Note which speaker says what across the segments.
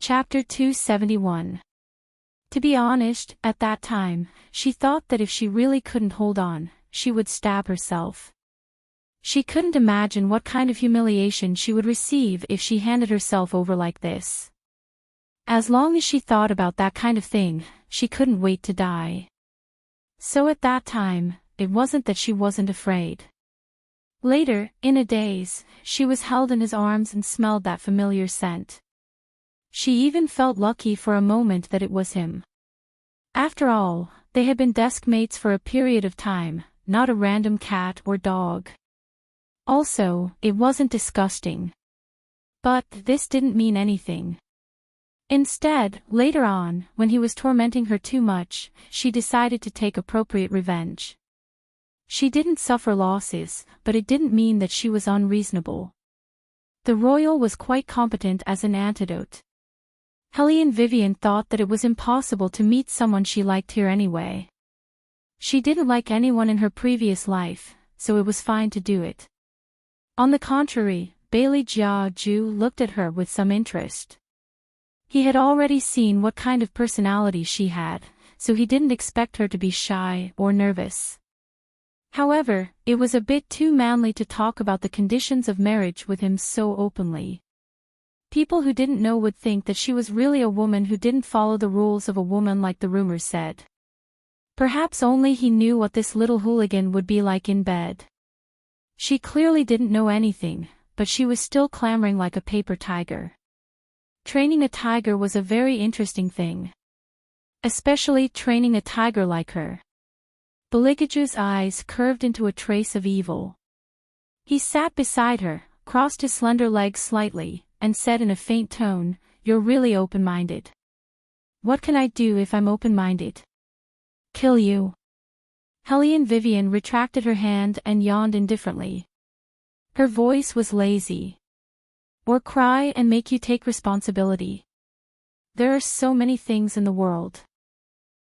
Speaker 1: Chapter 271. To be honest, at that time, she thought that if she really couldn't hold on, she would stab herself. She couldn't imagine what kind of humiliation she would receive if she handed herself over like this. As long as she thought about that kind of thing, she couldn't wait to die. So at that time, it wasn't that she wasn't afraid. Later, in a daze, she was held in his arms and smelled that familiar scent. She even felt lucky for a moment that it was him. After all, they had been desk mates for a period of time, not a random cat or dog. Also, it wasn't disgusting. But this didn't mean anything. Instead, later on, when he was tormenting her too much, she decided to take appropriate revenge. She didn't suffer losses, but it didn't mean that she was unreasonable. The royal was quite competent as an antidote. Helene Vivian thought that it was impossible to meet someone she liked here anyway. She didn't like anyone in her previous life, so it was fine to do it. On the contrary, Bailey Jiaju looked at her with some interest. He had already seen what kind of personality she had, so he didn't expect her to be shy or nervous. However, it was a bit too manly to talk about the conditions of marriage with him so openly. People who didn't know would think that she was really a woman who didn't follow the rules of a woman like the rumors said. Perhaps only he knew what this little hooligan would be like in bed. She clearly didn't know anything, but she was still clamoring like a paper tiger. Training a tiger was a very interesting thing. Especially training a tiger like her. Beligaju's eyes curved into a trace of evil. He sat beside her, crossed his slender legs slightly, and said in a faint tone, "You're really open-minded." "What can I do if I'm open-minded?" "Kill you." Helene Vivian retracted her hand and yawned indifferently. Her voice was lazy. "Or cry and make you take responsibility. There are so many things in the world.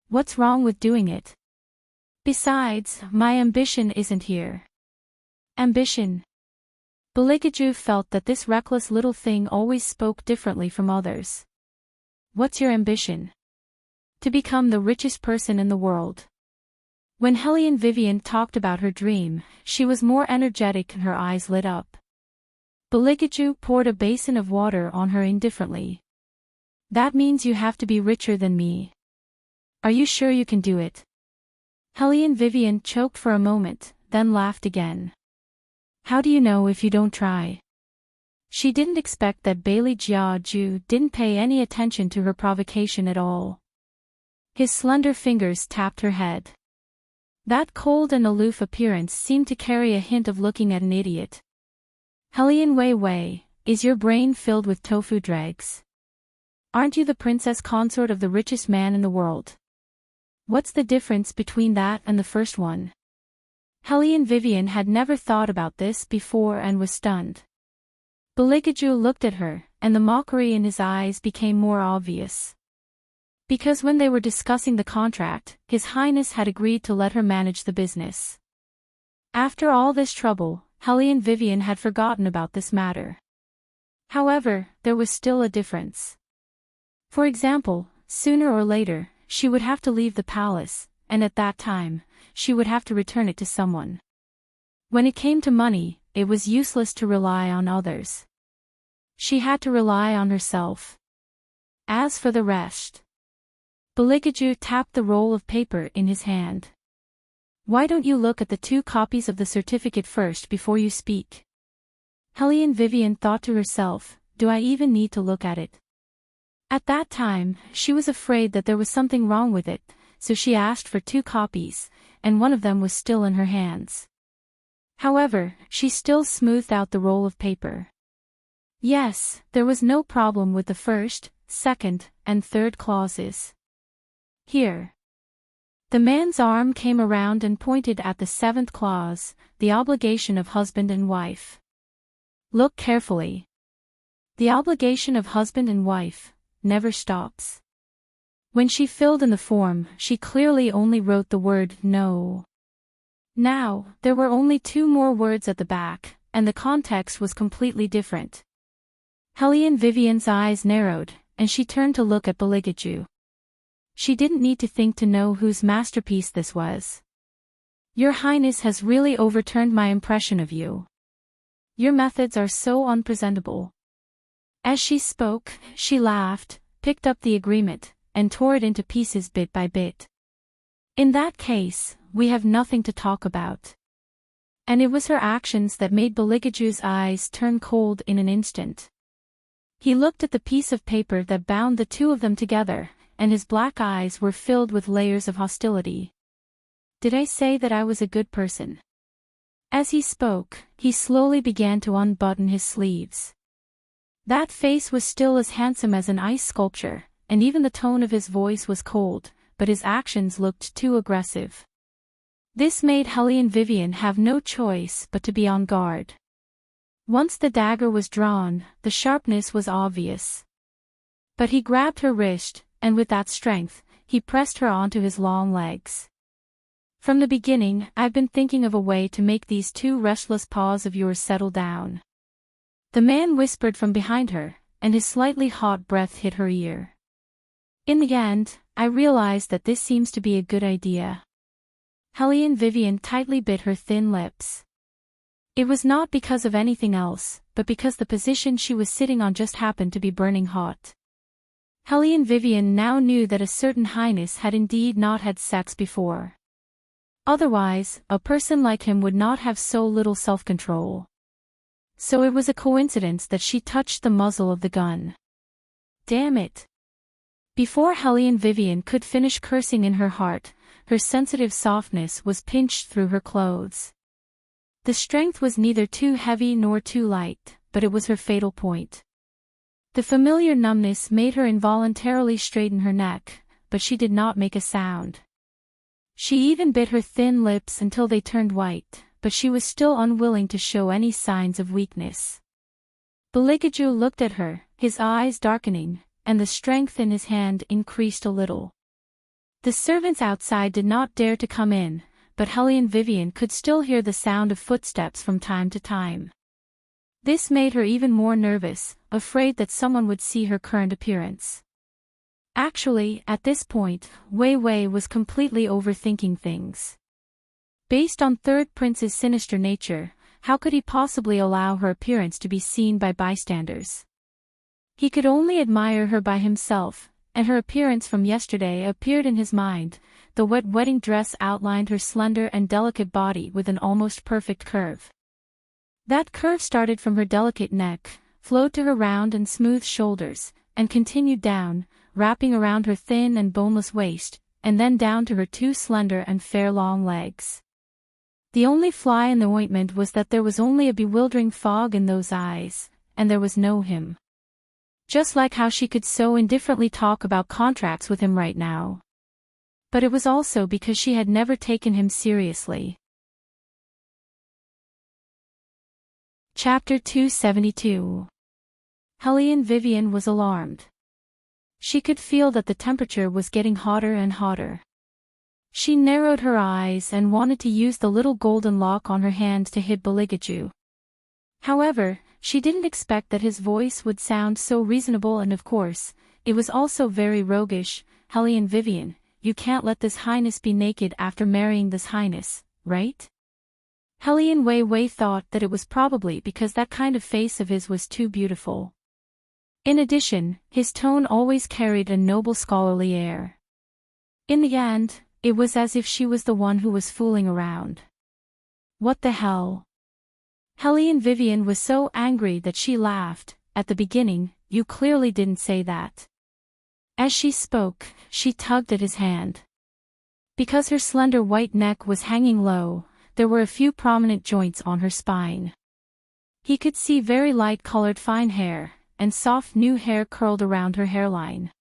Speaker 1: What's wrong with doing it? Besides, my ambition isn't here." Ambition? Beligaju felt that this reckless little thing always spoke differently from others. "What's your ambition?" "To become the richest person in the world." When Helene Vivian talked about her dream, she was more energetic and her eyes lit up. Beligaju poured a basin of water on her indifferently. "That means you have to be richer than me. Are you sure you can do it?" Helene Vivian choked for a moment, then laughed again. "How do you know if you don't try?" She didn't expect that Bailey Jiaju didn't pay any attention to her provocation at all. His slender fingers tapped her head. That cold and aloof appearance seemed to carry a hint of looking at an idiot. "Helene Wei, is your brain filled with tofu dregs? Aren't you the princess consort of the richest man in the world? What's the difference between that and the first one?" Helene Vivian had never thought about this before and was stunned. Beligaju looked at her, and the mockery in his eyes became more obvious. Because when they were discussing the contract, His Highness had agreed to let her manage the business. After all this trouble, Helene Vivian had forgotten about this matter. However, there was still a difference. For example, sooner or later, she would have to leave the palace, and at that time, she would have to return it to someone. When it came to money, it was useless to rely on others. She had to rely on herself. As for the rest... Beligaju tapped the roll of paper in his hand. "Why don't you look at the 2 copies of the certificate first before you speak?" Helene Vivian thought to herself, "Do I even need to look at it?" At that time, she was afraid that there was something wrong with it, so she asked for 2 copies, and one of them was still in her hands. However, she still smoothed out the roll of paper. Yes, there was no problem with the first, second, and third clauses. Here. The man's arm came around and pointed at the 7th clause, the obligation of husband and wife. Look carefully. The obligation of husband and wife never stops. When she filled in the form, she clearly only wrote the word no. Now, there were only 2 more words at the back, and the context was completely different. Helene Vivian's eyes narrowed, and she turned to look at Beligaju. She didn't need to think to know whose masterpiece this was. Your Highness has really overturned my impression of you. Your methods are so unpresentable. As she spoke, she laughed, picked up the agreement, and tore it into pieces bit by bit. In that case, we have nothing to talk about. And it was her actions that made Beligaju's eyes turn cold in an instant. He looked at the piece of paper that bound the two of them together, and his black eyes were filled with layers of hostility. Did I say that I was a good person? As he spoke, he slowly began to unbutton his sleeves. That face was still as handsome as an ice sculpture, and even the tone of his voice was cold, but his actions looked too aggressive. This made Hellion Vivian have no choice but to be on guard. Once the dagger was drawn, the sharpness was obvious. But he grabbed her wrist, and with that strength, he pressed her onto his long legs. From the beginning, I've been thinking of a way to make these two restless paws of yours settle down. The man whispered from behind her, and his slightly hot breath hit her ear. In the end, I realized that this seems to be a good idea. Hellion Vivian tightly bit her thin lips. It was not because of anything else, but because the position she was sitting on just happened to be burning hot. Hellion Vivian now knew that a certain highness had indeed not had sex before. Otherwise, a person like him would not have so little self-control. So it was a coincidence that she touched the muzzle of the gun. Damn it! Before Hellion Vivian could finish cursing in her heart, her sensitive softness was pinched through her clothes. The strength was neither too heavy nor too light, but it was her fatal point. The familiar numbness made her involuntarily straighten her neck, but she did not make a sound. She even bit her thin lips until they turned white, but she was still unwilling to show any signs of weakness. Beligaju looked at her, his eyes darkening, and the strength in his hand increased a little. The servants outside did not dare to come in, but Hellion Vivian could still hear the sound of footsteps from time to time. This made her even more nervous, afraid that someone would see her current appearance. Actually, at this point, Wei Wei was completely overthinking things. Based on Third Prince's sinister nature, how could he possibly allow her appearance to be seen by bystanders? He could only admire her by himself, and her appearance from yesterday appeared in his mind. The wet wedding dress outlined her slender and delicate body with an almost perfect curve. That curve started from her delicate neck, flowed to her round and smooth shoulders, and continued down, wrapping around her thin and boneless waist, and then down to her two slender and fair long legs. The only fly in the ointment was that there was only a bewildering fog in those eyes, and there was no him. Just like how she could so indifferently talk about contracts with him right now. But it was also because she had never taken him seriously. Chapter 272. Hellion Vivian was alarmed. She could feel that the temperature was getting hotter and hotter. She narrowed her eyes and wanted to use the little golden lock on her hand to hit Beligaju. However, she didn't expect that his voice would sound so reasonable, and of course, it was also very roguish. Hellion Vivian, you can't let this highness be naked after marrying this highness, right? Hellion Wei Wei thought that it was probably because that kind of face of his was too beautiful. In addition, his tone always carried a noble scholarly air. In the end, it was as if she was the one who was fooling around. What the hell? Hellion Vivian was so angry that she laughed. At the beginning, you clearly didn't say that. As she spoke, she tugged at his hand. Because her slender white neck was hanging low, there were a few prominent joints on her spine. He could see very light-colored fine hair, and soft new hair curled around her hairline.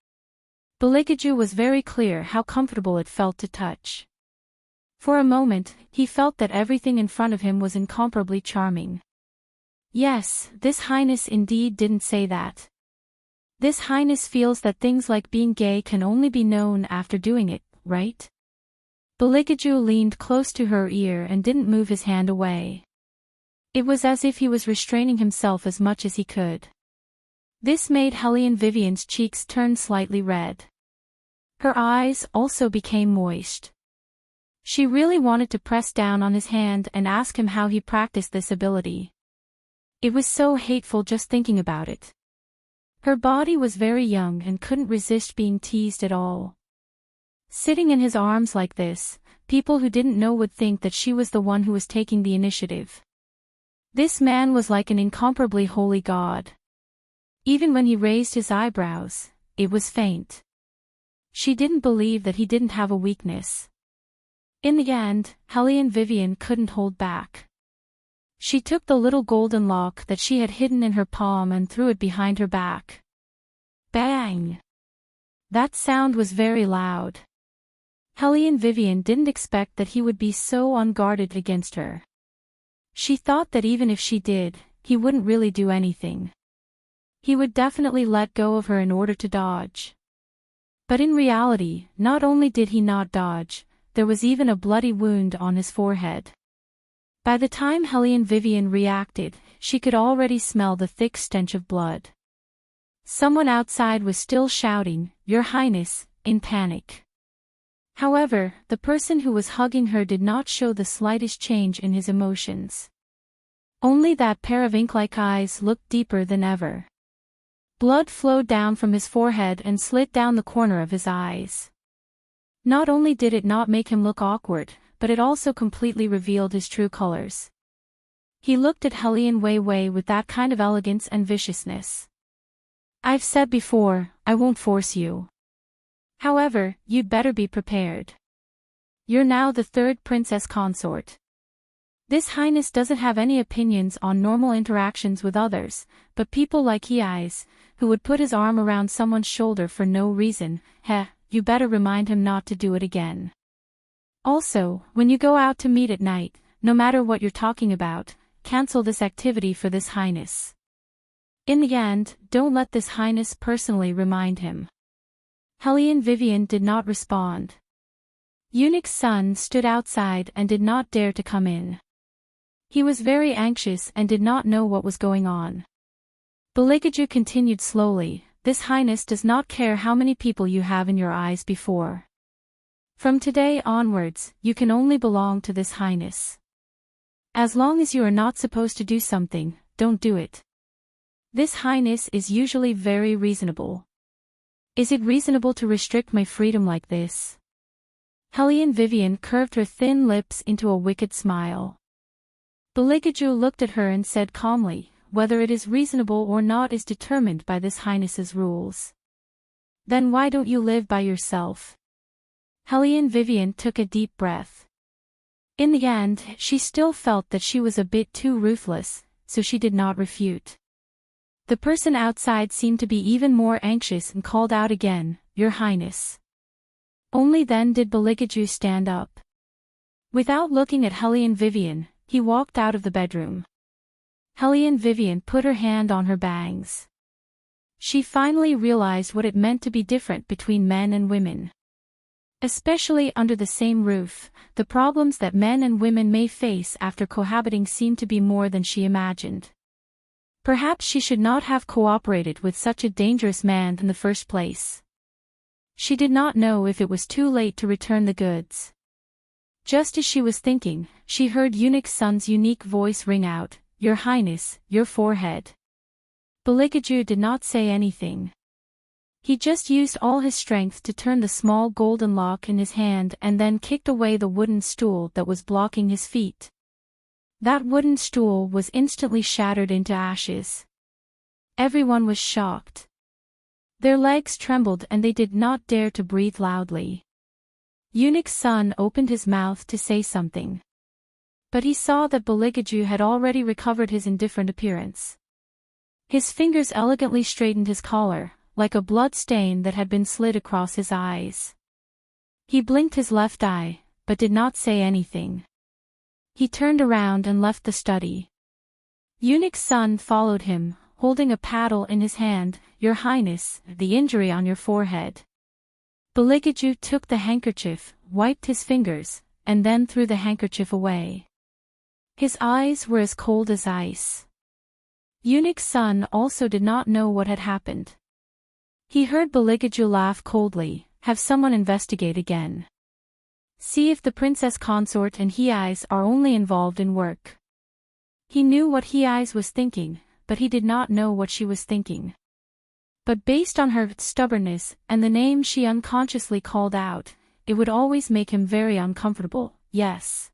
Speaker 1: Beligaju was very clear how comfortable it felt to touch. For a moment, he felt that everything in front of him was incomparably charming. Yes, this highness indeed didn't say that. This highness feels that things like being gay can only be known after doing it, right? Beligaju leaned close to her ear and didn't move his hand away. It was as if he was restraining himself as much as he could. This made Helene Vivian's cheeks turn slightly red. Her eyes also became moist. She really wanted to press down on his hand and ask him how he practiced this ability. It was so hateful just thinking about it. Her body was very young and couldn't resist being teased at all. Sitting in his arms like this, people who didn't know would think that she was the one who was taking the initiative. This man was like an incomparably holy god. Even when he raised his eyebrows, it was faint. She didn't believe that he didn't have a weakness. In the end, Helene Vivian couldn't hold back. She took the little golden lock that she had hidden in her palm and threw it behind her back. Bang! That sound was very loud. Helene Vivian didn't expect that he would be so unguarded against her. She thought that even if she did, he wouldn't really do anything. He would definitely let go of her in order to dodge. But in reality, not only did he not dodge, there was even a bloody wound on his forehead. By the time Helene Vivian reacted, she could already smell the thick stench of blood. Someone outside was still shouting, "Your Highness," in panic. However, the person who was hugging her did not show the slightest change in his emotions. Only that pair of ink-like eyes looked deeper than ever. Blood flowed down from his forehead and slid down the corner of his eyes. Not only did it not make him look awkward, but it also completely revealed his true colors. He looked at Helene Wei with that kind of elegance and viciousness. "I've said before, I won't force you. However, you'd better be prepared. You're now the third princess consort. This highness doesn't have any opinions on normal interactions with others, but people like Hei's, who would put his arm around someone's shoulder for no reason, you better remind him not to do it again. Also, when you go out to meet at night, no matter what you're talking about, cancel this activity for this highness. In the end, don't let this highness personally remind him." Helene Vivian did not respond. Eunuch's son stood outside and did not dare to come in. He was very anxious and did not know what was going on. Beligaju continued slowly, "This highness does not care how many people you have in your eyes before. From today onwards, you can only belong to this highness. As long as you are not supposed to do something, don't do it. This highness is usually very reasonable. Is it reasonable to restrict my freedom like this?" Helene Vivian curved her thin lips into a wicked smile. Beligaju looked at her and said calmly, "Whether it is reasonable or not is determined by this highness's rules. Then why don't you live by yourself?" Helene Vivian took a deep breath. In the end, she still felt that she was a bit too ruthless, so she did not refute. The person outside seemed to be even more anxious and called out again, "Your Highness." Only then did Beligaju stand up. Without looking at Helene Vivian, he walked out of the bedroom. Helene Vivian put her hand on her bangs. She finally realized what it meant to be different between men and women. Especially under the same roof, the problems that men and women may face after cohabiting seemed to be more than she imagined. Perhaps she should not have cooperated with such a dangerous man in the first place. She did not know if it was too late to return the goods. Just as she was thinking, she heard Eunuch's son's unique voice ring out, "Your Highness, your forehead." Beligaju did not say anything. He just used all his strength to turn the small golden lock in his hand and then kicked away the wooden stool that was blocking his feet. That wooden stool was instantly shattered into ashes. Everyone was shocked. Their legs trembled and they did not dare to breathe loudly. Eunuch's son opened his mouth to say something. But he saw that Beligaju had already recovered his indifferent appearance. His fingers elegantly straightened his collar, like a blood stain that had been slid across his eyes. He blinked his left eye, but did not say anything. He turned around and left the study. Eunuch's son followed him, holding a paddle in his hand. "Your Highness, the injury on your forehead." Beligaju took the handkerchief, wiped his fingers, and then threw the handkerchief away. His eyes were as cold as ice. Eunuch's son also did not know what had happened. He heard Beligaju laugh coldly, have someone investigate again. See if the Princess Consort and Heis are only involved in work. He knew what Heis was thinking, but he did not know what she was thinking. But based on her stubbornness and the name she unconsciously called out, it would always make him very uncomfortable, yes.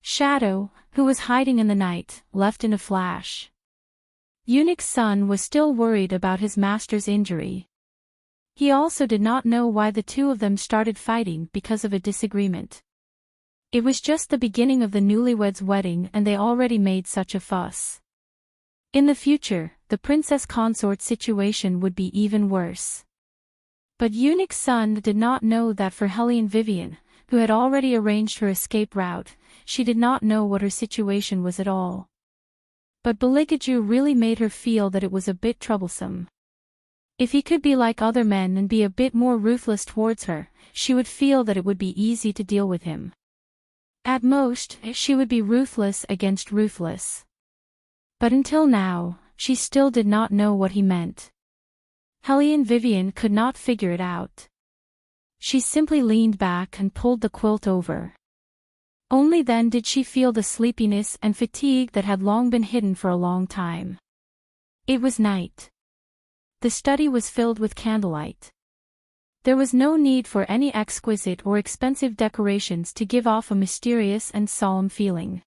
Speaker 1: Shadow, who was hiding in the night, left in a flash. Eunuch's son was still worried about his master's injury. He also did not know why the two of them started fighting because of a disagreement. It was just the beginning of the newlyweds' wedding and they already made such a fuss. In the future, the Princess Consort situation would be even worse. But Eunuch's son did not know that for Helene Vivian, who had already arranged her escape route, she did not know what her situation was at all. But Beligaju really made her feel that it was a bit troublesome. If he could be like other men and be a bit more ruthless towards her, she would feel that it would be easy to deal with him. At most, she would be ruthless against ruthless. But until now, she still did not know what he meant. Helene Vivian could not figure it out. She simply leaned back and pulled the quilt over. Only then did she feel the sleepiness and fatigue that had long been hidden for a long time. It was night. The study was filled with candlelight. There was no need for any exquisite or expensive decorations to give off a mysterious and solemn feeling.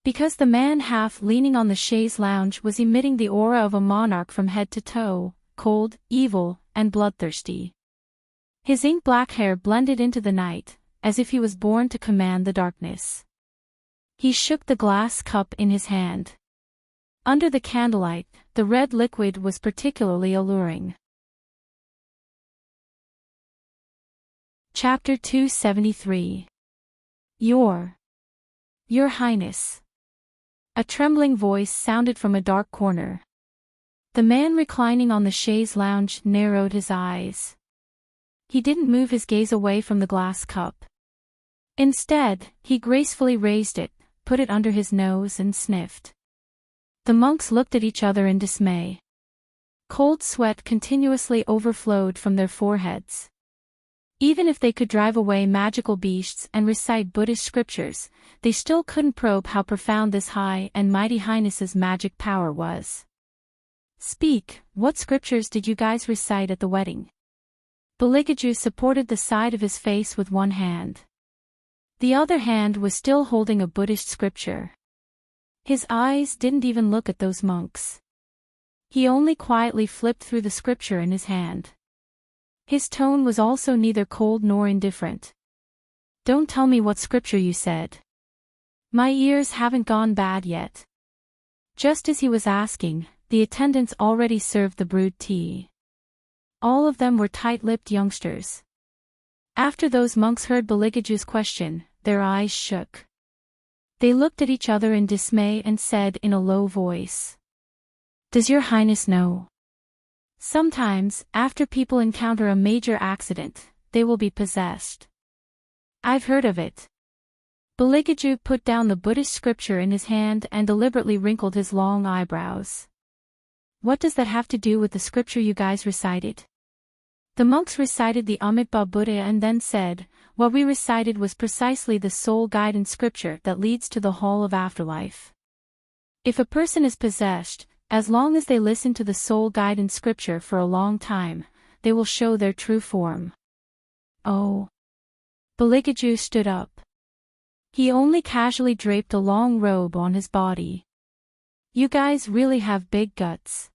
Speaker 1: Because the man half leaning on the chaise lounge was emitting the aura of a monarch from head to toe, cold, evil, and bloodthirsty. His ink-black hair blended into the night, as if he was born to command the darkness. He shook the glass cup in his hand. Under the candlelight, the red liquid was particularly alluring. Chapter 273. Your Highness. A trembling voice sounded from a dark corner. The man reclining on the chaise lounge narrowed his eyes. He didn't move his gaze away from the glass cup. Instead, he gracefully raised it, put it under his nose and sniffed. The monks looked at each other in dismay. Cold sweat continuously overflowed from their foreheads. Even if they could drive away magical beasts and recite Buddhist scriptures, they still couldn't probe how profound this high and mighty highness's magic power was. Speak, what scriptures did you guys recite at the wedding? Beligaju supported the side of his face with one hand. The other hand was still holding a Buddhist scripture. His eyes didn't even look at those monks. He only quietly flipped through the scripture in his hand. His tone was also neither cold nor indifferent. Don't tell me what scripture you said. My ears haven't gone bad yet. Just as he was asking, the attendants already served the brewed tea. All of them were tight-lipped youngsters. After those monks heard Beligaju's question, their eyes shook. They looked at each other in dismay and said in a low voice, "Does your highness know? Sometimes, after people encounter a major accident, they will be possessed." "I've heard of it." Beligaju put down the Buddhist scripture in his hand and deliberately wrinkled his long eyebrows. "What does that have to do with the scripture you guys recited?" The monks recited the Amitabha Buddha and then said, "What we recited was precisely the soul guidance scripture that leads to the hall of afterlife. If a person is possessed, as long as they listen to the soul guidance scripture for a long time, they will show their true form." "Oh." Beligaju stood up. He only casually draped a long robe on his body. "You guys really have big guts.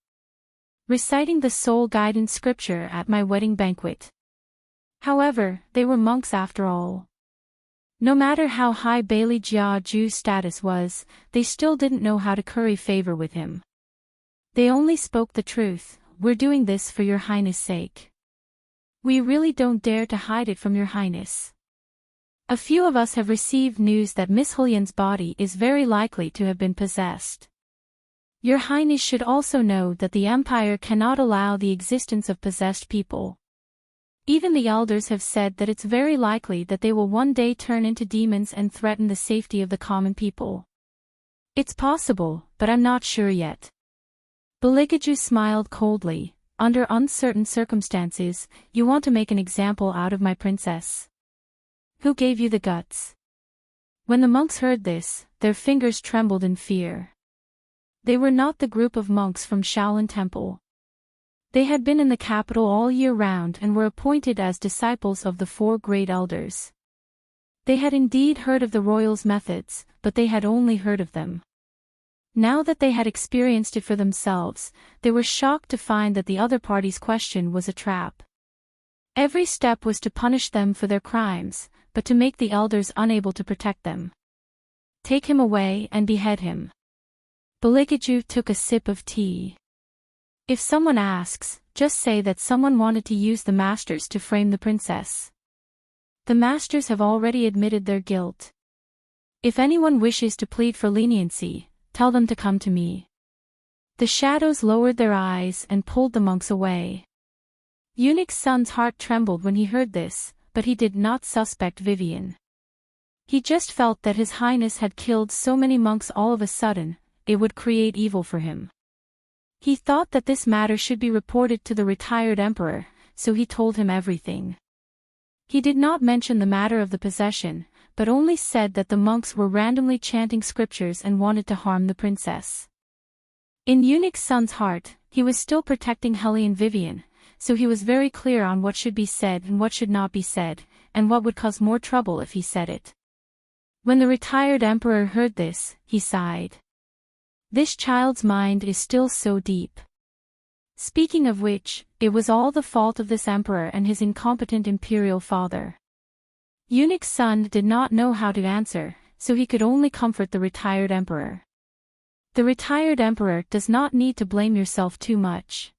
Speaker 1: Reciting the soul guidance scripture at my wedding banquet." However, they were monks after all. No matter how high Bailey Jia Ju's status was, they still didn't know how to curry favor with him. They only spoke the truth. "We're doing this for your highness' sake. We really don't dare to hide it from your highness. A few of us have received news that Miss Hulian's body is very likely to have been possessed. Your highness should also know that the empire cannot allow the existence of possessed people. Even the elders have said that it's very likely that they will one day turn into demons and threaten the safety of the common people. It's possible, but I'm not sure yet. Beligaju smiled coldly. Under uncertain circumstances, you want to make an example out of my princess. Who gave you the guts? When the monks heard this, their fingers trembled in fear. They were not the group of monks from Shaolin Temple. They had been in the capital all year round and were appointed as disciples of the 4 great elders. They had indeed heard of the royal's methods, but they had only heard of them. Now that they had experienced it for themselves, they were shocked to find that the other party's question was a trap. Every step was to punish them for their crimes, but to make the elders unable to protect them. Take him away and behead him. Beligaju took a sip of tea. If someone asks, just say that someone wanted to use the masters to frame the princess. The masters have already admitted their guilt. If anyone wishes to plead for leniency, tell them to come to me. The shadows lowered their eyes and pulled the monks away. Eunuch's son's heart trembled when he heard this, but he did not suspect Vivian. He just felt that His Highness had killed so many monks all of a sudden, it would create evil for him. He thought that this matter should be reported to the retired emperor, so he told him everything. He did not mention the matter of the possession, but only said that the monks were randomly chanting scriptures and wanted to harm the princess. In Eunuch's son's heart, he was still protecting Helene Vivian, so he was very clear on what should be said and what should not be said, and what would cause more trouble if he said it. When the retired emperor heard this, he sighed. This child's mind is still so deep. Speaking of which, it was all the fault of this emperor and his incompetent imperial father. Eunuch's son did not know how to answer, so he could only comfort the retired emperor. The retired emperor does not need to blame yourself too much.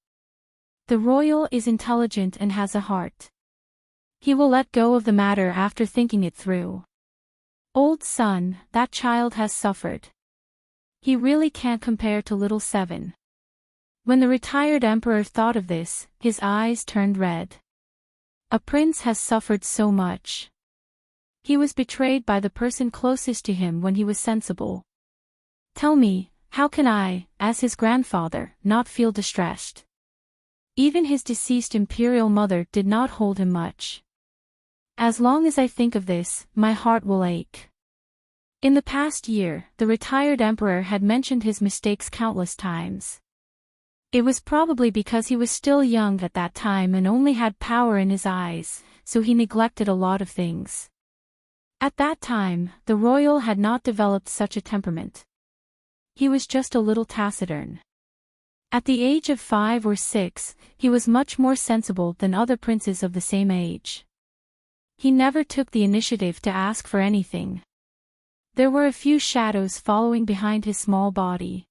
Speaker 1: The royal is intelligent and has a heart. He will let go of the matter after thinking it through. Old son, that child has suffered. He really can't compare to little Seven. When the retired emperor thought of this, his eyes turned red. A prince has suffered so much. He was betrayed by the person closest to him when he was sensible. Tell me, how can I, as his grandfather, not feel distressed? Even his deceased imperial mother did not hold him much. As long as I think of this, my heart will ache. In the past year, the retired emperor had mentioned his mistakes countless times. It was probably because he was still young at that time and only had power in his eyes, so he neglected a lot of things. At that time, the royal had not developed such a temperament. He was just a little taciturn. At the age of 5 or 6, he was much more sensible than other princes of the same age. He never took the initiative to ask for anything. There were a few shadows following behind his small body.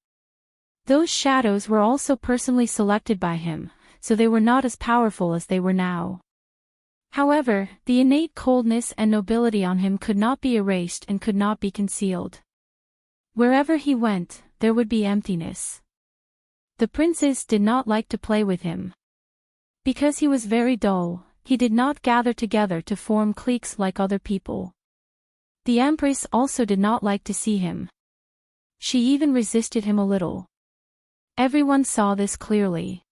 Speaker 1: Those shadows were also personally selected by him, so they were not as powerful as they were now. However, the innate coldness and nobility on him could not be erased and could not be concealed. Wherever he went, there would be emptiness. The princes did not like to play with him. Because he was very dull, he did not gather together to form cliques like other people. The empress also did not like to see him. She even resisted him a little. Everyone saw this clearly.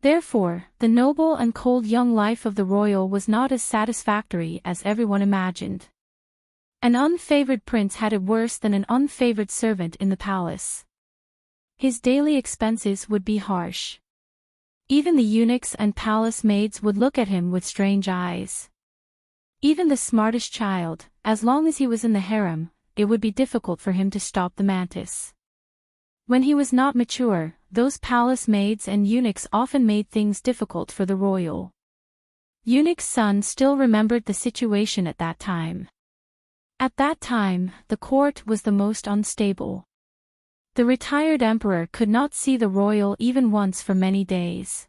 Speaker 1: Therefore, the noble and cold young life of the royal was not as satisfactory as everyone imagined. An unfavored prince had it worse than an unfavored servant in the palace. His daily expenses would be harsh. Even the eunuchs and palace maids would look at him with strange eyes. Even the smartest child, as long as he was in the harem, it would be difficult for him to stop the mantis. When he was not mature, those palace maids and eunuchs often made things difficult for the royal. Eunuch's son still remembered the situation at that time. At that time, the court was the most unstable. The retired emperor could not see the royal even once for many days.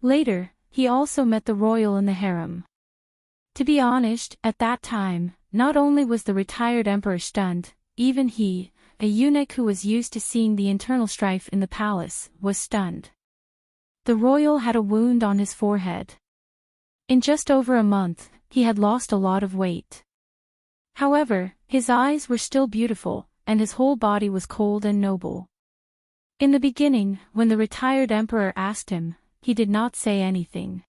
Speaker 1: Later, he also met the royal in the harem. To be honest, at that time, not only was the retired emperor stunned, even he, a eunuch who was used to seeing the internal strife in the palace, was stunned. The royal had a wound on his forehead. In just over a month, he had lost a lot of weight. However, his eyes were still beautiful, and his whole body was cold and noble. In the beginning, when the retired emperor asked him, he did not say anything.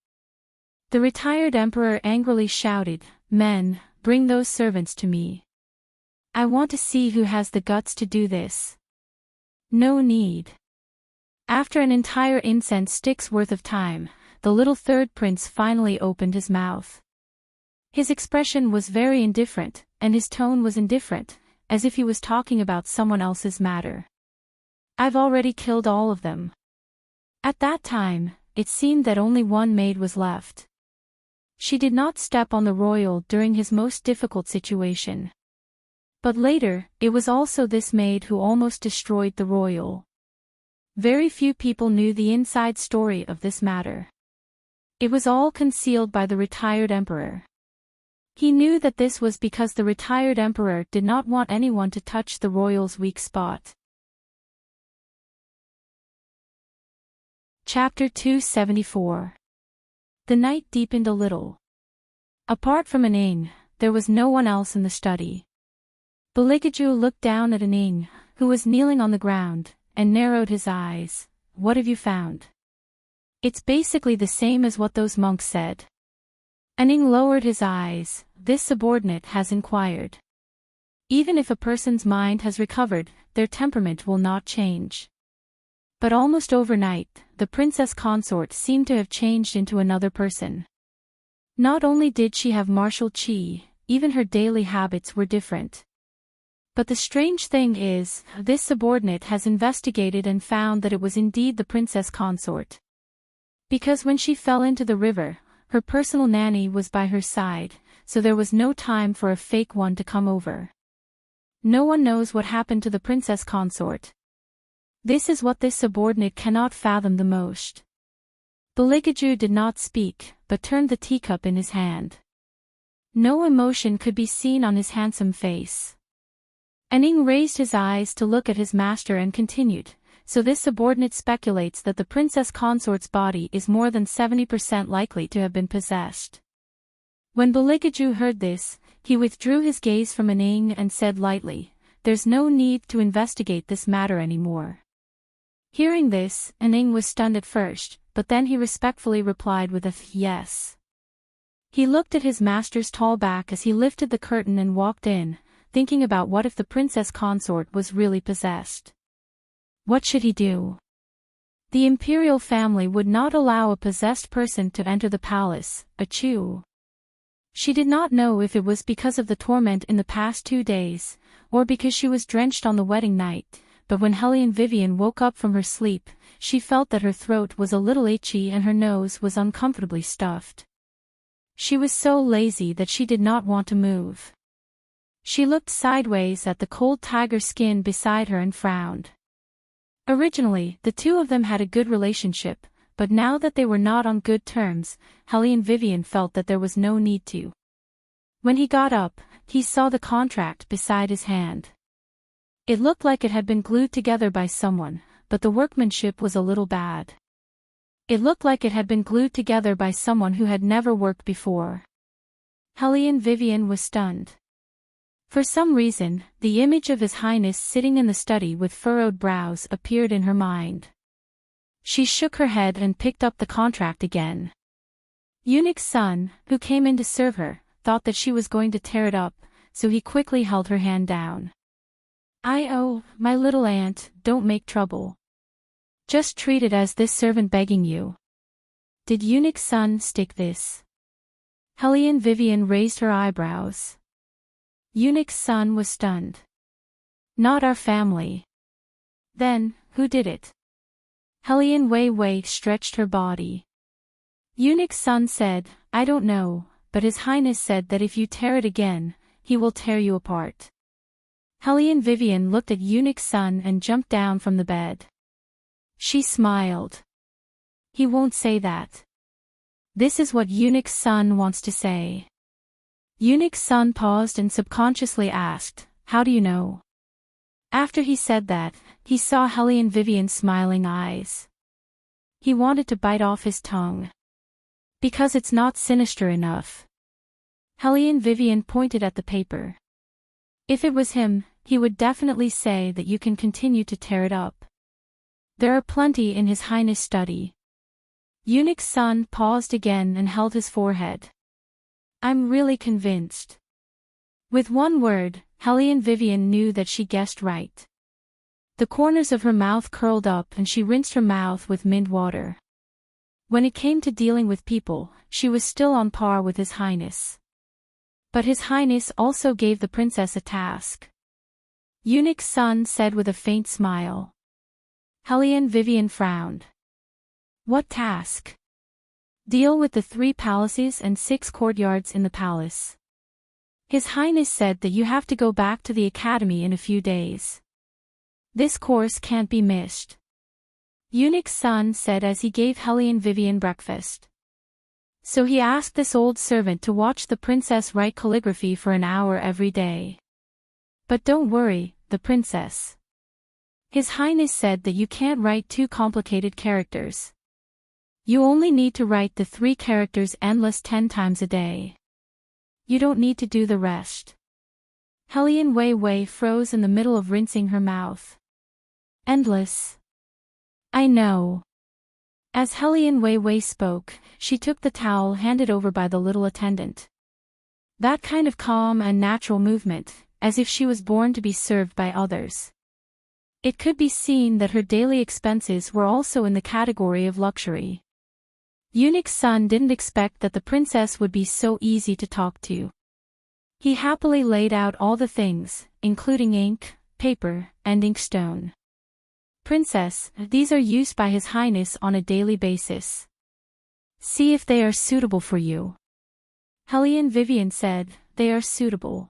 Speaker 1: The retired emperor angrily shouted, "Men, bring those servants to me. I want to see who has the guts to do this." "No need." After an entire incense stick's worth of time, the little third prince finally opened his mouth. His expression was very indifferent, and his tone was indifferent, as if he was talking about someone else's matter. "I've already killed all of them." At that time, it seemed that only one maid was left. She did not step on the royal during his most difficult situation. But later, it was also this maid who almost destroyed the royal. Very few people knew the inside story of this matter. It was all concealed by the retired emperor. He knew that this was because the retired emperor did not want anyone to touch the royal's weak spot. Chapter 274. The night deepened a little. Apart from Anning, there was no one else in the study. Beligaju looked down at Anning, who was kneeling on the ground, and narrowed his eyes. "What have you found?" "It's basically the same as what those monks said." Anning lowered his eyes. "This subordinate has inquired. Even if a person's mind has recovered, their temperament will not change." But almost overnight, the princess consort seemed to have changed into another person. Not only did she have martial qi, even her daily habits were different. But the strange thing is, this subordinate has investigated and found that it was indeed the princess consort. Because when she fell into the river, her personal nanny was by her side, so there was no time for a fake one to come over. No one knows what happened to the princess consort. This is what this subordinate cannot fathom the most. Beligaju did not speak, but turned the teacup in his hand. No emotion could be seen on his handsome face. Anning raised his eyes to look at his master and continued, "So this subordinate speculates that the princess consort's body is more than 70% likely to have been possessed." When Beligaju heard this, he withdrew his gaze from Anning and said lightly, "There's no need to investigate this matter anymore." Hearing this, Anning was stunned at first, but then he respectfully replied with a yes. He looked at his master's tall back as he lifted the curtain and walked in, thinking about what if the princess consort was really possessed. What should he do? The imperial family would not allow a possessed person to enter the palace, a Chu. She did not know if it was because of the torment in the past 2 days, or because she was drenched on the wedding night, but when Helene Vivian woke up from her sleep, she felt that her throat was a little itchy and her nose was uncomfortably stuffed. She was so lazy that she did not want to move. She looked sideways at the cold tiger skin beside her and frowned. Originally, the two of them had a good relationship, but now that they were not on good terms, Helene Vivian felt that there was no need to. When he got up, he saw the contract beside his hand. It looked like it had been glued together by someone, but the workmanship was a little bad. It looked like it had been glued together by someone who had never worked before. Helene Vivian was stunned. For some reason, the image of His Highness sitting in the study with furrowed brows appeared in her mind. She shook her head and picked up the contract again. Eunuch's son, who came in to serve her, thought that she was going to tear it up, so he quickly held her hand down. "Oh, my little aunt, don't make trouble. Just treat it as this servant begging you." "Did Eunuch's son stick this?" Helene Vivian raised her eyebrows. Eunuch's son was stunned. "Not our family." "Then, who did it?" Helene Wei stretched her body. Eunuch's son said, "I don't know, but His Highness said that if you tear it again, he will tear you apart." Helene Vivian looked at Eunuch's son and jumped down from the bed. She smiled. "He won't say that. This is what Eunuch's son wants to say." Eunuch's son paused and subconsciously asked, "How do you know?" After he said that, he saw Helene Vivian's smiling eyes. He wanted to bite off his tongue. "Because it's not sinister enough." Helene Vivian pointed at the paper. "If it was him, he would definitely say that you can continue to tear it up." There are plenty in His Highness' study. Eunuch's son paused again and held his forehead. I'm really convinced. With one word, Helene Vivian knew that she guessed right. The corners of her mouth curled up and she rinsed her mouth with mint water. When it came to dealing with people, she was still on par with His Highness. But His Highness also gave the princess a task. Eunuch's son said with a faint smile. Helene Vivian frowned. What task? Deal with the 3 palaces and 6 courtyards in the palace. His Highness said that you have to go back to the academy in a few days. This course can't be missed. Eunuch's son said as he gave Helene Vivian breakfast. So he asked this old servant to watch the princess write calligraphy for an hour every day. But don't worry, the princess. His Highness said that you can't write too complicated characters. You only need to write the 3 characters endless 10 times a day. You don't need to do the rest. Helene Wei froze in the middle of rinsing her mouth. Endless. I know. As Helene Wei spoke, she took the towel handed over by the little attendant. That kind of calm and natural movement, as if she was born to be served by others. It could be seen that her daily expenses were also in the category of luxury. Eunuch's son didn't expect that the princess would be so easy to talk to. He happily laid out all the things, including ink, paper, and inkstone. Princess, these are used by His Highness on a daily basis. See if they are suitable for you. Helene Vivian said, they are suitable.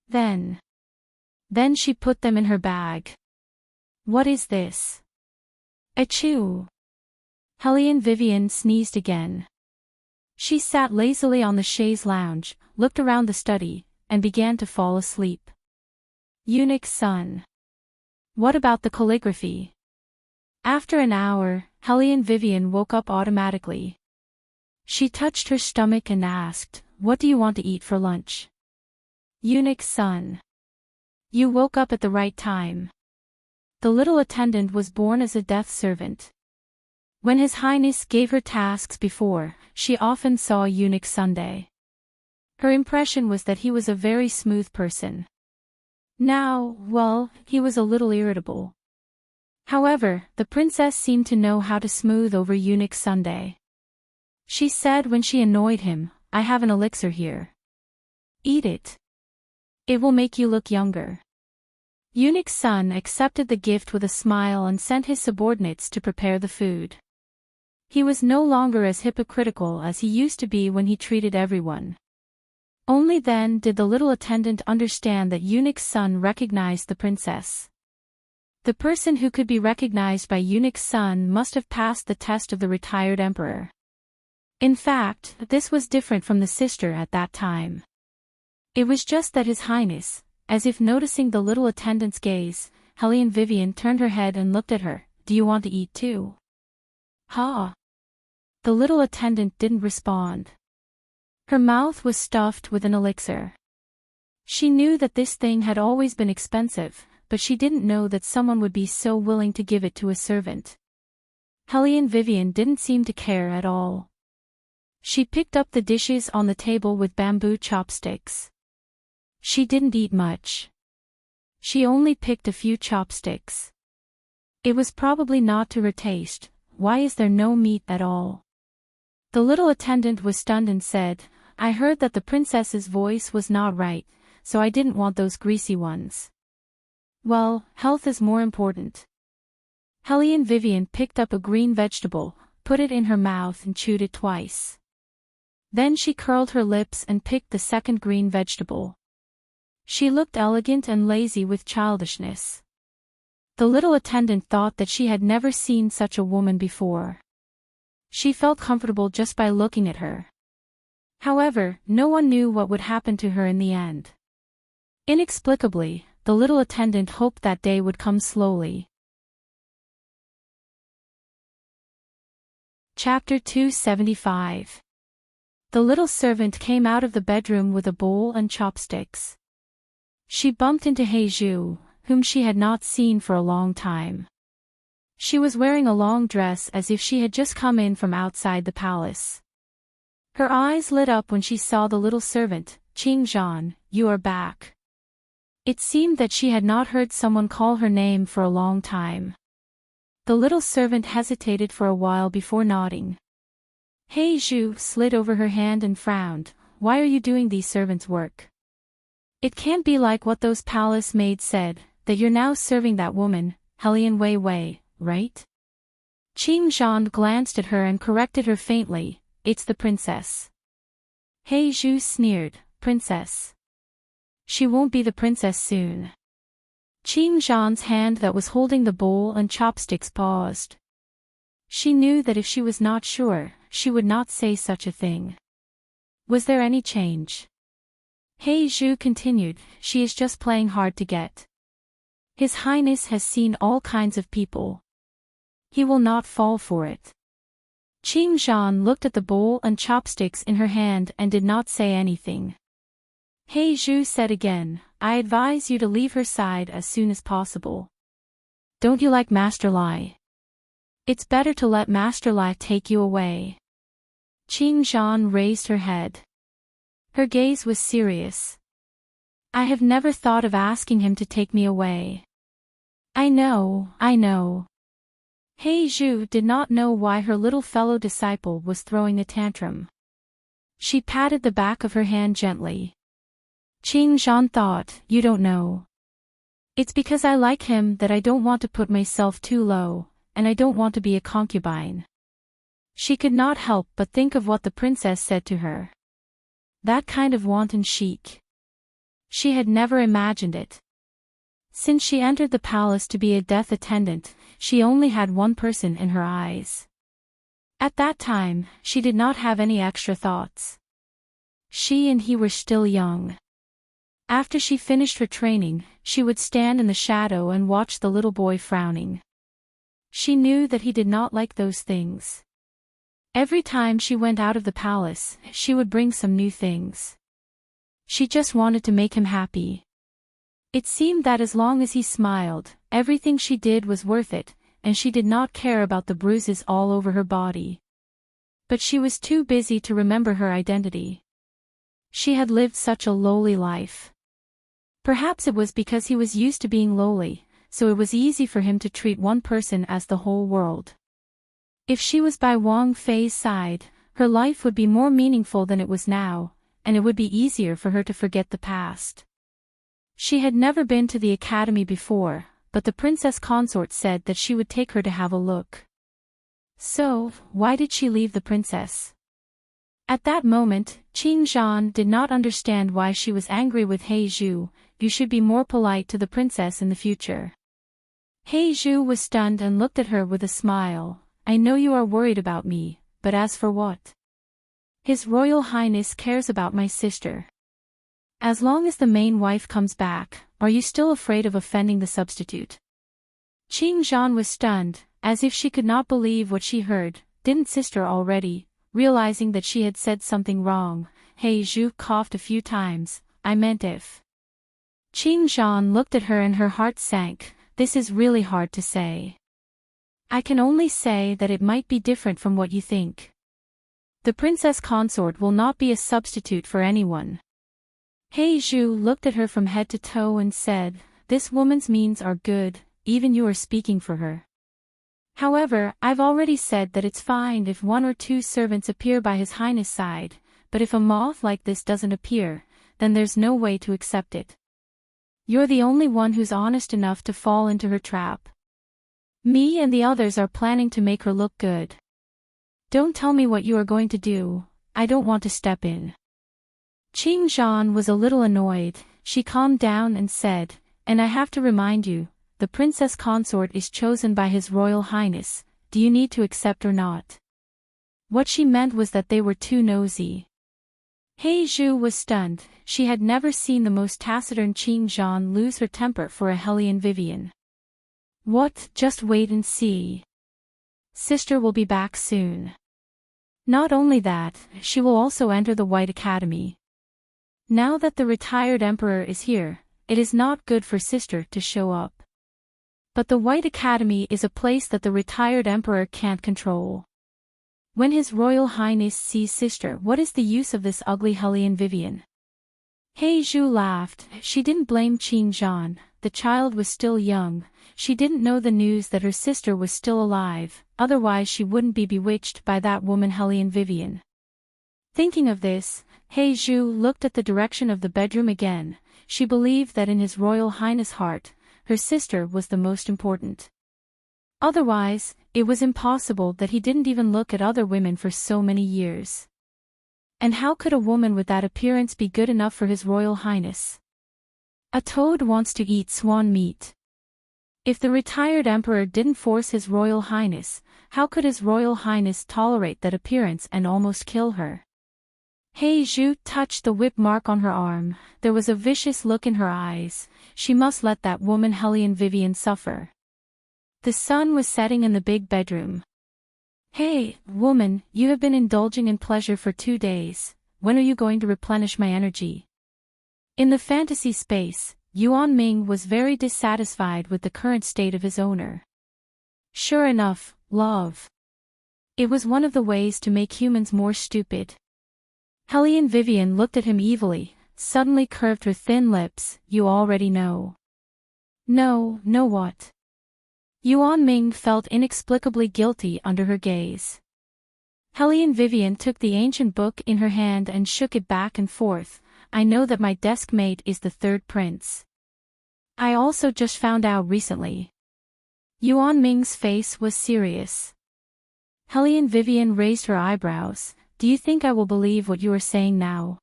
Speaker 1: Then she put them in her bag. What is this? Achoo! Helene Vivian sneezed again. She sat lazily on the chaise lounge, looked around the study, and began to fall asleep. Eunuch's son. What about the calligraphy? After an hour, Helene Vivian woke up automatically. She touched her stomach and asked, what do you want to eat for lunch? Eunuch's son. You woke up at the right time. The little attendant was born as a death servant. When His Highness gave her tasks before, she often saw Eunuch Sunday. Her impression was that he was a very smooth person. Now, well, he was a little irritable. However, the princess seemed to know how to smooth over Eunuch Sunday. She said when she annoyed him, I have an elixir here. Eat it. It will make you look younger. Eunuch's son accepted the gift with a smile and sent his subordinates to prepare the food. He was no longer as hypocritical as he used to be when he treated everyone. Only then did the little attendant understand that Eunuch's son recognized the princess. The person who could be recognized by Eunuch's son must have passed the test of the retired emperor. In fact, this was different from the sister at that time. It was just that His Highness, as if noticing the little attendant's gaze, Helene Vivian turned her head and looked at her. Do you want to eat too? Ha! The little attendant didn't respond. Her mouth was stuffed with an elixir. She knew that this thing had always been expensive, but she didn't know that someone would be so willing to give it to a servant. Helene Vivian didn't seem to care at all. She picked up the dishes on the table with bamboo chopsticks. She didn't eat much. She only picked a few chopsticks. It was probably not to her taste. Why is there no meat at all? The little attendant was stunned and said, I heard that the princess's voice was not right, so I didn't want those greasy ones. Well, health is more important. Helene Vivian picked up a green vegetable, put it in her mouth and chewed it twice. Then she curled her lips and picked the second green vegetable. She looked elegant and lazy with childishness. The little attendant thought that she had never seen such a woman before. She felt comfortable just by looking at her. However, no one knew what would happen to her in the end. Inexplicably, the little attendant hoped that day would come slowly. Chapter 275. The little servant came out of the bedroom with a bowl and chopsticks. She bumped into Heiju, whom she had not seen for a long time. She was wearing a long dress as if she had just come in from outside the palace. Her eyes lit up when she saw the little servant. Qingzhan, you are back. It seemed that she had not heard someone call her name for a long time. The little servant hesitated for a while before nodding. He Zhu slid over her hand and frowned. Why are you doing these servants' work? It can't be like what those palace maids said, that you're now serving that woman, Helian Wei Wei, right? Qingzhan glanced at her and corrected her faintly, it's the princess. He Zhu sneered, princess. She won't be the princess soon. Qingzhan's hand that was holding the bowl and chopsticks paused. She knew that if she was not sure, she would not say such a thing. Was there any change? He Zhu continued, she is just playing hard to get. His Highness has seen all kinds of people. He will not fall for it. Qingzhan looked at the bowl and chopsticks in her hand and did not say anything. He Zhu said again, I advise you to leave her side as soon as possible. Don't you like Master Lai? It's better to let Master Lai take you away. Qingzhan raised her head. Her gaze was serious. I have never thought of asking him to take me away. I know. He Zhu did not know why her little fellow disciple was throwing a tantrum. She patted the back of her hand gently. Qingzhan thought, you don't know. It's because I like him that I don't want to put myself too low, and I don't want to be a concubine. She could not help but think of what the princess said to her. That kind of wanton chic. She had never imagined it. Since she entered the palace to be a death attendant, she only had one person in her eyes. At that time, she did not have any extra thoughts. She and he were still young. After she finished her training, she would stand in the shadow and watch the little boy frowning. She knew that he did not like those things. Every time she went out of the palace, she would bring some new things. She just wanted to make him happy. It seemed that as long as he smiled, everything she did was worth it, and she did not care about the bruises all over her body. But she was too busy to remember her identity. She had lived such a lowly life. Perhaps it was because he was used to being lowly, so it was easy for him to treat one person as the whole world. If she was by Wang Fei's side, her life would be more meaningful than it was now, and it would be easier for her to forget the past. She had never been to the academy before, but the Princess Consort said that she would take her to have a look. So, why did she leave the princess? At that moment, Qingzhan did not understand why she was angry with He Zhu. You should be more polite to the princess in the future. He Zhu was stunned and looked at her with a smile. I know you are worried about me, but as for what? His Royal Highness cares about my sister. As long as the main wife comes back, are you still afraid of offending the substitute? Qingzhan was stunned, as if she could not believe what she heard. Didn't sister already? Realizing that she had said something wrong, He Zhu coughed a few times. I meant if. Qingzhan looked at her and her heart sank. This is really hard to say. I can only say that it might be different from what you think. The Princess Consort will not be a substitute for anyone. He Zhu looked at her from head to toe and said, this woman's means are good, even you are speaking for her. However, I've already said that it's fine if one or two servants appear by His Highness' side, but if a moth like this doesn't appear, then there's no way to accept it. You're the only one who's honest enough to fall into her trap. Me and the others are planning to make her look good. Don't tell me what you are going to do, I don't want to step in. Qingzhan was a little annoyed. She calmed down and said, and I have to remind you, the Princess Consort is chosen by His Royal Highness, do you need to accept or not? What she meant was that they were too nosy. He Zhu was stunned. She had never seen the most taciturn Qingzhan lose her temper for a hellion Vivian. What? Just wait and see. Sister will be back soon. Not only that, she will also enter the White Academy. Now that the retired emperor is here, it is not good for sister to show up. But the White Academy is a place that the retired emperor can't control. When His Royal Highness sees sister, what is the use of this ugly Hellion Vivian? He Zhu laughed. She didn't blame Qin Zhan. The child was still young. She didn't know the news that her sister was still alive, otherwise she wouldn't be bewitched by that woman Hellion Vivian. Thinking of this, He Zhu looked at the direction of the bedroom again. She believed that in His Royal Highness' heart, her sister was the most important. Otherwise, it was impossible that he didn't even look at other women for so many years. And how could a woman with that appearance be good enough for His Royal Highness? A toad wants to eat swan meat. If the retired emperor didn't force His Royal Highness, how could His Royal Highness tolerate that appearance and almost kill her? He Zhu touched the whip mark on her arm. There was a vicious look in her eyes. She must let that woman Hellion Vivian suffer. The sun was setting in the big bedroom. Hey, woman, you have been indulging in pleasure for 2 days. When are you going to replenish my energy? In the fantasy space, Yuan Ming was very dissatisfied with the current state of his owner. Sure enough, love. It was one of the ways to make humans more stupid. Hellion Vivian looked at him evilly, suddenly curved her thin lips. You already know. No, know what? Yuan Ming felt inexplicably guilty under her gaze. Hellion Vivian took the ancient book in her hand and shook it back and forth. I know that my desk mate is the third prince. I also just found out recently. Yuan Ming's face was serious. Hellion Vivian raised her eyebrows. Do you think I will believe what you are saying now?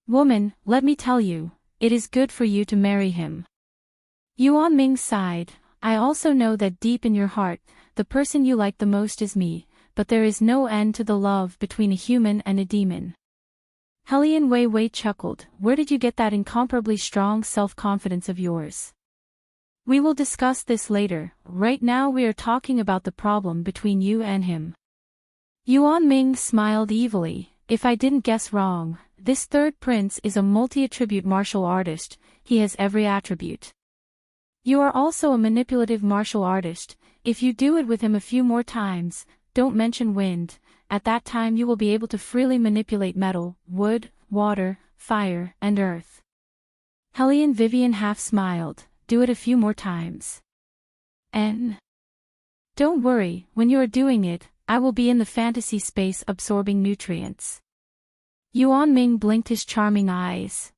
Speaker 1: Woman, let me tell you, it is good for you to marry him. Yuan Ming sighed. I also know that deep in your heart, the person you like the most is me, but there is no end to the love between a human and a demon. Hellion Wei Wei chuckled. Where did you get that incomparably strong self-confidence of yours? We will discuss this later. Right now we are talking about the problem between you and him. Yuan Ming smiled evilly. If I didn't guess wrong, this third prince is a multi-attribute martial artist. He has every attribute. You are also a manipulative martial artist. If you do it with him a few more times, don't mention wind, at that time you will be able to freely manipulate metal, wood, water, fire, and earth. Hellion Vivian half smiled. Do it a few more times. Don't worry, when you are doing it, I will be in the fantasy space absorbing nutrients. Yuan Ming blinked his charming eyes.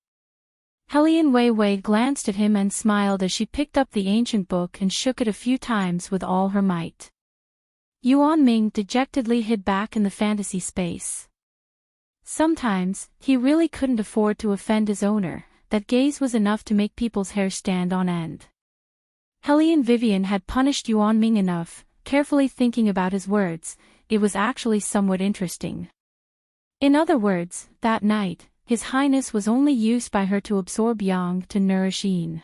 Speaker 1: Hellion Wei Wei glanced at him and smiled as she picked up the ancient book and shook it a few times with all her might. Yuan Ming dejectedly hid back in the fantasy space. Sometimes, he really couldn't afford to offend his owner. That gaze was enough to make people's hair stand on end. Hellion Vivian had punished Yuan Ming enough. Carefully thinking about his words, it was actually somewhat interesting. In other words, that night, His Highness was only used by her to absorb yang to nourish yin.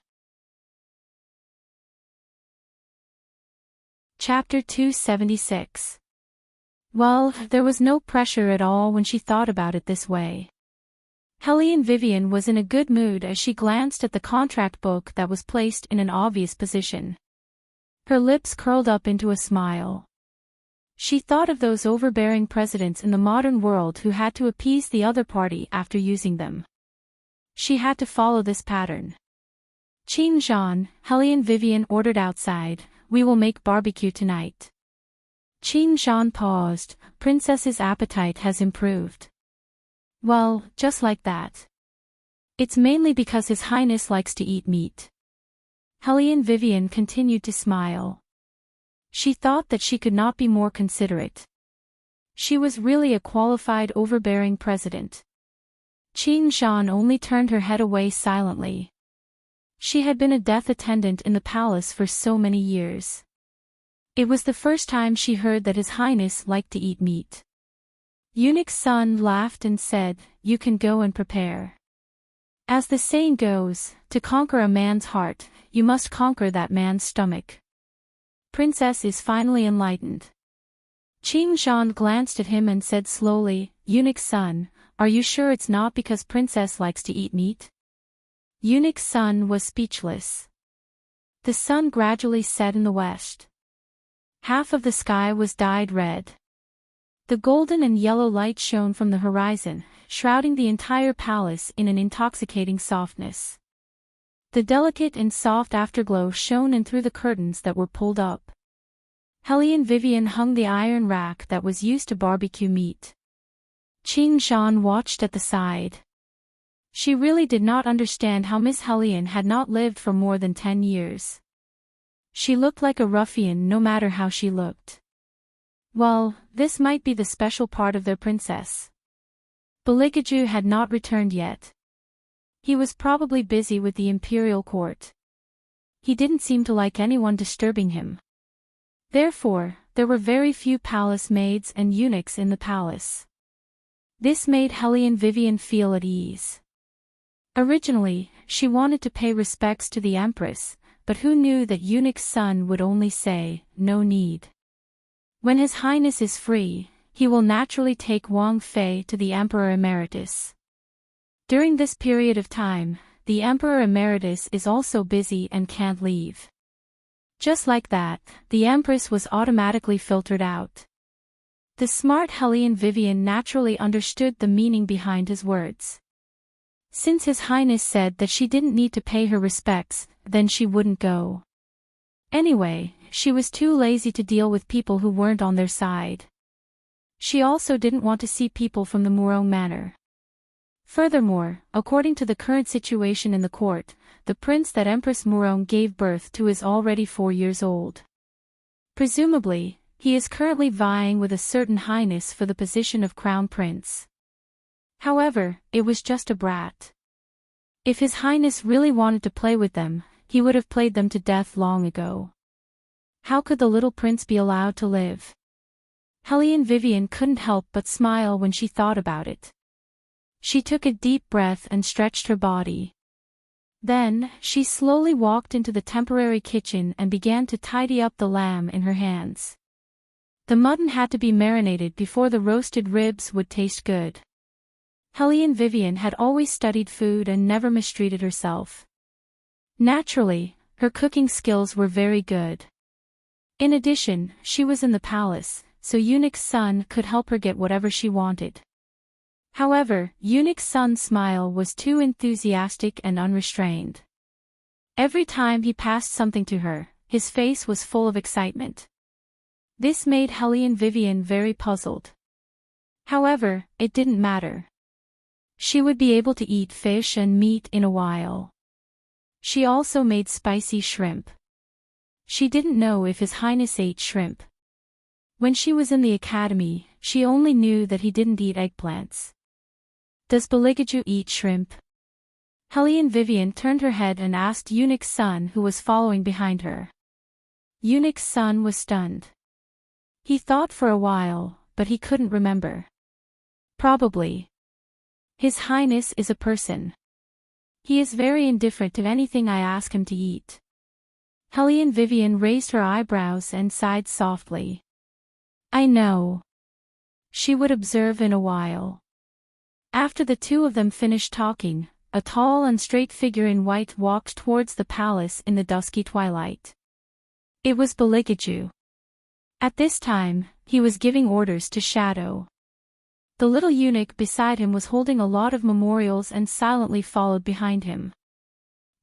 Speaker 1: Chapter 276. Well, there was no pressure at all when she thought about it this way. Hellion Vivian was in a good mood as she glanced at the contract book that was placed in an obvious position. Her lips curled up into a smile. She thought of those overbearing presidents in the modern world who had to appease the other party after using them. She had to follow this pattern. Qin Zhan, Hellion Vivian ordered outside, we will make barbecue tonight. Qin Zhan paused, Princess's appetite has improved. Well, just like that. It's mainly because His Highness likes to eat meat. Hellion Vivian continued to smile. She thought that she could not be more considerate. She was really a qualified overbearing president. Qin Zhan only turned her head away silently. She had been a death attendant in the palace for so many years. It was the first time she heard that His Highness liked to eat meat. Eunuch's son laughed and said, you can go and prepare. As the saying goes, to conquer a man's heart, you must conquer that man's stomach. Princess is finally enlightened. Qin Zhan glanced at him and said slowly, Eunuch's son, are you sure it's not because Princess likes to eat meat? Eunuch's son was speechless. The sun gradually set in the west. Half of the sky was dyed red. The golden and yellow light shone from the horizon, shrouding the entire palace in an intoxicating softness. The delicate and soft afterglow shone in through the curtains that were pulled up. Helene Vivian hung the iron rack that was used to barbecue meat. Qing Shan watched at the side. She really did not understand how Miss Helene had not lived for more than 10 years. She looked like a ruffian no matter how she looked. Well, this might be the special part of their princess. Beligaju had not returned yet. He was probably busy with the imperial court. He didn't seem to like anyone disturbing him. Therefore, there were very few palace maids and eunuchs in the palace. This made Helene Vivian feel at ease. Originally, she wanted to pay respects to the Empress, but who knew that Eunuch's son would only say, "No need." When His Highness is free, he will naturally take Wang Fei to the Emperor Emeritus. During this period of time, the Emperor Emeritus is also busy and can't leave. Just like that, the Empress was automatically filtered out. The smart Helene Vivian naturally understood the meaning behind his words. Since His Highness said that she didn't need to pay her respects, then she wouldn't go. Anyway, she was too lazy to deal with people who weren't on their side. She also didn't want to see people from the Murong Manor. Furthermore, according to the current situation in the court, the prince that Empress Murong gave birth to is already 4 years old. Presumably, he is currently vying with a certain highness for the position of crown prince. However, it was just a brat. If His Highness really wanted to play with them, he would have played them to death long ago. How could the little prince be allowed to live? Helene Vivian couldn't help but smile when she thought about it. She took a deep breath and stretched her body. Then, she slowly walked into the temporary kitchen and began to tidy up the lamb in her hands. The mutton had to be marinated before the roasted ribs would taste good. Helene Vivian had always studied food and never mistreated herself. Naturally, her cooking skills were very good. In addition, she was in the palace, so Eunuch's son could help her get whatever she wanted. However, Eunuch's son's smile was too enthusiastic and unrestrained. Every time he passed something to her, his face was full of excitement. This made Helene Vivian very puzzled. However, it didn't matter. She would be able to eat fish and meat in a while. She also made spicy shrimp. She didn't know if His Highness ate shrimp. When she was in the academy, she only knew that he didn't eat eggplants. Does Beligaju eat shrimp? Helene Vivian turned her head and asked Eunuch's son who was following behind her. Eunuch's son was stunned. He thought for a while, but he couldn't remember. Probably. His Highness is a person. He is very indifferent to anything I ask him to eat. Helene Vivian raised her eyebrows and sighed softly. I know. She would observe in a while. After the two of them finished talking, a tall and straight figure in white walked towards the palace in the dusky twilight. It was Beligaju. At this time, he was giving orders to Shadow. The little eunuch beside him was holding a lot of memorials and silently followed behind him.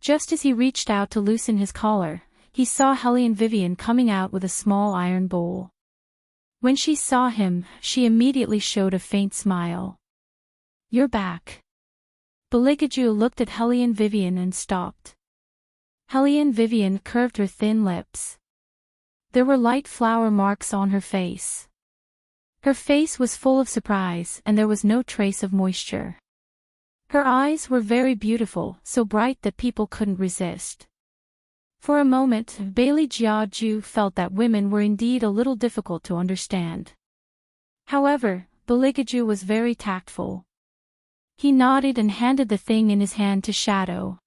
Speaker 1: Just as he reached out to loosen his collar, he saw Helene Vivian coming out with a small iron bowl. When she saw him, she immediately showed a faint smile. You're back. Beligaju looked at Helene Vivian and stopped. Helene Vivian curved her thin lips. There were light flower marks on her face. Her face was full of surprise and there was no trace of moisture. Her eyes were very beautiful, so bright that people couldn't resist. For a moment, Bailey Jiaju felt that women were indeed a little difficult to understand. However, Beligaju was very tactful. He nodded and handed the thing in his hand to Shadow.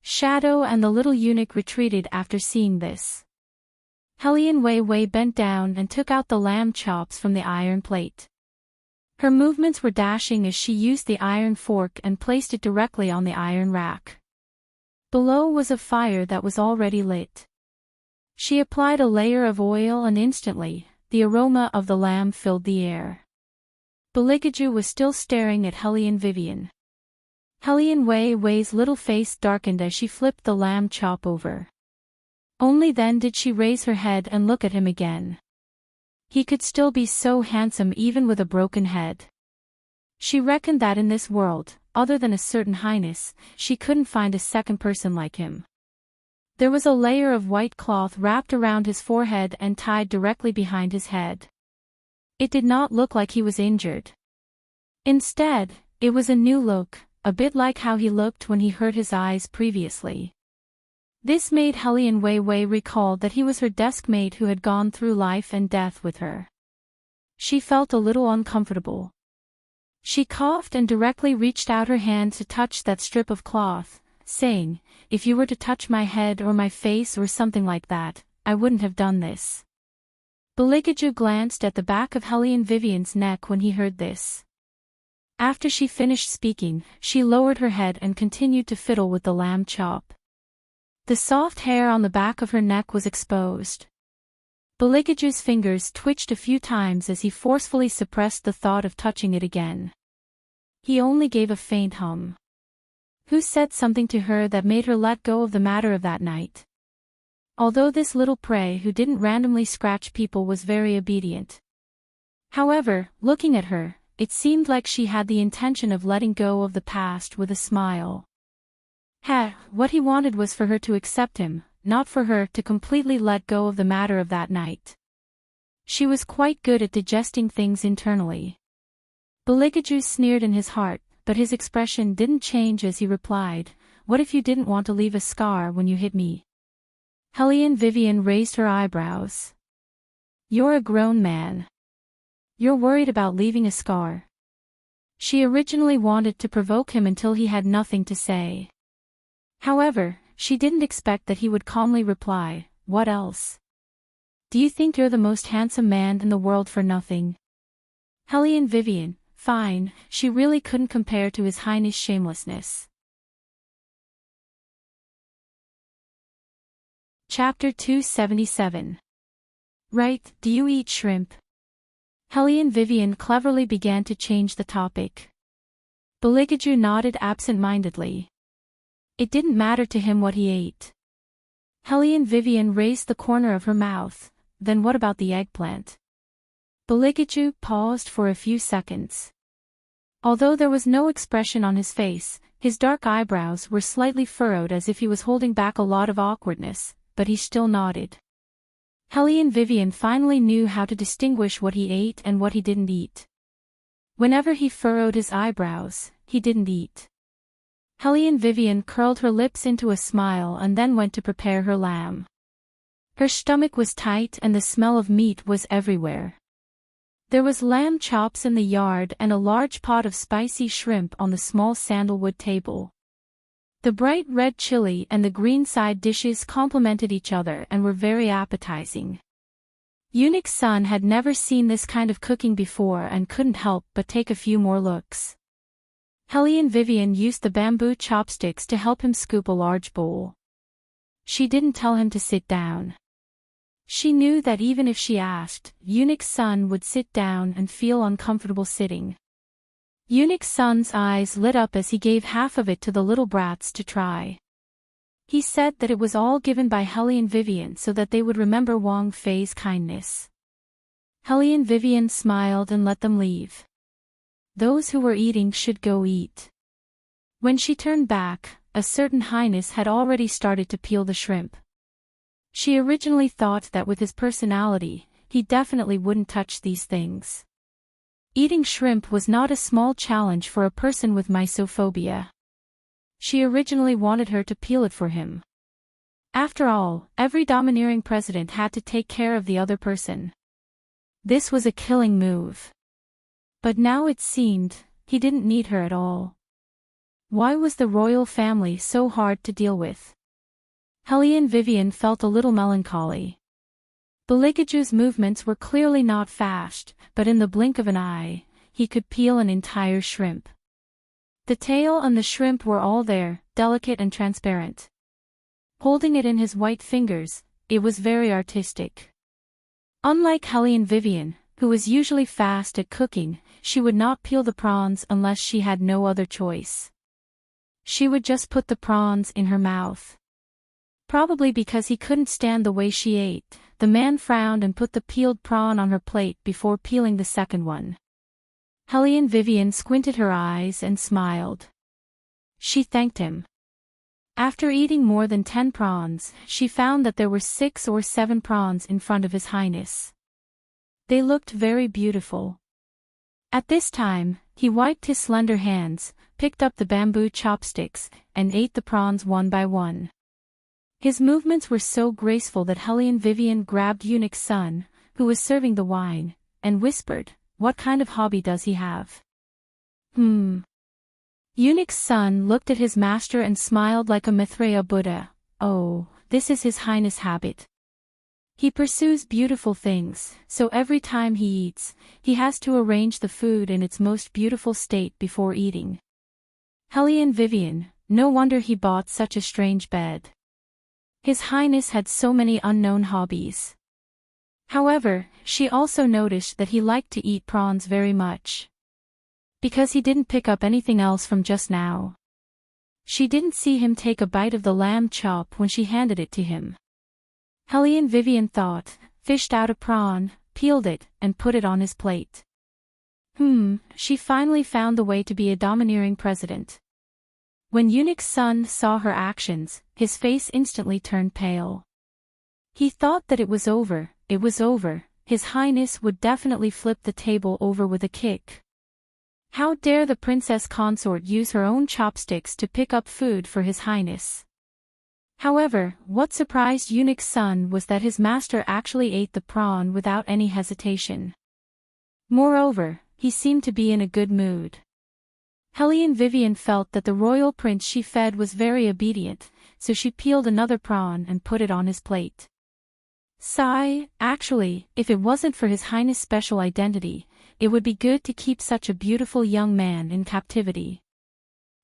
Speaker 1: Shadow and the little eunuch retreated after seeing this. Helene Wei bent down and took out the lamb chops from the iron plate. Her movements were dashing as she used the iron fork and placed it directly on the iron rack. Below was a fire that was already lit. She applied a layer of oil and instantly, the aroma of the lamb filled the air. Beligaju was still staring at Hellion Vivian. Hellion Wei Wei's little face darkened as she flipped the lamb chop over. Only then did she raise her head and look at him again. He could still be so handsome even with a broken head. She reckoned that in this world, other than a certain highness, she couldn't find a second person like him. There was a layer of white cloth wrapped around his forehead and tied directly behind his head. It did not look like he was injured. Instead, it was a new look, a bit like how he looked when he hurt his eyes previously. This made Hellion Wei Wei recall that he was her desk mate who had gone through life and death with her. She felt a little uncomfortable. She coughed and directly reached out her hand to touch that strip of cloth, saying, "If you were to touch my head or my face or something like that, I wouldn't have done this." Beligaju glanced at the back of Hellion Vivian's neck when he heard this. After she finished speaking, she lowered her head and continued to fiddle with the lamb chop. The soft hair on the back of her neck was exposed. Beligaju's fingers twitched a few times as he forcefully suppressed the thought of touching it again. He only gave a faint hum. Who said something to her that made her let go of the matter of that night? Although this little prey who didn't randomly scratch people was very obedient. However, looking at her, it seemed like she had the intention of letting go of the past with a smile. What he wanted was for her to accept him, not for her to completely let go of the matter of that night. She was quite good at digesting things internally. Beligaju sneered in his heart, but his expression didn't change as he replied, "What if you didn't want to leave a scar when you hit me?" Hellion Vivian raised her eyebrows. "You're a grown man. You're worried about leaving a scar." She originally wanted to provoke him until he had nothing to say. However, she didn't expect that he would calmly reply, "What else? Do you think you're the most handsome man in the world for nothing?" Hellion Vivian, fine, she really couldn't compare to his highness' shamelessness. Chapter 277. Right, do you eat shrimp? Hellion Vivian cleverly began to change the topic. Beligaju nodded absent-mindedly. It didn't matter to him what he ate. Hellion Vivian raised the corner of her mouth, "Then what about the eggplant?" Beligaju paused for a few seconds. Although there was no expression on his face, his dark eyebrows were slightly furrowed as if he was holding back a lot of awkwardness, but he still nodded. Hellion Vivian finally knew how to distinguish what he ate and what he didn't eat. Whenever he furrowed his eyebrows, he didn't eat. Hellion Vivian curled her lips into a smile and then went to prepare her lamb. Her stomach was tight and the smell of meat was everywhere. There was lamb chops in the yard and a large pot of spicy shrimp on the small sandalwood table. The bright red chili and the green side dishes complemented each other and were very appetizing. Eunuch's son had never seen this kind of cooking before and couldn't help but take a few more looks. Hellion Vivian used the bamboo chopsticks to help him scoop a large bowl. She didn't tell him to sit down. She knew that even if she asked, Eunuch's son would sit down and feel uncomfortable sitting. Eunuch's son's eyes lit up as he gave half of it to the little brats to try. He said that it was all given by Hellion Vivian so that they would remember Wang Fei's kindness. Hellion Vivian smiled and let them leave. Those who were eating should go eat. When she turned back, a certain highness had already started to peel the shrimp. She originally thought that with his personality, he definitely wouldn't touch these things. Eating shrimp was not a small challenge for a person with mysophobia. She originally wanted her to peel it for him. After all, every domineering president had to take care of the other person. This was a killing move. But now it seemed, he didn't need her at all. Why was the royal family so hard to deal with? Hellion Vivian felt a little melancholy. Beligaju's movements were clearly not fast, but in the blink of an eye, he could peel an entire shrimp. The tail and the shrimp were all there, delicate and transparent. holding it in his white fingers. It was very artistic. Unlike Helene Vivian, who was usually fast at cooking, she would not peel the prawns unless she had no other choice. She would just put the prawns in her mouth. Probably because he couldn't stand the way she ate, the man frowned and put the peeled prawn on her plate before peeling the second one. Helene Vivian squinted her eyes and smiled. She thanked him. After eating more than 10 prawns, she found that there were 6 or 7 prawns in front of His Highness. They looked very beautiful. At this time, he wiped his slender hands, picked up the bamboo chopsticks, and ate the prawns one by one. His movements were so graceful that Helene Vivian grabbed Eunuch's son, who was serving the wine, and whispered, "What kind of hobby does he have?" Eunuch's son looked at his master and smiled like a Maitreya Buddha. "Oh, this is His Highness' habit. He pursues beautiful things, so every time he eats, he has to arrange the food in its most beautiful state before eating." Helene Vivian, no wonder he bought such a strange bed. His Highness had so many unknown hobbies. However, she also noticed that he liked to eat prawns very much. Because he didn't pick up anything else from just now. She didn't see him take a bite of the lamb chop when she handed it to him. Helene Vivian thought, fished out a prawn, peeled it, and put it on his plate. She finally found the way to be a domineering president. When Eunuch's son saw her actions, his face instantly turned pale. He thought that it was over, His Highness would definitely flip the table over with a kick. How dare the Princess Consort use her own chopsticks to pick up food for His Highness? However, what surprised Eunuch's son was that his master actually ate the prawn without any hesitation. Moreover, he seemed to be in a good mood. Helene Vivian felt that the royal prince she fed was very obedient, so she peeled another prawn and put it on his plate. Sigh, actually, if it wasn't for His Highness' special identity, it would be good to keep such a beautiful young man in captivity.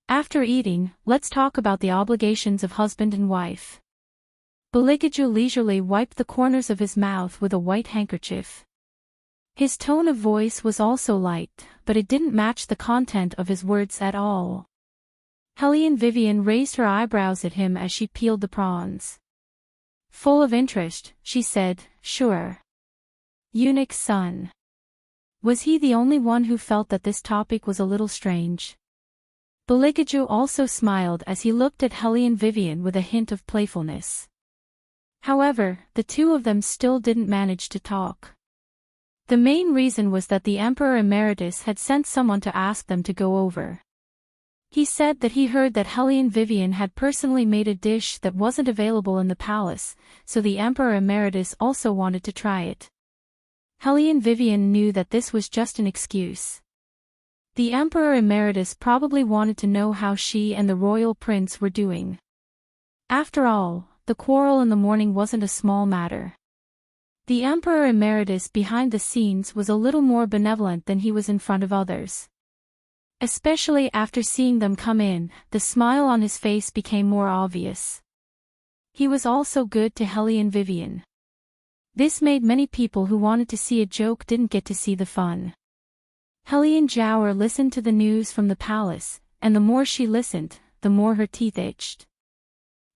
Speaker 1: After eating, let's talk about the obligations of husband and wife. Beligaju leisurely wiped the corners of his mouth with a white handkerchief. His tone of voice was also light, but it didn't match the content of his words at all. Helene Vivian raised her eyebrows at him as she peeled the prawns. Full of interest, she said, "Sure." Eunuch's son. Was he the only one who felt that this topic was a little strange? Beligaju also smiled as he looked at Helene Vivian with a hint of playfulness. However, the two of them still didn't manage to talk. The main reason was that the Emperor Emeritus had sent someone to ask them to go over. He said that he heard that Helene Vivian had personally made a dish that wasn't available in the palace, so the Emperor Emeritus also wanted to try it. Helene Vivian knew that this was just an excuse. The Emperor Emeritus probably wanted to know how she and the royal prince were doing. After all, the quarrel in the morning wasn't a small matter. The Emperor Emeritus behind the scenes was a little more benevolent than he was in front of others. Especially after seeing them come in, the smile on his face became more obvious. He was also good to Helene Vivian. This made many people who wanted to see a joke didn't get to see the fun. Helene Jower listened to the news from the palace, and the more she listened, the more her teeth itched.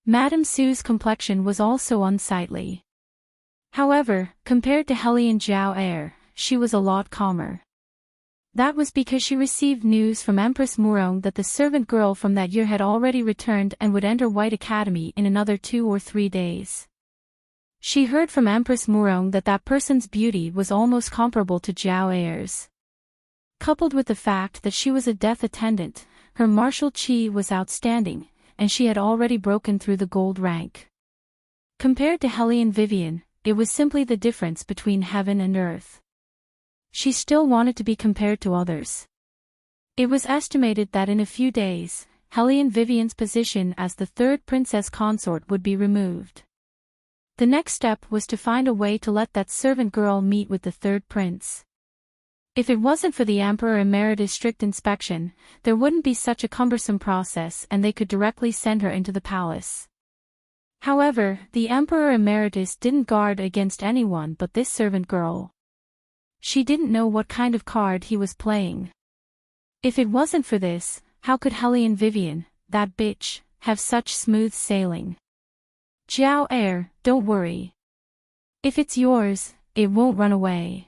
Speaker 1: Madame Sue's complexion was also unsightly. However, compared to Helene Jower, she was a lot calmer. That was because she received news from Empress Murong that the servant girl from that year had already returned and would enter White Academy in another 2 or 3 days. She heard from Empress Murong that that person's beauty was almost comparable to Jower's. Coupled with the fact that she was a death attendant, her martial chi was outstanding, and she had already broken through the gold rank. Compared to Helene Vivian, it was simply the difference between heaven and earth. She still wanted to be compared to others. It was estimated that in a few days, Helene Vivian's position as the third princess consort would be removed. The next step was to find a way to let that servant girl meet with the third prince. If it wasn't for the Emperor Emeritus' strict inspection, there wouldn't be such a cumbersome process and they could directly send her into the palace. However, the Emperor Emeritus didn't guard against anyone but this servant girl. She didn't know what kind of card he was playing. If it wasn't for this, how could Hellion Vivian, that bitch, have such smooth sailing? Jiao Air, don't worry. If it's yours, it won't run away.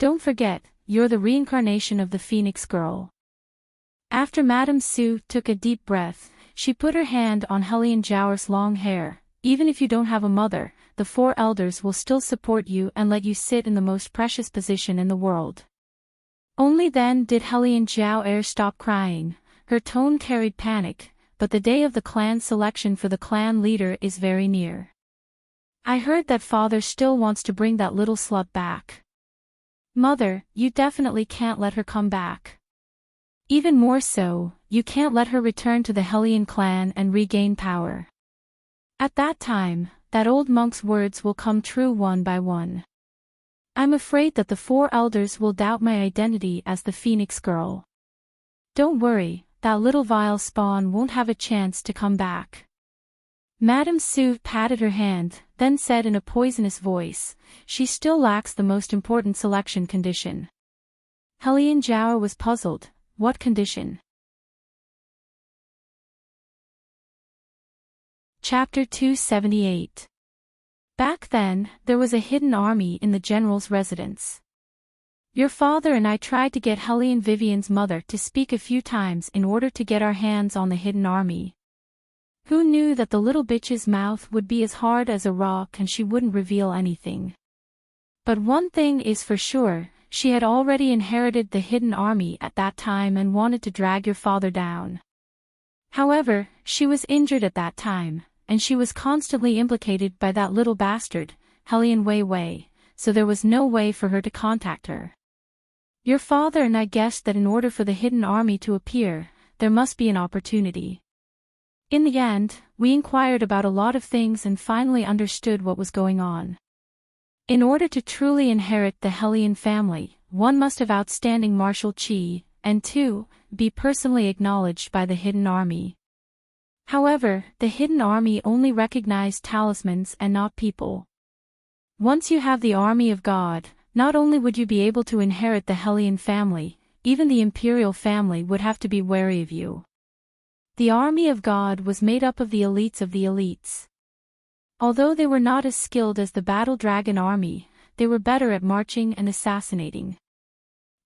Speaker 1: Don't forget, you're the reincarnation of the Phoenix Girl. After Madame Su took a deep breath, she put her hand on Hellion Jiao's long hair. Even if you don't have a mother, the four elders will still support you and let you sit in the most precious position in the world. Only then did Hellion Jiao Air stop crying. Her tone carried panic, but the day of the clan selection for the clan leader is very near. I heard that father still wants to bring that little slut back. Mother, you definitely can't let her come back. Even more so, you can't let her return to the Hellion clan and regain power. At that time, that old monk's words will come true one by one. I'm afraid that the four elders will doubt my identity as the Phoenix Girl. Don't worry, that little vile spawn won't have a chance to come back. Madame Su patted her hand, then said in a poisonous voice, she still lacks the most important selection condition. Hellion Jiao was puzzled. What condition? Chapter 278. Back then, there was a hidden army in the general's residence. Your father and I tried to get Hellion Vivian's mother to speak a few times in order to get our hands on the hidden army. Who knew that the little bitch's mouth would be as hard as a rock and she wouldn't reveal anything? But one thing is for sure, she had already inherited the hidden army at that time and wanted to drag your father down. However, she was injured at that time, and she was constantly implicated by that little bastard, Hellion Wei Wei, so there was no way for her to contact her. Your father and I guessed that in order for the hidden army to appear, there must be an opportunity. In the end, we inquired about a lot of things and finally understood what was going on. In order to truly inherit the Hellion family, one must have outstanding martial qi, and 2, be personally acknowledged by the hidden army. However, the hidden army only recognized talismans and not people. Once you have the army of God, not only would you be able to inherit the Hellion family, even the imperial family would have to be wary of you. The army of God was made up of the elites of the elites. Although they were not as skilled as the Battle Dragon army, they were better at marching and assassinating.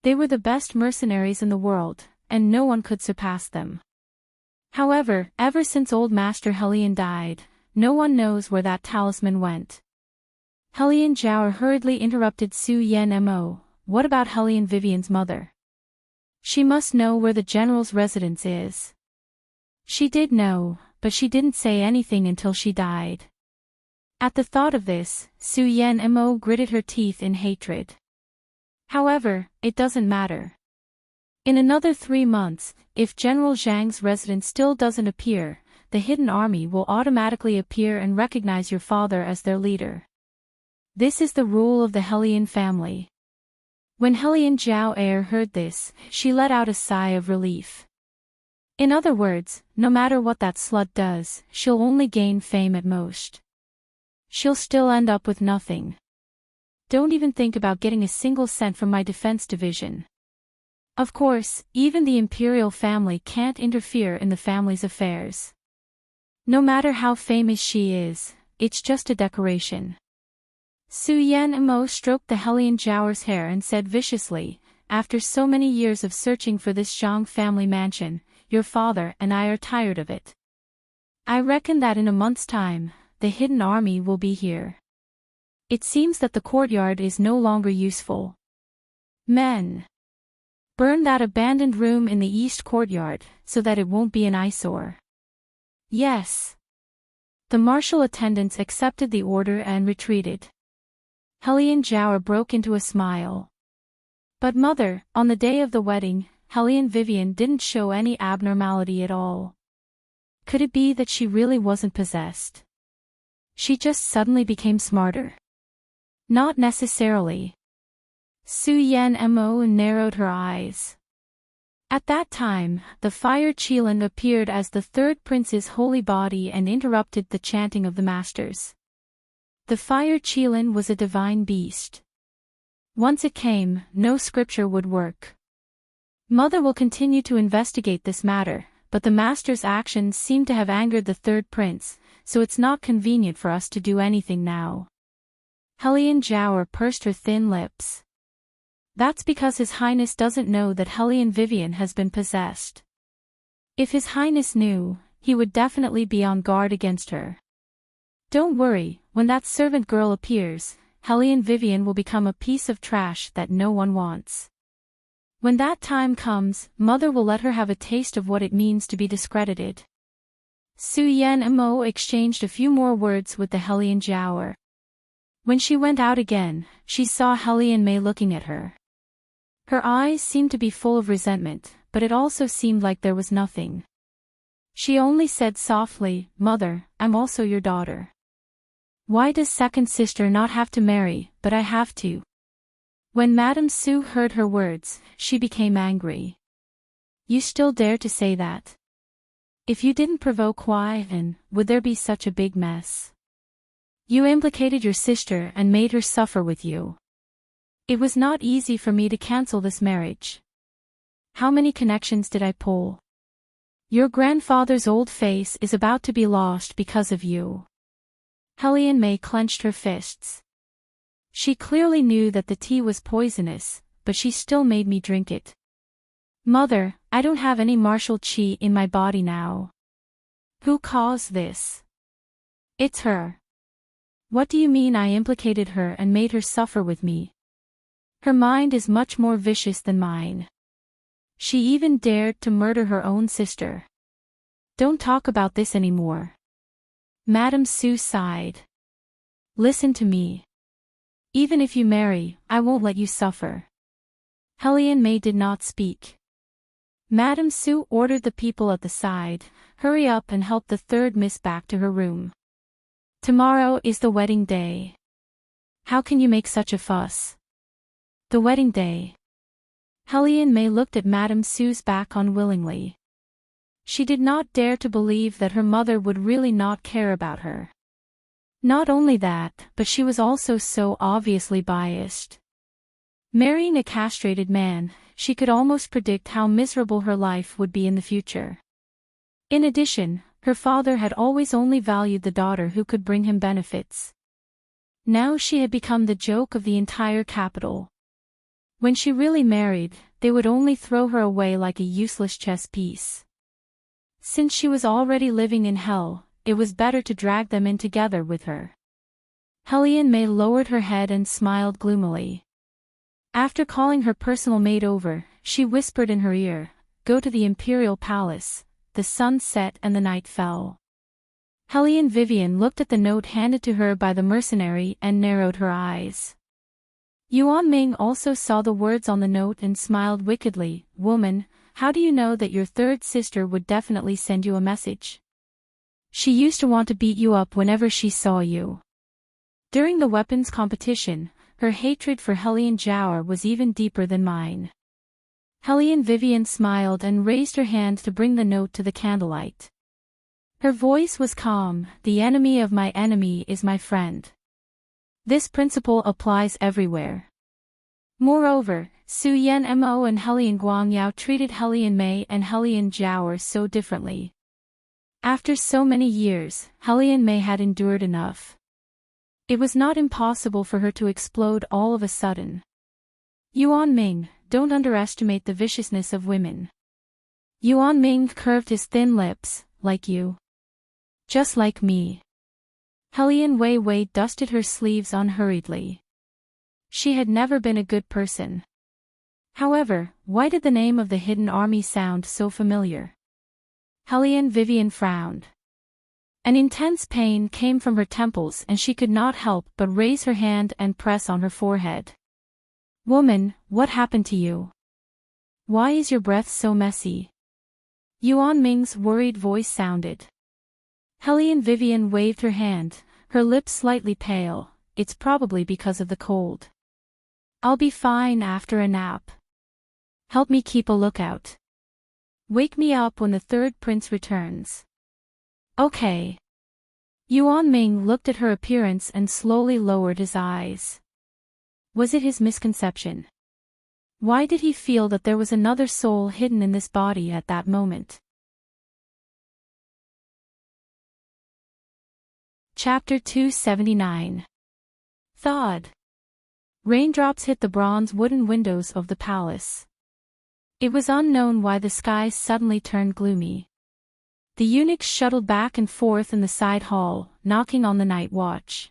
Speaker 1: They were the best mercenaries in the world, and no one could surpass them. However, ever since old Master Hellion died, no one knows where that talisman went. Hellion Jiao hurriedly interrupted Su Yen Mo. What about Hellion Vivian's mother? She must know where the general's residence is. She did know, but she didn't say anything until she died. At the thought of this, Su Yen Mo gritted her teeth in hatred. However, it doesn't matter. In another 3 months, if General Zhang's residence still doesn't appear, the hidden army will automatically appear and recognize your father as their leader. This is the rule of the Hellion family. When Hellion Jiao Air heard this, she let out a sigh of relief. In other words, no matter what that slut does, she'll only gain fame at most. She'll still end up with nothing. Don't even think about getting a single cent from my defense division. Of course, even the imperial family can't interfere in the family's affairs. No matter how famous she is, it's just a decoration. Su Yen Mo stroked the Hellion Jiao's hair and said viciously, after so many years of searching for this Zhang family mansion, your father and I are tired of it. I reckon that in a month's time, the hidden army will be here. It seems that the courtyard is no longer useful. Men, burn that abandoned room in the east courtyard, so that it won't be an eyesore. Yes. The martial attendants accepted the order and retreated. Hellion Jiao broke into a smile. But mother, on the day of the wedding, Hellion Vivian didn't show any abnormality at all. Could it be that she really wasn't possessed? She just suddenly became smarter. Not necessarily. Su Yen Mo narrowed her eyes. At that time, the fire Qilin appeared as the third prince's holy body and interrupted the chanting of the masters. The fire Qilin was a divine beast. Once it came, no scripture would work. Mother will continue to investigate this matter, but the master's actions seem to have angered the third prince, so it's not convenient for us to do anything now. Hellion Jiaoer pursed her thin lips. That's because His Highness doesn't know that Hellion Vivian has been possessed. If His Highness knew, he would definitely be on guard against her. Don't worry, when that servant girl appears, Hellion Vivian will become a piece of trash that no one wants. When that time comes, Mother will let her have a taste of what it means to be discredited. Su Yan Mo exchanged a few more words with the Hellion Jiaoer. When she went out again, she saw Hellion Mei looking at her. Her eyes seemed to be full of resentment, but it also seemed like there was nothing. She only said softly, "Mother, I'm also your daughter. Why does second sister not have to marry, but I have to?" When Madame Su heard her words, she became angry. You still dare to say that? If you didn't provoke Huaiyan, would there be such a big mess? You implicated your sister and made her suffer with you. It was not easy for me to cancel this marriage. How many connections did I pull? Your grandfather's old face is about to be lost because of you. Hellion Mei clenched her fists. She clearly knew that the tea was poisonous, but she still made me drink it. Mother, I don't have any martial qi in my body now. Who caused this? It's her. What do you mean I implicated her and made her suffer with me? Her mind is much more vicious than mine. She even dared to murder her own sister. Don't talk about this anymore. Madame Su sighed. Listen to me. Even if you marry, I won't let you suffer. Hellion Mei did not speak. Madame Su ordered the people at the side, hurry up and help the third miss back to her room. Tomorrow is the wedding day. How can you make such a fuss? The wedding day. Hellion Mei looked at Madame Su's back unwillingly. She did not dare to believe that her mother would really not care about her. Not only that, but she was also so obviously biased. Marrying a castrated man, she could almost predict how miserable her life would be in the future. In addition, her father had always only valued the daughter who could bring him benefits. Now she had become the joke of the entire capital. When she really married, they would only throw her away like a useless chess piece. Since she was already living in hell, it was better to drag them in together with her. Hellion Mei lowered her head and smiled gloomily. After calling her personal maid over, she whispered in her ear, "Go to the imperial palace." The sun set and the night fell. Hellion Vivian looked at the note handed to her by the mercenary and narrowed her eyes. Yuan Ming also saw the words on the note and smiled wickedly. "Woman, how do you know that your third sister would definitely send you a message? She used to want to beat you up whenever she saw you." During the weapons competition, her hatred for Hellion Jiaoer was even deeper than mine. Hellion Vivian smiled and raised her hand to bring the note to the candlelight. Her voice was calm. "The enemy of my enemy is my friend. This principle applies everywhere." Moreover, Su Yan Mo and Hellion Guangyao treated Hellion Mei and Hellion Jiaoer so differently. After so many years, Hellion Mei had endured enough. It was not impossible for her to explode all of a sudden. Yuan Ming, don't underestimate the viciousness of women. Yuan Ming curved his thin lips, "Like you. Just like me." Hellion Wei Wei dusted her sleeves unhurriedly. She had never been a good person. However, why did the name of the hidden army sound so familiar? Hellion Vivian frowned. An intense pain came from her temples and she could not help but raise her hand and press on her forehead. "Woman, what happened to you? Why is your breath so messy?" Yuan Ming's worried voice sounded. Hellion Vivian waved her hand, her lips slightly pale. "It's probably because of the cold. I'll be fine after a nap. Help me keep a lookout." Wake me up when the third prince returns. Okay. Yuan Ming looked at her appearance and slowly lowered his eyes. Was it his misconception? Why did he feel that there was another soul hidden in this body at that moment? Chapter 279. Thawed. Raindrops hit the bronze wooden windows of the palace. It was unknown why the skies suddenly turned gloomy. The eunuchs shuttled back and forth in the side hall, knocking on the night watch.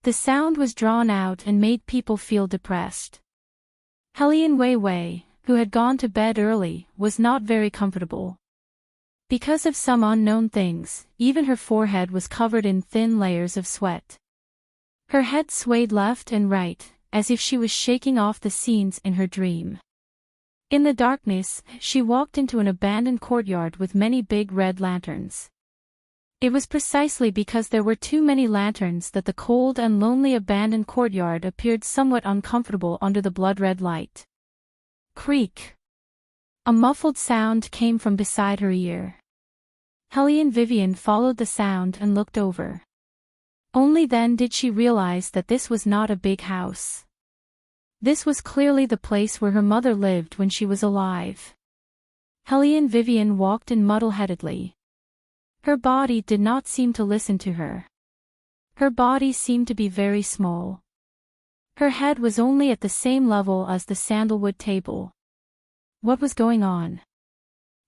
Speaker 1: The sound was drawn out and made people feel depressed. Hellion Wei Wei, who had gone to bed early, was not very comfortable. Because of some unknown things, even her forehead was covered in thin layers of sweat. Her head swayed left and right, as if she was shaking off the scenes in her dream. In the darkness, she walked into an abandoned courtyard with many big red lanterns. It was precisely because there were too many lanterns that the cold and lonely abandoned courtyard appeared somewhat uncomfortable under the blood-red light. Creak. A muffled sound came from beside her ear. Hellion Vivian followed the sound and looked over. Only then did she realize that this was not a big house. This was clearly the place where her mother lived when she was alive. Hellion Vivian walked in muddle-headedly. Her body did not seem to listen to her. Her body seemed to be very small. Her head was only at the same level as the sandalwood table. What was going on?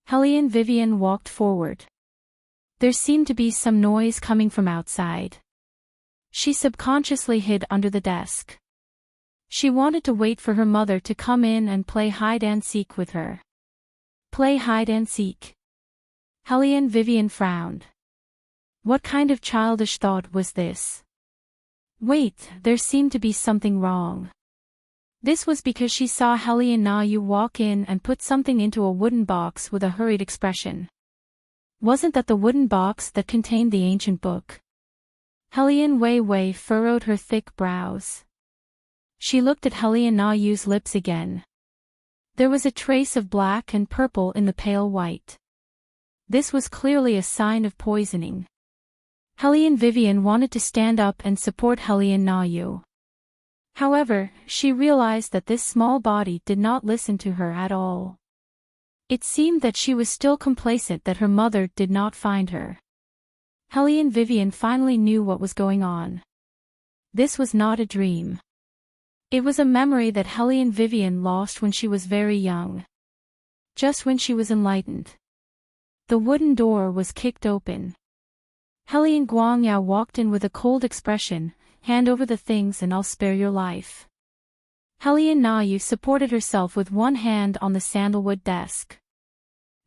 Speaker 1: Hellion Vivian walked forward. There seemed to be some noise coming from outside. She subconsciously hid under the desk. She wanted to wait for her mother to come in and play hide-and-seek with her. Play hide-and-seek. Hellion Vivian frowned. What kind of childish thought was this? Wait, there seemed to be something wrong. This was because she saw Hellion Na Yu walk in and put something into a wooden box with a hurried expression. Wasn't that the wooden box that contained the ancient book? Hellion Wei Wei furrowed her thick brows. She looked at Hellion Na Yu's lips again. There was a trace of black and purple in the pale white. This was clearly a sign of poisoning. Hellion Vivian wanted to stand up and support Hellion Na Yu. However, she realized that this small body did not listen to her at all. It seemed that she was still complacent that her mother did not find her. Hellion Vivian finally knew what was going on. This was not a dream. It was a memory that Hellion Vivian lost when she was very young. Just when she was enlightened. The wooden door was kicked open. Hellion Guangyao walked in with a cold expression. Hand over the things and I'll spare your life. Hellion Na Yu supported herself with one hand on the sandalwood desk.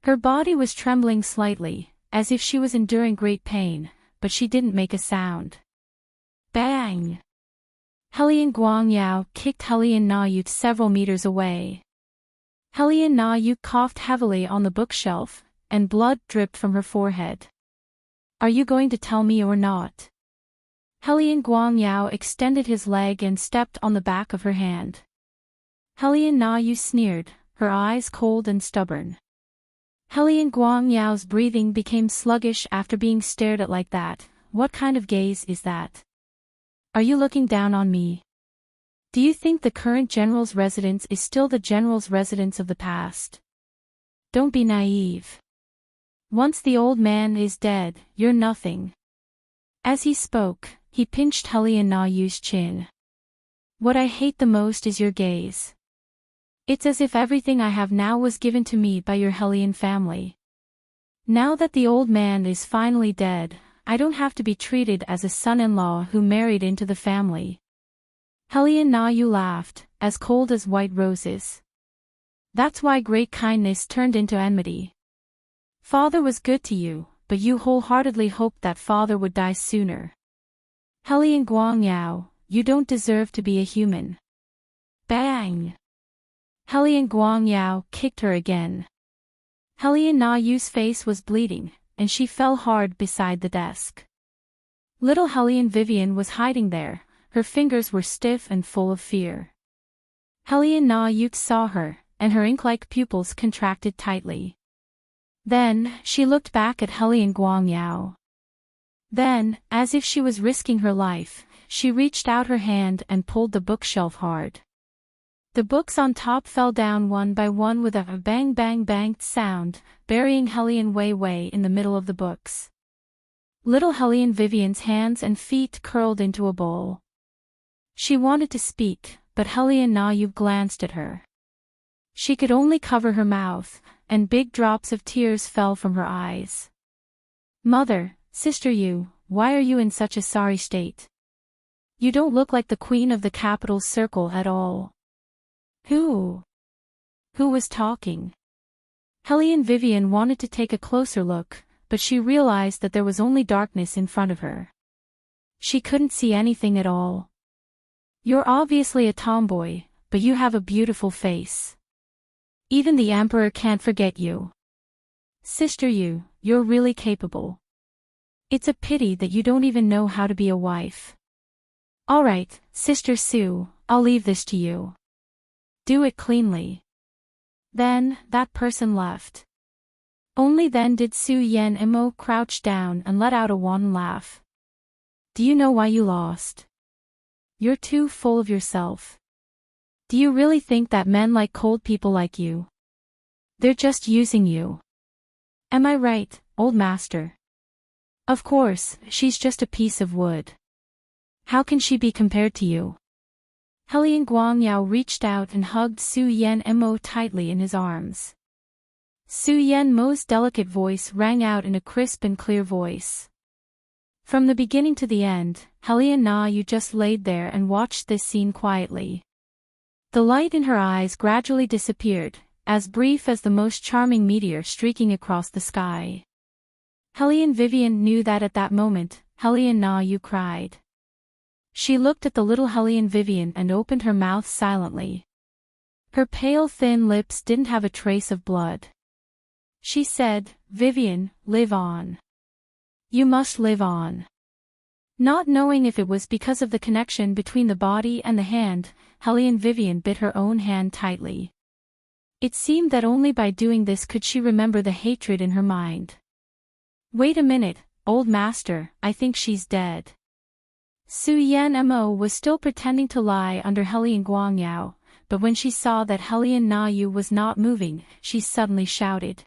Speaker 1: Her body was trembling slightly, as if she was enduring great pain, but she didn't make a sound. Bang! Hellion Guangyao kicked Hellion Na Yu several meters away. Hellion Na Yu coughed heavily on the bookshelf, and blood dripped from her forehead. Are you going to tell me or not? Hellion Guangyao extended his leg and stepped on the back of her hand. Hellion Na Yu sneered, her eyes cold and stubborn. Hellion Guangyao's breathing became sluggish after being stared at like that. What kind of gaze is that? Are you looking down on me? Do you think the current general's residence is still the general's residence of the past? Don't be naive. Once the old man is dead, you're nothing. As he spoke, he pinched Hellion Na Yu's chin. What I hate the most is your gaze. It's as if everything I have now was given to me by your Hellion family. Now that the old man is finally dead, I don't have to be treated as a son-in-law who married into the family. Hellion Na Yu laughed, as cold as white roses. That's why great kindness turned into enmity. Father was good to you, but you wholeheartedly hoped that father would die sooner. Hellion Guangyao, you don't deserve to be a human. Bang! Hellion Guangyao kicked her again. Hellion Na Yu's face was bleeding, and she fell hard beside the desk. Little Hellion Vivian was hiding there, her fingers were stiff and full of fear. Hellion Na Yu saw her, and her ink-like pupils contracted tightly. Then, she looked back at Hellion Guangyao. Then, as if she was risking her life, she reached out her hand and pulled the bookshelf hard. The books on top fell down one by one with a bang bang banged sound, burying Hellion Wei Wei in the middle of the books. Little Hellion Vivian's hands and feet curled into a ball. She wanted to speak, but Hellion Na Yu glanced at her. She could only cover her mouth, and big drops of tears fell from her eyes. Mother, Sister Yu, why are you in such a sorry state? You don't look like the queen of the capital's circle at all. Who was talking? Hellion Vivian wanted to take a closer look, but she realized that there was only darkness in front of her. She couldn't see anything at all. You're obviously a tomboy, but you have a beautiful face. Even the Emperor can't forget you. Sister Yu, you're really capable. It's a pity that you don't even know how to be a wife. Alright, Sister Su, I'll leave this to you. Do it cleanly. Then, that person left. Only then did Su Yan Imo crouch down and let out a wan laugh. Do you know why you lost? You're too full of yourself. Do you really think that men like cold people like you? They're just using you. Am I right, old master? Of course, she's just a piece of wood. How can she be compared to you? Hellion Guangyao reached out and hugged Su Yan Mo tightly in his arms. Su Yan Mo's delicate voice rang out in a crisp and clear voice. From the beginning to the end, Hellion Na Yu just laid there and watched this scene quietly. The light in her eyes gradually disappeared, as brief as the most charming meteor streaking across the sky. Hellion Vivian knew that at that moment, Hellion Na Yu cried. She looked at the little Hellion Vivian and opened her mouth silently. Her pale thin lips didn't have a trace of blood. She said, Vivian, live on. You must live on. Not knowing if it was because of the connection between the body and the hand, Hellion Vivian bit her own hand tightly. It seemed that only by doing this could she remember the hatred in her mind. Wait a minute, old master, I think she's dead. Su Yan Mo was still pretending to lie under Hellion Guangyao, but when she saw that Hellion Na Yu was not moving, she suddenly shouted.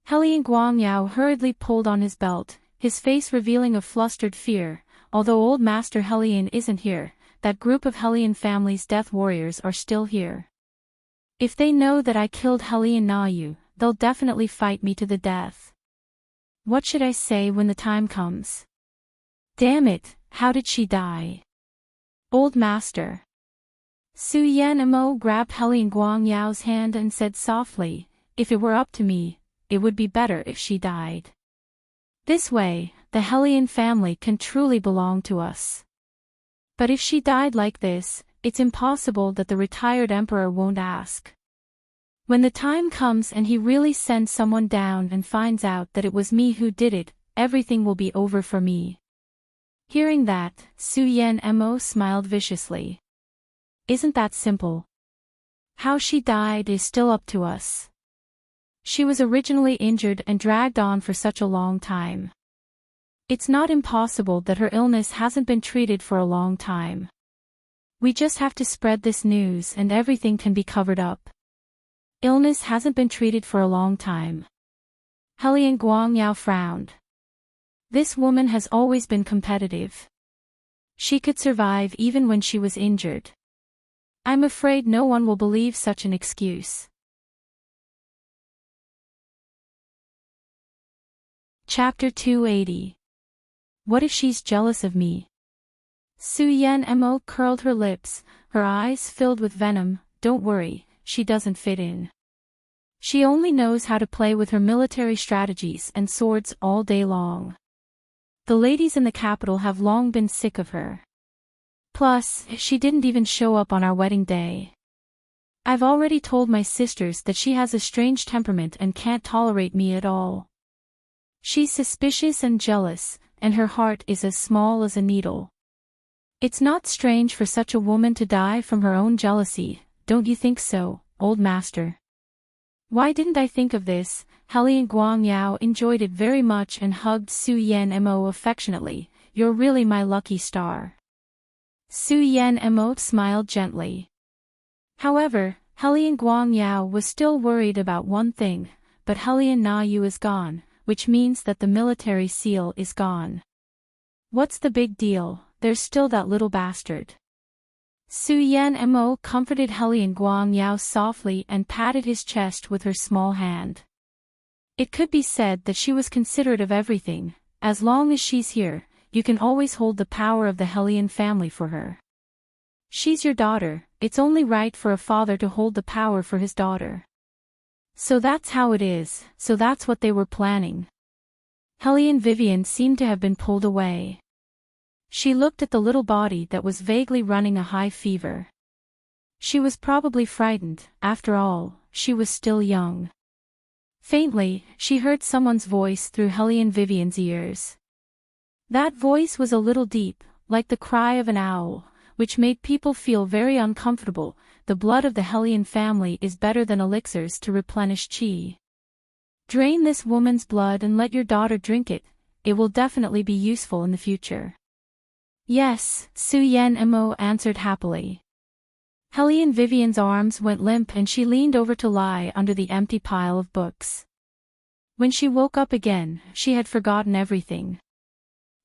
Speaker 1: Hellion Guangyao hurriedly pulled on his belt, his face revealing a flustered fear. Although old master Hellion isn't here, that group of Hellion family's death warriors are still here. If they know that I killed Hellion Na Yu, they'll definitely fight me to the death. What should I say when the time comes? Damn it, how did she die? Old master. Su Yan Mo grabbed Hellion Guangyao's hand and said softly, if it were up to me, it would be better if she died. This way, the Hellion family can truly belong to us. But if she died like this, it's impossible that the retired emperor won't ask. When the time comes and he really sends someone down and finds out that it was me who did it, everything will be over for me. Hearing that, Su Yan Mo smiled viciously. Isn't that simple? How she died is still up to us. She was originally injured and dragged on for such a long time. It's not impossible that her illness hasn't been treated for a long time. We just have to spread this news and everything can be covered up. Illness hasn't been treated for a long time. Hellion Guangyao frowned. This woman has always been competitive. She could survive even when she was injured. I'm afraid no one will believe such an excuse. Chapter 280. What if she's jealous of me? Su Yan Mo curled her lips, her eyes filled with venom. Don't worry, she doesn't fit in. She only knows how to play with her military strategies and swords all day long. The ladies in the capital have long been sick of her. Plus, she didn't even show up on our wedding day. I've already told my sisters that she has a strange temperament and can't tolerate me at all. She's suspicious and jealous, and her heart is as small as a needle. It's not strange for such a woman to die from her own jealousy, don't you think so, old master? Why didn't I think of this? Helly and Guang Yao enjoyed it very much and hugged Su Yan Mo affectionately. "You're really my lucky star." Su Yan Mo smiled gently. However, Hellion Guang Yao was still worried about one thing, but Hellion Na Yu is gone, which means that the military seal is gone. What's the big deal? There's still that little bastard. Su Yan Mo comforted Hellion Guang Yao softly and patted his chest with her small hand. It could be said that she was considerate of everything. As long as she's here, you can always hold the power of the Hellion family for her. She's your daughter, it's only right for a father to hold the power for his daughter. So that's how it is, so that's what they were planning. Hellion Vivian seemed to have been pulled away. She looked at the little body that was vaguely running a high fever. She was probably frightened, after all, she was still young. Faintly, she heard someone's voice through Hellion Vivian's ears. That voice was a little deep, like the cry of an owl, which made people feel very uncomfortable. The blood of the Hellion family is better than elixirs to replenish qi. Drain this woman's blood and let your daughter drink it. It will definitely be useful in the future. Yes, Su Yan Mo answered happily. Hellion Vivian's arms went limp and she leaned over to lie under the empty pile of books. When she woke up again, she had forgotten everything.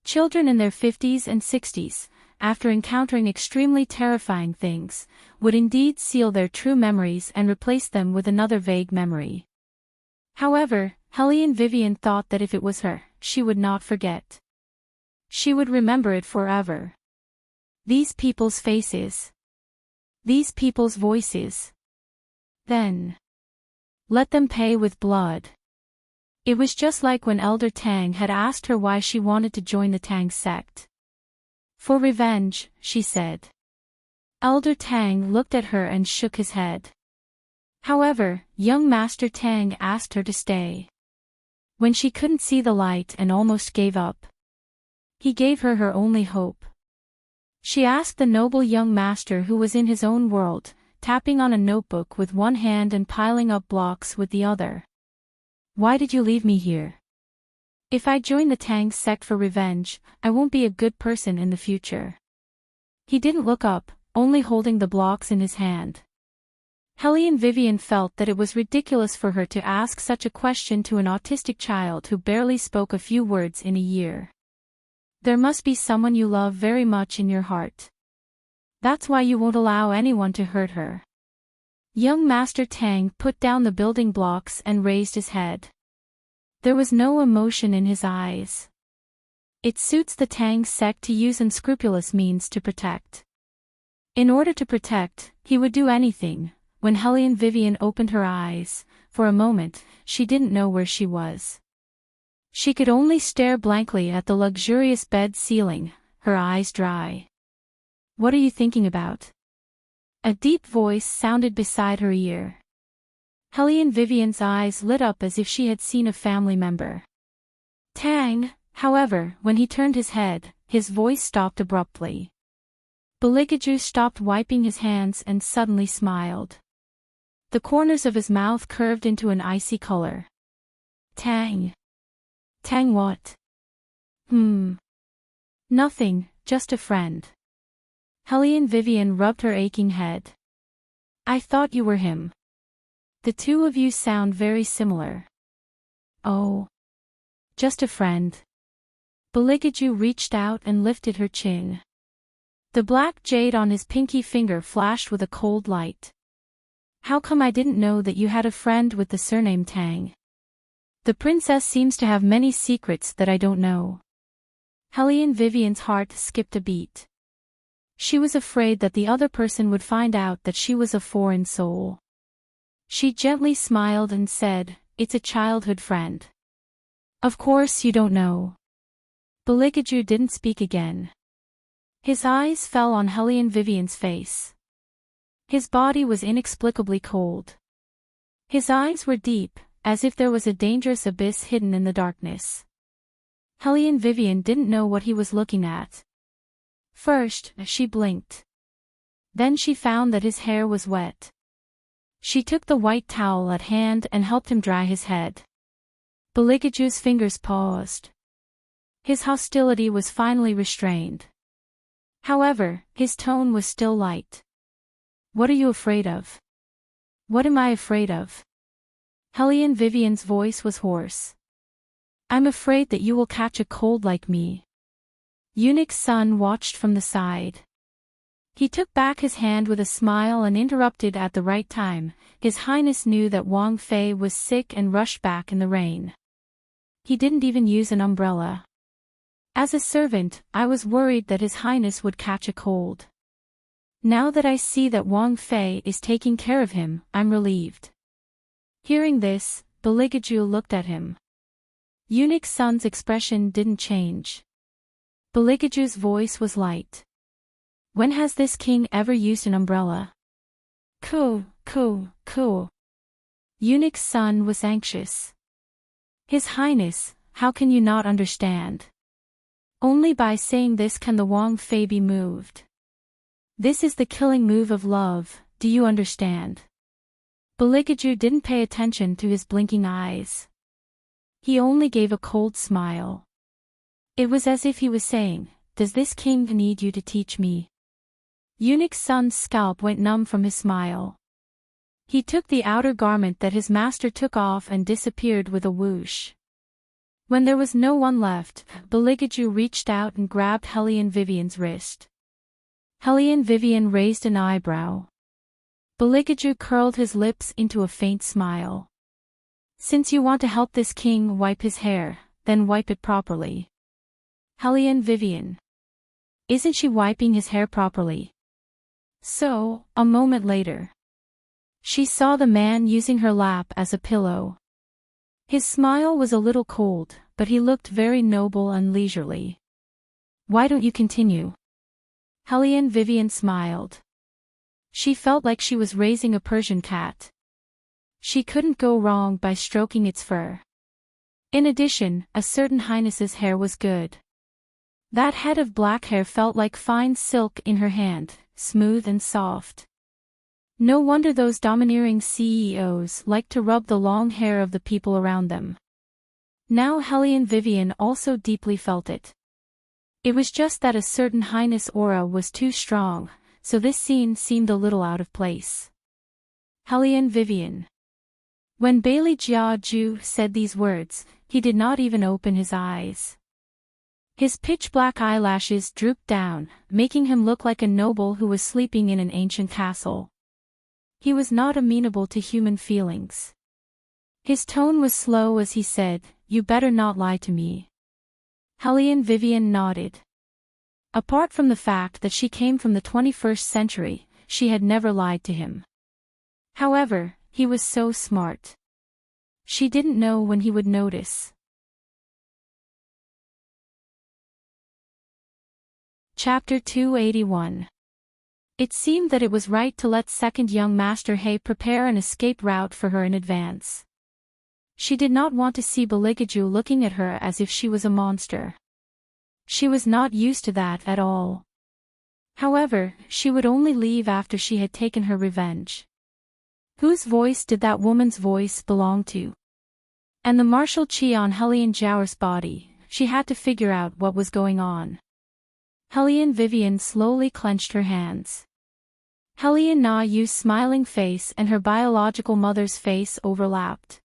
Speaker 1: Children in their 50s and 60s, after encountering extremely terrifying things, would indeed seal their true memories and replace them with another vague memory. However, Hellion Vivian thought that if it was her, she would not forget. She would remember it forever. These people's faces. These people's voices. Then. Let them pay with blood. It was just like when Elder Tang had asked her why she wanted to join the Tang sect. For revenge, she said. Elder Tang looked at her and shook his head. However, young Master Tang asked her to stay. When she couldn't see the light and almost gave up, he gave her her only hope. She asked the noble young master who was in his own world, tapping on a notebook with one hand and piling up blocks with the other. Why did you leave me here? If I join the Tang sect for revenge, I won't be a good person in the future. He didn't look up, only holding the blocks in his hand. Hellion Vivian felt that it was ridiculous for her to ask such a question to an autistic child who barely spoke a few words in a year. There must be someone you love very much in your heart. That's why you won't allow anyone to hurt her. Young Master Tang put down the building blocks and raised his head. There was no emotion in his eyes. It suits the Tang sect to use unscrupulous means to protect. In order to protect, he would do anything. When Hellion Vivian opened her eyes, for a moment, she didn't know where she was. She could only stare blankly at the luxurious bed ceiling, her eyes dry. What are you thinking about? A deep voice sounded beside her ear. Hellion Vivian's eyes lit up as if she had seen a family member. Tang, however, when he turned his head, his voice stopped abruptly. Beligaju stopped wiping his hands and suddenly smiled. The corners of his mouth curved into an icy color. Tang. Tang what? Nothing, just a friend. Hellion Vivian rubbed her aching head. I thought you were him. The two of you sound very similar. Oh. Just a friend. Beligaju reached out and lifted her chin. The black jade on his pinky finger flashed with a cold light. How come I didn't know that you had a friend with the surname Tang? The princess seems to have many secrets that I don't know. Hellion Vivian's heart skipped a beat. She was afraid that the other person would find out that she was a foreign soul. She gently smiled and said, It's a childhood friend. Of course you don't know. Beligaju didn't speak again. His eyes fell on Hellion Vivian's face. His body was inexplicably cold. His eyes were deep, as if there was a dangerous abyss hidden in the darkness. Hellion Vivian didn't know what he was looking at. First, she blinked. Then she found that his hair was wet. She took the white towel at hand and helped him dry his head. Beligaju's fingers paused. His hostility was finally restrained. However, his tone was still light. What are you afraid of? What am I afraid of? Hellion Vivian's voice was hoarse. I'm afraid that you will catch a cold like me. Eunuch's son watched from the side. He took back his hand with a smile and interrupted at the right time. His Highness knew that Wang Fei was sick and rushed back in the rain. He didn't even use an umbrella. As a servant, I was worried that His Highness would catch a cold. Now that I see that Wang Fei is taking care of him, I'm relieved. Hearing this, Beligaju looked at him. Eunuch's son's expression didn't change. Beligaju's voice was light. When has this king ever used an umbrella? Cool. Eunuch's son was anxious. His Highness, how can you not understand? Only by saying this can the Wang Fei be moved. This is the killing move of love, do you understand? Beligaju didn't pay attention to his blinking eyes. He only gave a cold smile. It was as if he was saying, does this king need you to teach me? Eunuch's son's scalp went numb from his smile. He took the outer garment that his master took off and disappeared with a whoosh. When there was no one left, Beligaju reached out and grabbed Hellion Vivian's wrist. Hellion Vivian raised an eyebrow. Beligaju curled his lips into a faint smile. Since you want to help this king wipe his hair, then wipe it properly. Hellion Vivian. Isn't she wiping his hair properly? So, a moment later. She saw the man using her lap as a pillow. His smile was a little cold, but he looked very noble and leisurely. Why don't you continue? Hellion Vivian smiled. She felt like she was raising a Persian cat. She couldn't go wrong by stroking its fur. In addition, a certain highness's hair was good. That head of black hair felt like fine silk in her hand, smooth and soft. No wonder those domineering CEOs like to rub the long hair of the people around them. Now Hellion Vivian also deeply felt it. It was just that a certain highness aura was too strong, so this scene seemed a little out of place. Hellion Vivian. When Bailey Jiaju said these words, he did not even open his eyes. His pitch-black eyelashes drooped down, making him look like a noble who was sleeping in an ancient castle. He was not amenable to human feelings. His tone was slow as he said, "You better not lie to me." Hellion Vivian nodded. Apart from the fact that she came from the 21st century, she had never lied to him. However, he was so smart. She didn't know when he would notice. Chapter 281. It seemed that it was right to let second young Master He prepare an escape route for her in advance. She did not want to see Beligaju looking at her as if she was a monster. She was not used to that at all. However, she would only leave after she had taken her revenge. Whose voice did that woman's voice belong to? And the martial chi on Hellion Jiao's body, she had to figure out what was going on. Hellion Vivian slowly clenched her hands. Hellion Na Yu's smiling face and her biological mother's face overlapped.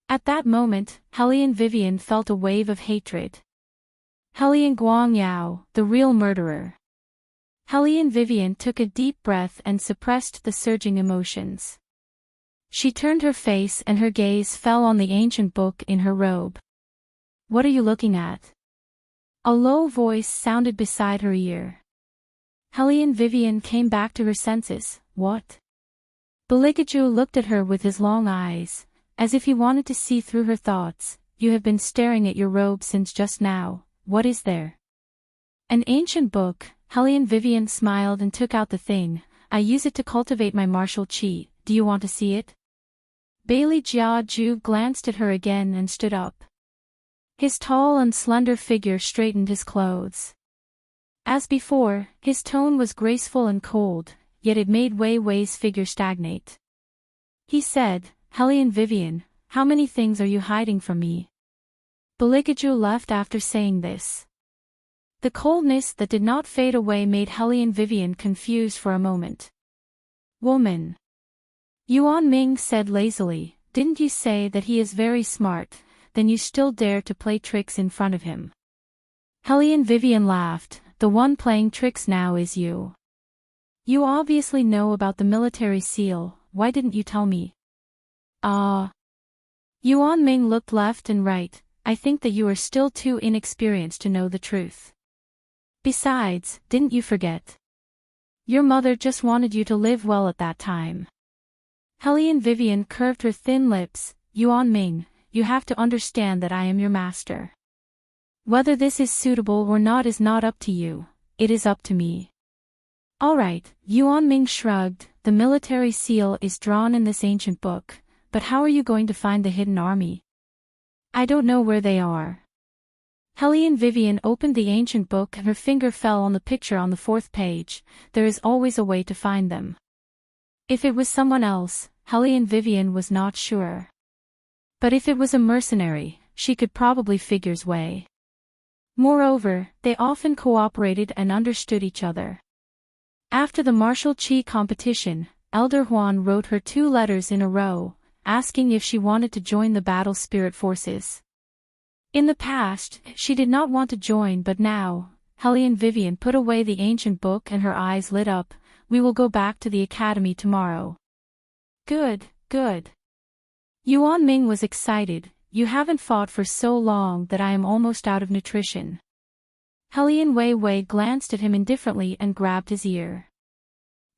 Speaker 1: At that moment, Hellion Vivian felt a wave of hatred. Hellion Guangyao, the real murderer. Hellion Vivian took a deep breath and suppressed the surging emotions. She turned her face and her gaze fell on the ancient book in her robe. What are you looking at? A low voice sounded beside her ear. Hellion Vivian came back to her senses. What? Beligaju looked at her with his long eyes, as if he wanted to see through her thoughts. You have been staring at your robe since just now. What is there? An ancient book. Hellion Vivian smiled and took out the thing. I use it to cultivate my martial chi. Do you want to see it? Bailey Jiaju glanced at her again and stood up. His tall and slender figure straightened his clothes. As before, his tone was graceful and cold, yet it made Wei Wei's figure stagnate. He said, Hellion Vivian, How many things are you hiding from me? Beligaju left after saying this. The coldness that did not fade away made Hellion Vivian confused for a moment. Woman. Yuan Ming said lazily, didn't you say that he is very smart, then you still dare to play tricks in front of him? Hellion Vivian laughed, the one playing tricks now is you. You obviously know about the military seal, why didn't you tell me? Yuan Ming looked left and right, I think that you are still too inexperienced to know the truth. Besides, didn't you forget? Your mother just wanted you to live well at that time. Hellion Vivian curved her thin lips, Yuan Ming, you have to understand that I am your master. Whether this is suitable or not is not up to you, it is up to me. Alright, Yuan Ming shrugged, the military seal is drawn in this ancient book, but how are you going to find the hidden army? I don't know where they are. Hellion Vivian opened the ancient book and her finger fell on the picture on the 4th page, there is always a way to find them. If it was someone else, Hellion Vivian was not sure. But if it was a mercenary, she could probably figure's way. Moreover, they often cooperated and understood each other. After the martial chi competition, Elder Huan wrote her 2 letters in a row, asking if she wanted to join the battle spirit forces. In the past, she did not want to join, but now, Hellion Vivian put away the ancient book and her eyes lit up, we will go back to the academy tomorrow. Good, good. Yuan Ming was excited, you haven't fought for so long that I am almost out of nutrition. Hellion Wei Wei glanced at him indifferently and grabbed his ear.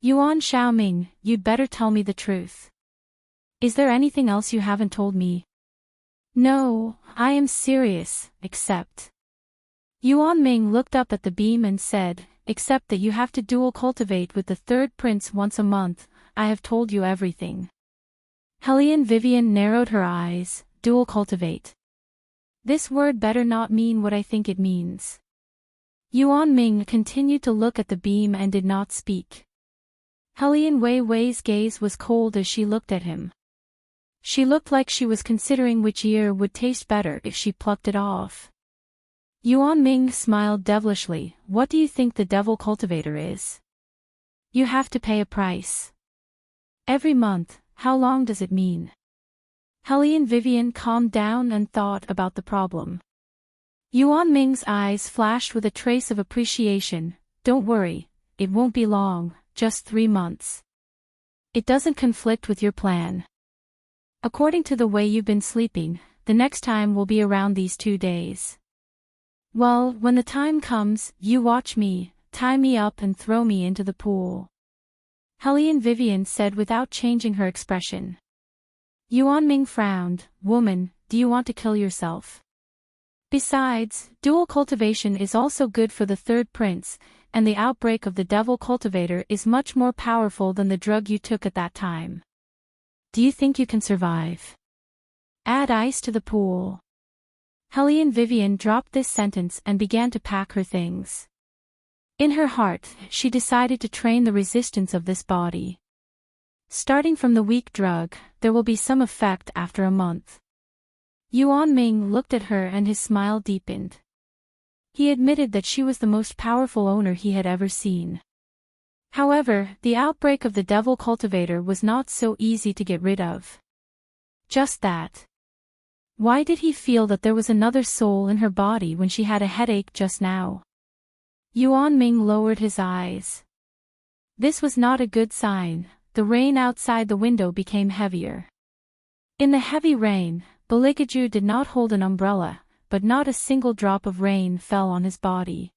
Speaker 1: Yuan Xiaoming, you'd better tell me the truth. Is there anything else you haven't told me? No, I am serious, except. Yuan Ming looked up at the beam and said, except that you have to dual cultivate with the 3rd prince once a month, I have told you everything. Hellion Vivian narrowed her eyes, dual cultivate. This word better not mean what I think it means. Yuan Ming continued to look at the beam and did not speak. Hellion Wei Wei's gaze was cold as she looked at him. She looked like she was considering which ear would taste better if she plucked it off. Yuan Ming smiled devilishly, what do you think the devil cultivator is? You have to pay a price. Every month, how long does it mean? Hellion Vivian calmed down and thought about the problem. Yuan Ming's eyes flashed with a trace of appreciation, don't worry, it won't be long, just 3 months. It doesn't conflict with your plan. According to the way you've been sleeping, the next time will be around these 2 days. Well, when the time comes, you watch me, tie me up and throw me into the pool. Hellion Vivian said without changing her expression. Yuan Ming frowned, woman, do you want to kill yourself? Besides, dual cultivation is also good for the 3rd prince, and the outbreak of the devil cultivator is much more powerful than the drug you took at that time. Do you think you can survive? Add ice to the pool. Hellion Vivian dropped this sentence and began to pack her things. In her heart, she decided to train the resistance of this body. Starting from the weak drug, there will be some effect after a month. Yuan Ming looked at her and his smile deepened. He admitted that she was the most powerful owner he had ever seen. However, the outbreak of the devil cultivator was not so easy to get rid of. Just that. Why did he feel that there was another soul in her body when she had a headache just now? Yuan Ming lowered his eyes. This was not a good sign, the rain outside the window became heavier. In the heavy rain, Beligaju did not hold an umbrella, but not a single drop of rain fell on his body.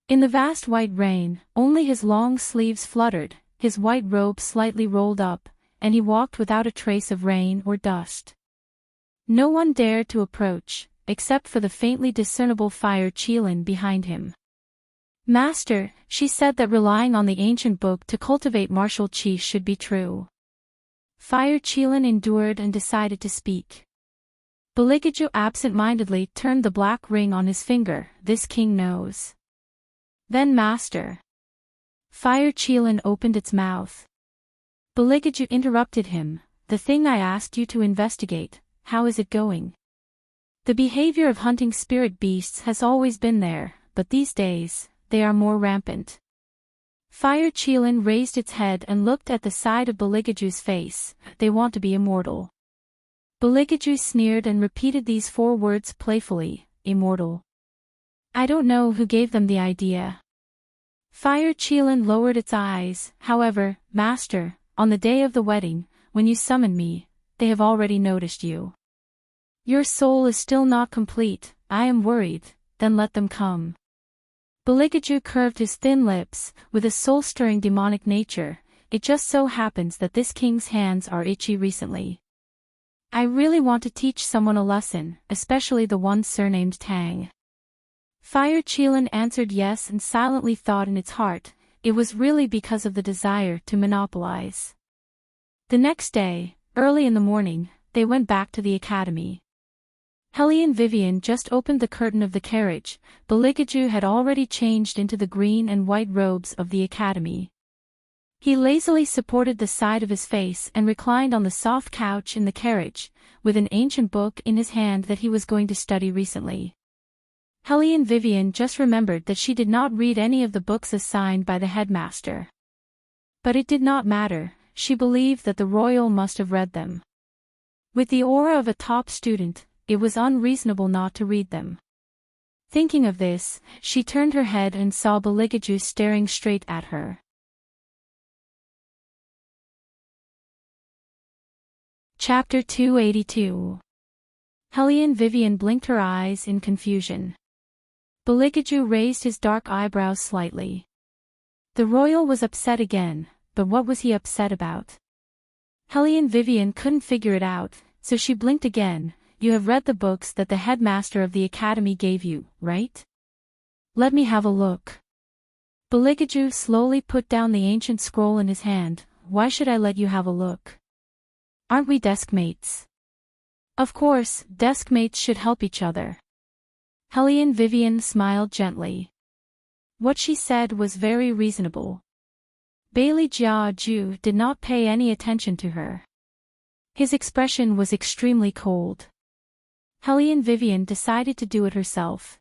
Speaker 1: In the vast white rain, only his long sleeves fluttered, his white robe slightly rolled up, and he walked without a trace of rain or dust. No one dared to approach, except for the faintly discernible Fire Qilin behind him. Master, she said that relying on the ancient book to cultivate martial qi should be true. Fire Qilin endured and decided to speak. Beligaju absent-mindedly turned the black ring on his finger, this king knows. Then master. Fire Qilin opened its mouth. Beligaju interrupted him, the thing I asked you to investigate, how is it going? The behavior of hunting spirit beasts has always been there, but these days, they are more rampant. Fire Qilin raised its head and looked at the side of Beligaju's face. They want to be immortal. Beligaju sneered and repeated these 4 words playfully, immortal. I don't know who gave them the idea. Fire Qilin lowered its eyes. However, Master, on the day of the wedding, when you summoned me, they have already noticed you. Your soul is still not complete. I am worried. Then let them come. Beligaju curved his thin lips. With a soul-stirring demonic nature, it just so happens that this king's hands are itchy recently. I really want to teach someone a lesson, especially the one surnamed Tang. Fire Qilin answered yes and silently thought in its heart, it was really because of the desire to monopolize. The next day, early in the morning, they went back to the academy. Hellion Vivian just opened the curtain of the carriage. Beligaju had already changed into the green and white robes of the academy. He lazily supported the side of his face and reclined on the soft couch in the carriage, with an ancient book in his hand that he was going to study recently. Hellion Vivian just remembered that she did not read any of the books assigned by the headmaster. But it did not matter, she believed that the royal must have read them. With the aura of a top student, it was unreasonable not to read them. Thinking of this, she turned her head and saw Beligaju staring straight at her. Chapter 282. Hellion Vivian blinked her eyes in confusion. Beligaju raised his dark eyebrows slightly. The royal was upset again, but what was he upset about? Hellion Vivian couldn't figure it out, so she blinked again. You have read the books that the headmaster of the academy gave you, right? Let me have a look. Beligaju slowly put down the ancient scroll in his hand. Why should I let you have a look? Aren't we deskmates? Of course, deskmates should help each other. Hellion Vivian smiled gently. What she said was very reasonable. Bailey Jiaju did not pay any attention to her. His expression was extremely cold. Hellion Vivian decided to do it herself.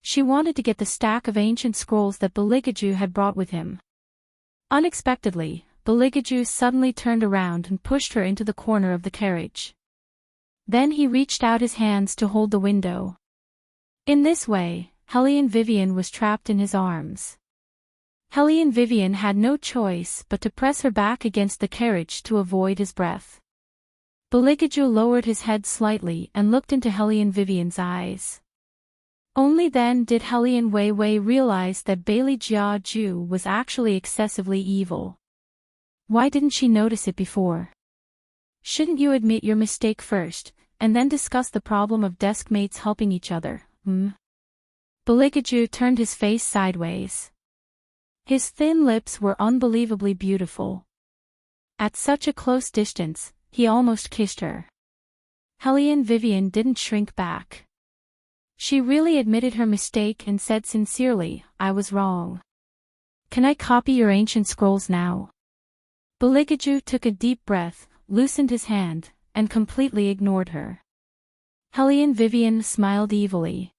Speaker 1: She wanted to get the stack of ancient scrolls that Beligaju had brought with him. Unexpectedly, Beligaju suddenly turned around and pushed her into the corner of the carriage. Then he reached out his hands to hold the window. In this way, Hellion Vivian was trapped in his arms. Hellion Vivian had no choice but to press her back against the carriage to avoid his breath. Beligaju lowered his head slightly and looked into Hellion Vivian's eyes. Only then did Hellion Wei realize that Bailey Jiaju was actually excessively evil. Why didn't she notice it before? Shouldn't you admit your mistake first, and then discuss the problem of deskmates helping each other, Beligaju turned his face sideways. His thin lips were unbelievably beautiful. At such a close distance, he almost kissed her. Hellion Vivian didn't shrink back. She really admitted her mistake and said sincerely, I was wrong. Can I copy your ancient scrolls now? Beligaju took a deep breath, loosened his hand, and completely ignored her. Hellion Vivian smiled evilly.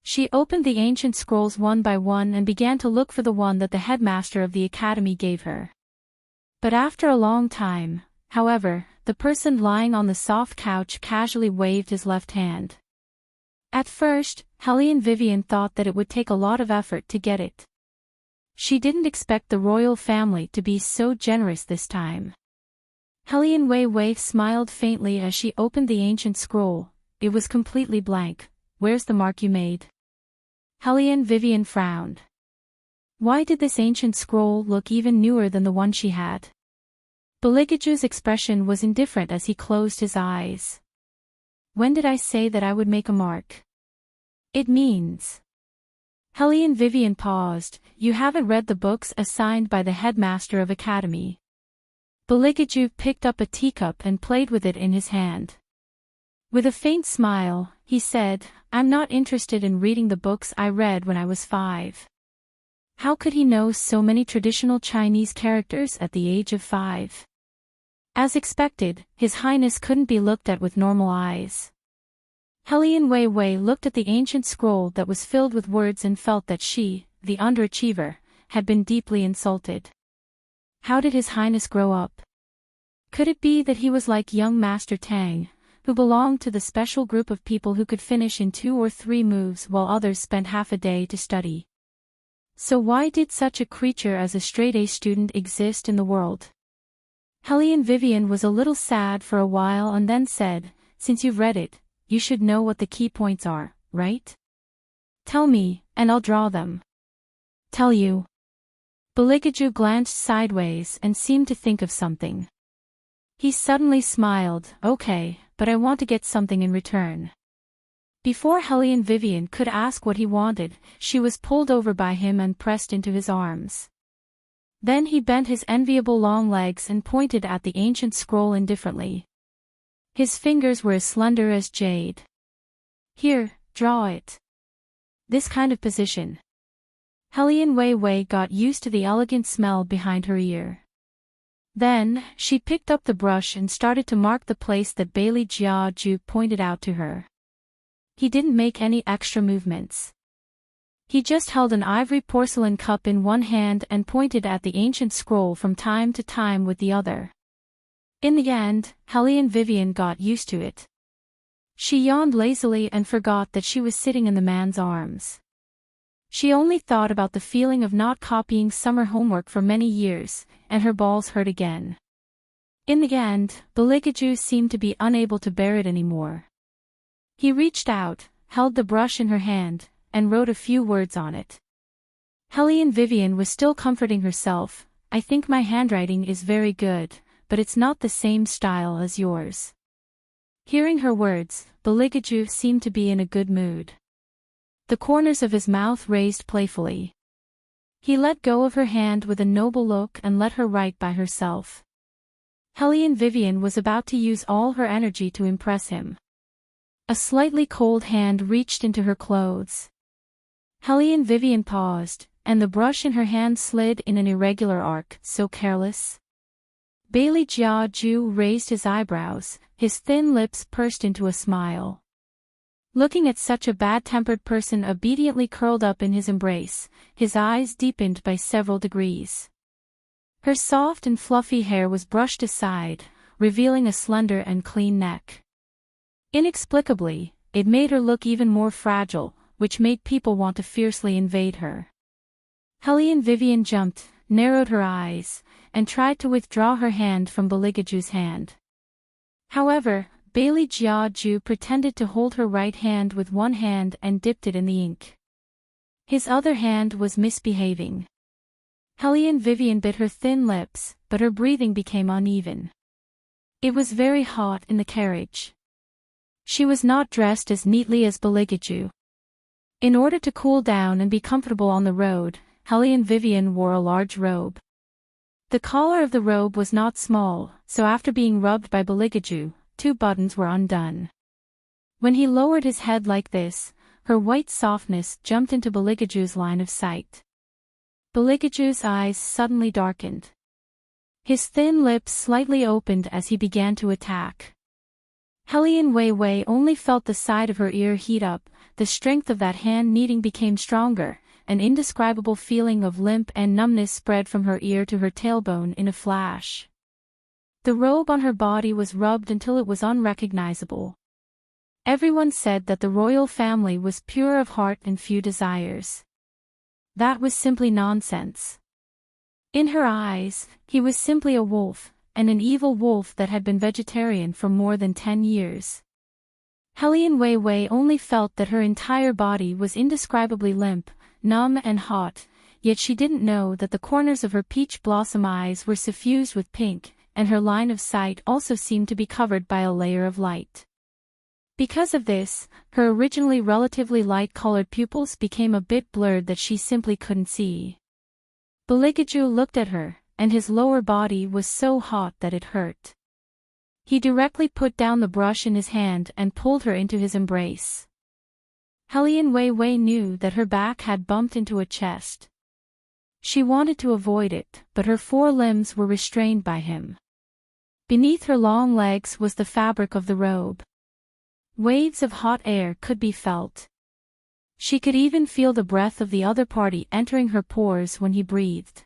Speaker 1: She opened the ancient scrolls one by one and began to look for the one that the headmaster of the academy gave her. But after a long time, however, the person lying on the soft couch casually waved his left hand. At first, Hellion Vivian thought that it would take a lot of effort to get it. She didn't expect the royal family to be so generous this time. Hellion Wei smiled faintly as she opened the ancient scroll. It was completely blank. Where's the mark you made? Hellion Vivian frowned. Why did this ancient scroll look even newer than the one she had? Beligaju's expression was indifferent as he closed his eyes. When did I say that I would make a mark? It means. Hellion Vivian paused. You haven't read the books assigned by the headmaster of academy. Beligaju picked up a teacup and played with it in his hand. With a faint smile, he said, I'm not interested in reading the books I read when I was 5. How could he know so many traditional Chinese characters at the age of 5? As expected, His Highness couldn't be looked at with normal eyes. Hellion Wei Wei looked at the ancient scroll that was filled with words and felt that she, the underachiever, had been deeply insulted. How did His Highness grow up? Could it be that he was like young Master Tang, who belonged to the special group of people who could finish in 2 or 3 moves while others spent half a day to study? So why did such a creature as a straight-A student exist in the world? Hellion Vivian was a little sad for a while and then said, "Since you've read it, you should know what the key points are, right? Tell me, and I'll draw them." "Tell you?" Beligaju glanced sideways and seemed to think of something. He suddenly smiled. "Okay, but I want to get something in return." Before Hellion Vivian could ask what he wanted, she was pulled over by him and pressed into his arms. Then he bent his enviable long legs and pointed at the ancient scroll indifferently. His fingers were as slender as jade. "Here, draw it." This kind of position. Hellion Wei Wei got used to the elegant smell behind her ear. Then, she picked up the brush and started to mark the place that Bailey Jia Ju pointed out to her. He didn't make any extra movements. He just held an ivory porcelain cup in one hand and pointed at the ancient scroll from time to time with the other. In the end, Hellion Vivian got used to it. She yawned lazily and forgot that she was sitting in the man's arms. She only thought about the feeling of not copying summer homework for many years, and her balls hurt again. In the end, Beligaju seemed to be unable to bear it anymore. He reached out, held the brush in her hand, and wrote a few words on it. Hellion Vivian was still comforting herself. "I think my handwriting is very good, but it's not the same style as yours." Hearing her words, Beligaju seemed to be in a good mood. The corners of his mouth raised playfully. He let go of her hand with a noble look and let her write by herself. Hellion Vivian was about to use all her energy to impress him. A slightly cold hand reached into her clothes. Hellion Vivian paused, and the brush in her hand slid in an irregular arc. "So careless?" Bailey Jia Ju raised his eyebrows, his thin lips pursed into a smile. Looking at such a bad-tempered person obediently curled up in his embrace, his eyes deepened by several degrees. Her soft and fluffy hair was brushed aside, revealing a slender and clean neck. Inexplicably, it made her look even more fragile, which made people want to fiercely invade her. Hellion Vivian jumped, narrowed her eyes, and tried to withdraw her hand from Beligaju's hand. However, Bailey Jia Ju pretended to hold her right hand with one hand and dipped it in the ink. His other hand was misbehaving. Hellion Vivian bit her thin lips, but her breathing became uneven. It was very hot in the carriage. She was not dressed as neatly as Beligaju. In order to cool down and be comfortable on the road, Hellion Vivian wore a large robe. The collar of the robe was not small, so after being rubbed by Beligaju, 2 buttons were undone. When he lowered his head like this, her white softness jumped into Beligaju's line of sight. Beligaju's eyes suddenly darkened. His thin lips slightly opened as he began to attack. Hellion Wei Wei only felt the side of her ear heat up, the strength of that hand kneading became stronger, an indescribable feeling of limp and numbness spread from her ear to her tailbone in a flash. The robe on her body was rubbed until it was unrecognizable. Everyone said that the royal family was pure of heart and few desires. That was simply nonsense. In her eyes, he was simply a wolf, and an evil wolf that had been vegetarian for more than 10 years. Hellion Wei Wei only felt that her entire body was indescribably limp, numb and hot, yet she didn't know that the corners of her peach blossom eyes were suffused with pink, and her line of sight also seemed to be covered by a layer of light. Because of this, her originally relatively light-colored pupils became a bit blurred that she simply couldn't see. Beligaju looked at her, and his lower body was so hot that it hurt. He directly put down the brush in his hand and pulled her into his embrace. Hellion Wei Wei knew that her back had bumped into a chest. She wanted to avoid it, but her 4 limbs were restrained by him. Beneath her long legs was the fabric of the robe. Waves of hot air could be felt. She could even feel the breath of the other party entering her pores when he breathed.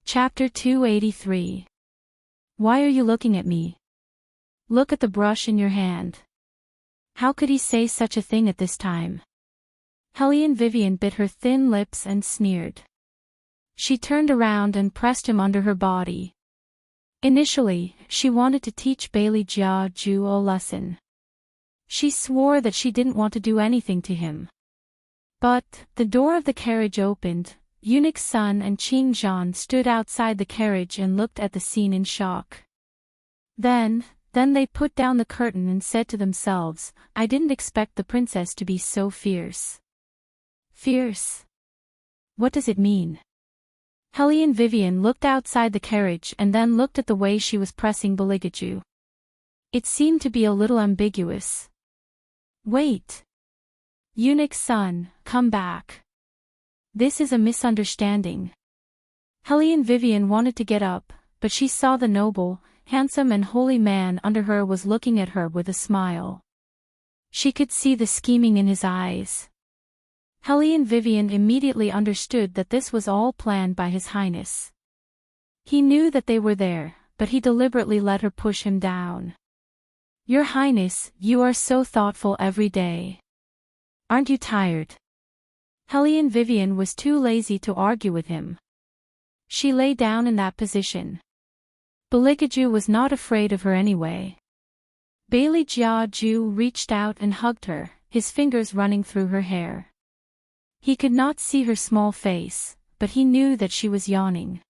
Speaker 1: Chapter 283. Why are you looking at me? Look at the brush in your hand. How could he say such a thing at this time? Helene Vivian bit her thin lips and sneered. She turned around and pressed him under her body. Initially, she wanted to teach Bailey Jia Ju a lesson. She swore that she didn't want to do anything to him. But, the door of the carriage opened, Eunuch's son and Qing Zhan stood outside the carriage and looked at the scene in shock. Then they put down the curtain and said to themselves, I didn't expect the princess to be so fierce. Fierce? What does it mean? Helene Vivian looked outside the carriage and then looked at the way she was pressing Beligaju. It seemed to be a little ambiguous. Wait. Eunuch's son, come back. This is a misunderstanding. Helene Vivian wanted to get up, but she saw the noble, handsome and holy man under her was looking at her with a smile. She could see the scheming in his eyes. Helene Vivian immediately understood that this was all planned by His Highness. He knew that they were there, but he deliberately let her push him down. Your Highness, you are so thoughtful every day. Aren't you tired? Helene Vivian was too lazy to argue with him. She lay down in that position. Beligaju was not afraid of her anyway. Bailey Jia Ju reached out and hugged her, his fingers running through her hair. He could not see her small face, but he knew that she was yawning.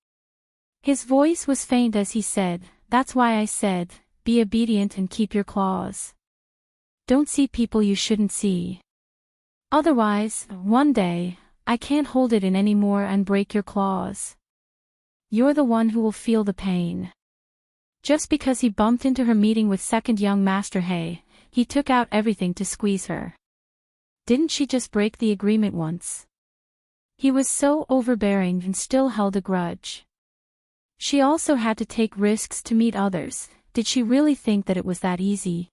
Speaker 1: His voice was faint as he said, That's why I said, be obedient and keep your claws. Don't see people you shouldn't see. Otherwise, one day, I can't hold it in anymore and break your claws. You're the one who will feel the pain. Just because he bumped into her meeting with second young Master He, he took out everything to squeeze her. Didn't she just break the agreement once? He was so overbearing and still held a grudge. She also had to take risks to meet others. Did she really think that it was that easy?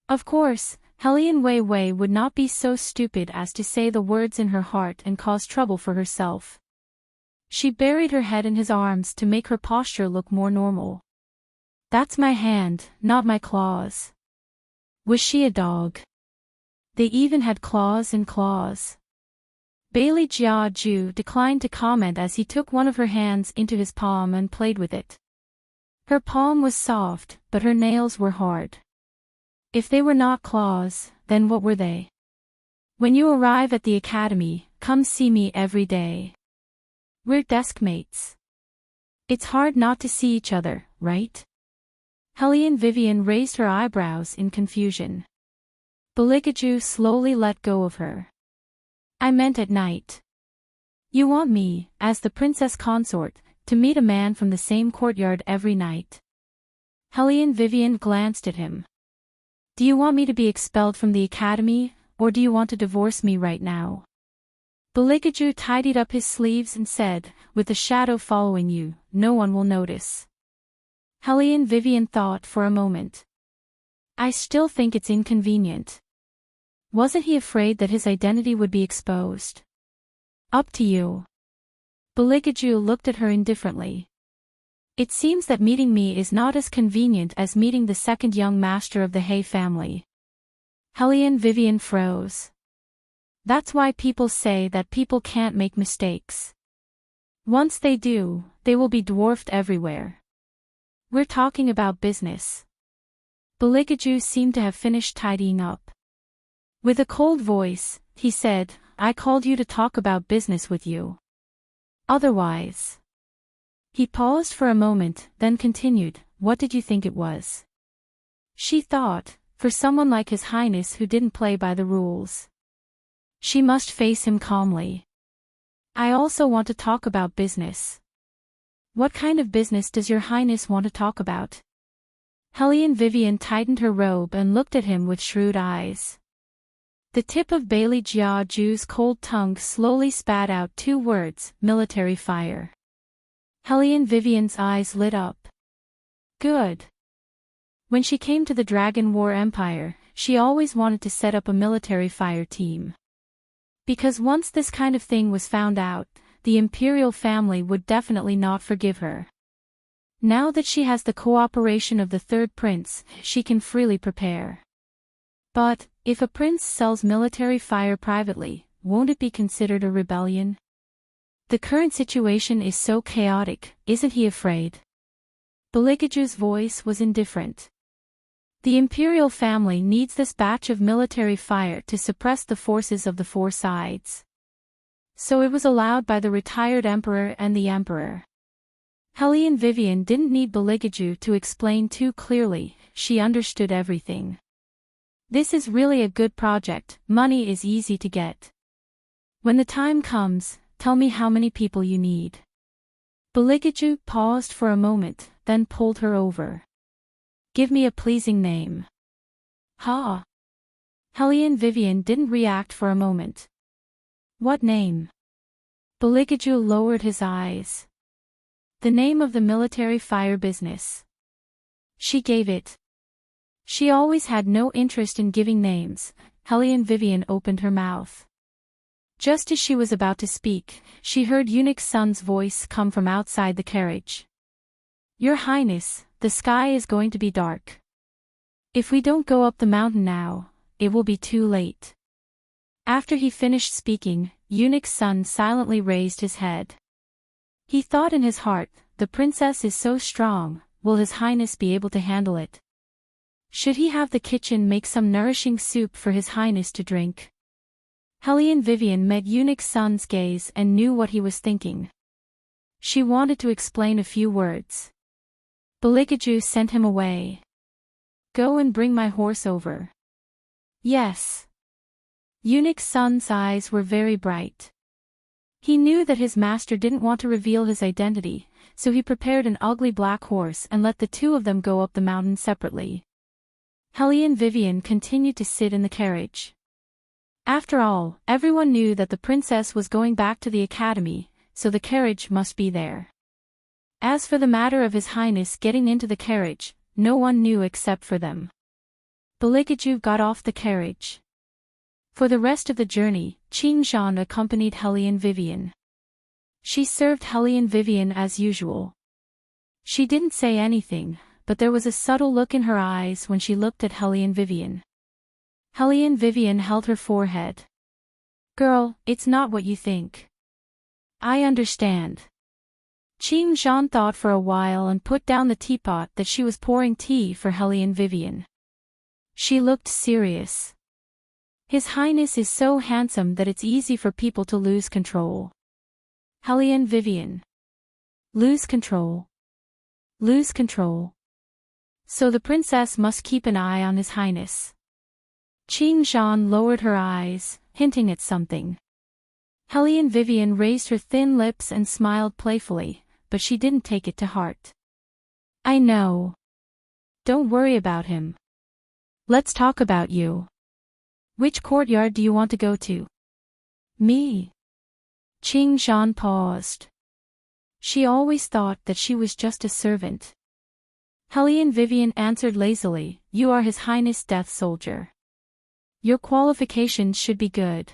Speaker 1: Of course, Helene Wei Wei would not be so stupid as to say the words in her heart and cause trouble for herself. She buried her head in his arms to make her posture look more normal. That's my hand, not my claws. Was she a dog? They even had claws and claws. Bailey Jia Ju declined to comment as he took one of her hands into his palm and played with it. Her palm was soft, but her nails were hard. If they were not claws, then what were they? When you arrive at the academy, come see me every day. We're deskmates. It's hard not to see each other, right? Helene Vivian raised her eyebrows in confusion. Beligaju slowly let go of her. I meant at night. You want me, as the princess consort, to meet a man from the same courtyard every night. Helene Vivian glanced at him. Do you want me to be expelled from the academy, or do you want to divorce me right now? Beligaju tidied up his sleeves and said, with the shadow following you, no one will notice. Helene Vivian thought for a moment. I still think it's inconvenient. Wasn't he afraid that his identity would be exposed? Up to you. Beligaju looked at her indifferently. It seems that meeting me is not as convenient as meeting the second young master of the He family. Helene Vivian froze. That's why people say that people can't make mistakes. Once they do, they will be dwarfed everywhere. We're talking about business. Beligaju seemed to have finished tidying up. With a cold voice, he said, I called you to talk about business with you. Otherwise. He paused for a moment, then continued, what did you think it was? She thought, for someone like His Highness who didn't play by the rules. She must face him calmly. I also want to talk about business. What kind of business does Your Highness want to talk about? Helene Vivian tightened her robe and looked at him with shrewd eyes. The tip of Bailey Jia Ju's cold tongue slowly spat out two words, military fire. Hellion Vivian's eyes lit up. Good. When she came to the Dragon War Empire, she always wanted to set up a military fire team. Because once this kind of thing was found out, the imperial family would definitely not forgive her. Now that she has the cooperation of the third prince, she can freely prepare. But, if a prince sells military fire privately, won't it be considered a rebellion? The current situation is so chaotic, isn't he afraid? Beligaju's voice was indifferent. The imperial family needs this batch of military fire to suppress the forces of the four sides. So it was allowed by the retired emperor and the emperor. Hellion Vivian didn't need Beligaju to explain too clearly, she understood everything. This is really a good project, money is easy to get. When the time comes, tell me how many people you need. Beligaju paused for a moment, then pulled her over. Give me a pleasing name. Ha! Hellion Vivian didn't react for a moment. What name? Beligaju lowered his eyes. The name of the military fire business. She gave it. She always had no interest in giving names. Hellion Vivian opened her mouth. Just as she was about to speak, she heard Eunuch Sun's voice come from outside the carriage. Your Highness, the sky is going to be dark. If we don't go up the mountain now, it will be too late. After he finished speaking, Eunuch Sun silently raised his head. He thought in his heart, the princess is so strong, will His Highness be able to handle it? Should he have the kitchen make some nourishing soup for His Highness to drink? Hellion Vivian met Eunuch Sun's gaze and knew what he was thinking. She wanted to explain a few words. Beligaju sent him away. Go and bring my horse over. Yes. Eunuch Sun's eyes were very bright. He knew that his master didn't want to reveal his identity, so he prepared an ugly black horse and let the two of them go up the mountain separately. Hellion Vivian continued to sit in the carriage. After all, everyone knew that the princess was going back to the academy, so the carriage must be there. As for the matter of His Highness getting into the carriage, no one knew except for them. Beligaju got off the carriage. For the rest of the journey, Qing Zhan accompanied Hellion Vivian. She served Hellion Vivian as usual. She didn't say anything, but there was a subtle look in her eyes when she looked at Hellion Vivian. Hellion Vivian held her forehead. Girl, it's not what you think. I understand. Qing Zhan thought for a while and put down the teapot that she was pouring tea for Hellion Vivian. She looked serious. His Highness is so handsome that it's easy for people to lose control. Hellion Vivian. Lose control. Lose control. So the princess must keep an eye on His Highness. Qing Zhan lowered her eyes, hinting at something. Hellion Vivian raised her thin lips and smiled playfully, but she didn't take it to heart. I know. Don't worry about him. Let's talk about you. Which courtyard do you want to go to? Me. Qing Zhan paused. She always thought that she was just a servant. Hellion Vivian answered lazily, You are His Highness' death soldier. Your qualifications should be good.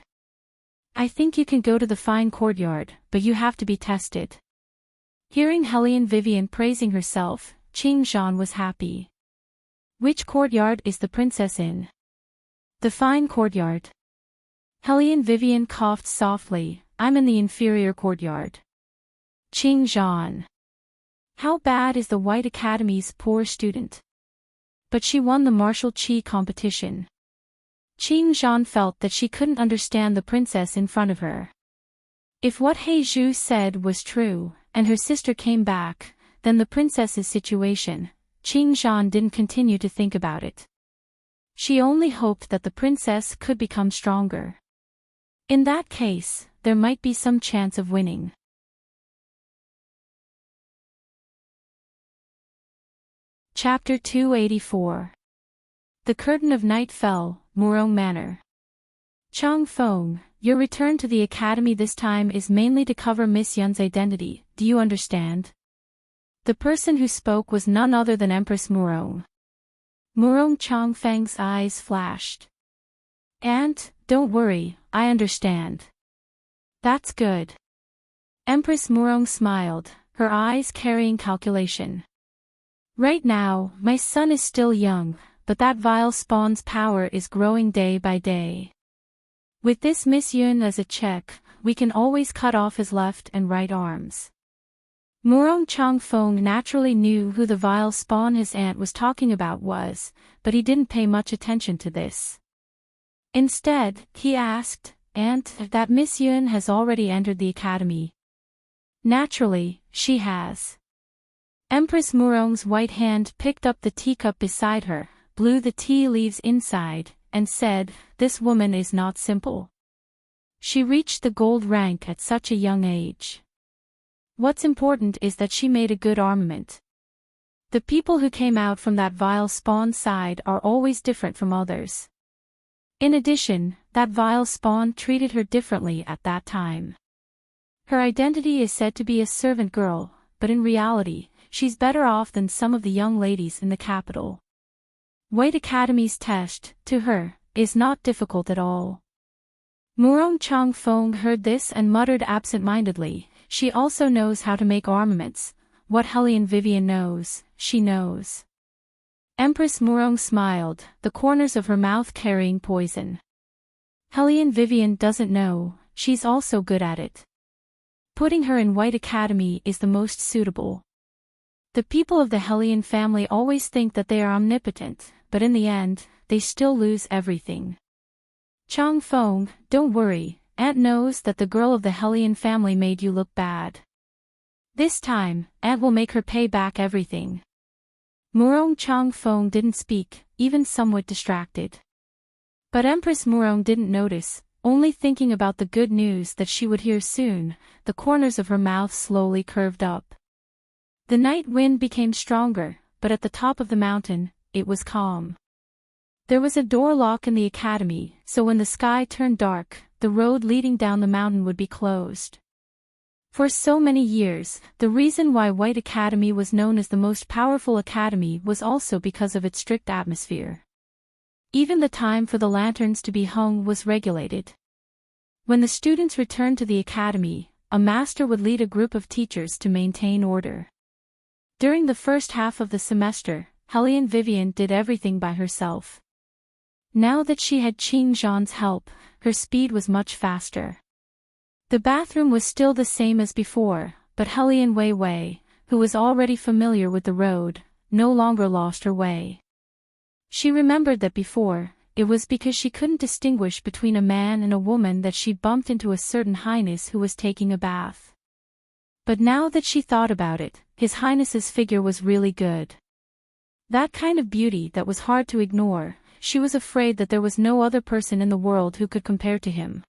Speaker 1: I think you can go to the fine courtyard, but you have to be tested. Hearing Hellion Vivian praising herself, Qing Zhan was happy. Which courtyard is the princess in? The fine courtyard. Hellion Vivian coughed softly, I'm in the inferior courtyard. Qing Zhan. How bad is the White Academy's poor student? But she won the martial qi competition. Qing Zhan felt that she couldn't understand the princess in front of her. If what He Zhu said was true, and her sister came back, then the princess's situation, Qing Zhan didn't continue to think about it. She only hoped that the princess could become stronger. In that case, there might be some chance of winning. Chapter 284. The curtain of night fell, Murong Manor. Chang Feng, your return to the academy this time is mainly to cover Miss Yun's identity, do you understand? The person who spoke was none other than Empress Murong. Murong Changfeng's eyes flashed. "Aunt, don't worry, I understand." "That's good." Empress Murong smiled, her eyes carrying calculation. "Right now, my son is still young, but that vile spawn's power is growing day by day. With this Miss Yun as a check, we can always cut off his left and right arms." Murong Changfeng naturally knew who the vile spawn his aunt was talking about was, but he didn't pay much attention to this. Instead, he asked, "Aunt, that Miss Yun has already entered the academy?" "Naturally, she has." Empress Murong's white hand picked up the teacup beside her, blew the tea leaves inside, and said, "This woman is not simple. She reached the gold rank at such a young age. What's important is that she made a good armament. The people who came out from that vile spawn side are always different from others. In addition, that vile spawn treated her differently at that time. Her identity is said to be a servant girl, but in reality, she's better off than some of the young ladies in the capital. White Academy's test, to her, is not difficult at all." Murong Changfeng heard this and muttered absent-mindedly, "She also knows how to make armaments. What Hellion Vivian knows, she knows." Empress Murong smiled, the corners of her mouth carrying poison. "Hellion Vivian doesn't know, she's also good at it. Putting her in White Academy is the most suitable. The people of the Hellion family always think that they are omnipotent, but in the end, they still lose everything. Changfeng, don't worry, Aunt knows that the girl of the Hellion family made you look bad. This time, Aunt will make her pay back everything." Murong Changfeng didn't speak, even somewhat distracted. But Empress Murong didn't notice, only thinking about the good news that she would hear soon, the corners of her mouth slowly curved up. The night wind became stronger, but at the top of the mountain, it was calm. There was a door lock in the academy, so when the sky turned dark, the road leading down the mountain would be closed. For so many years, the reason why White Academy was known as the most powerful academy was also because of its strict atmosphere. Even the time for the lanterns to be hung was regulated. When the students returned to the academy, a master would lead a group of teachers to maintain order. During the first half of the semester, Hellion Vivian did everything by herself. Now that she had Qing Zhan's help, her speed was much faster. The bathroom was still the same as before, but Hellion Wei Wei, who was already familiar with the road, no longer lost her way. She remembered that before, it was because she couldn't distinguish between a man and a woman that she bumped into a certain highness who was taking a bath. But now that she thought about it, His Highness's figure was really good. That kind of beauty that was hard to ignore. She was afraid that there was no other person in the world who could compare to him.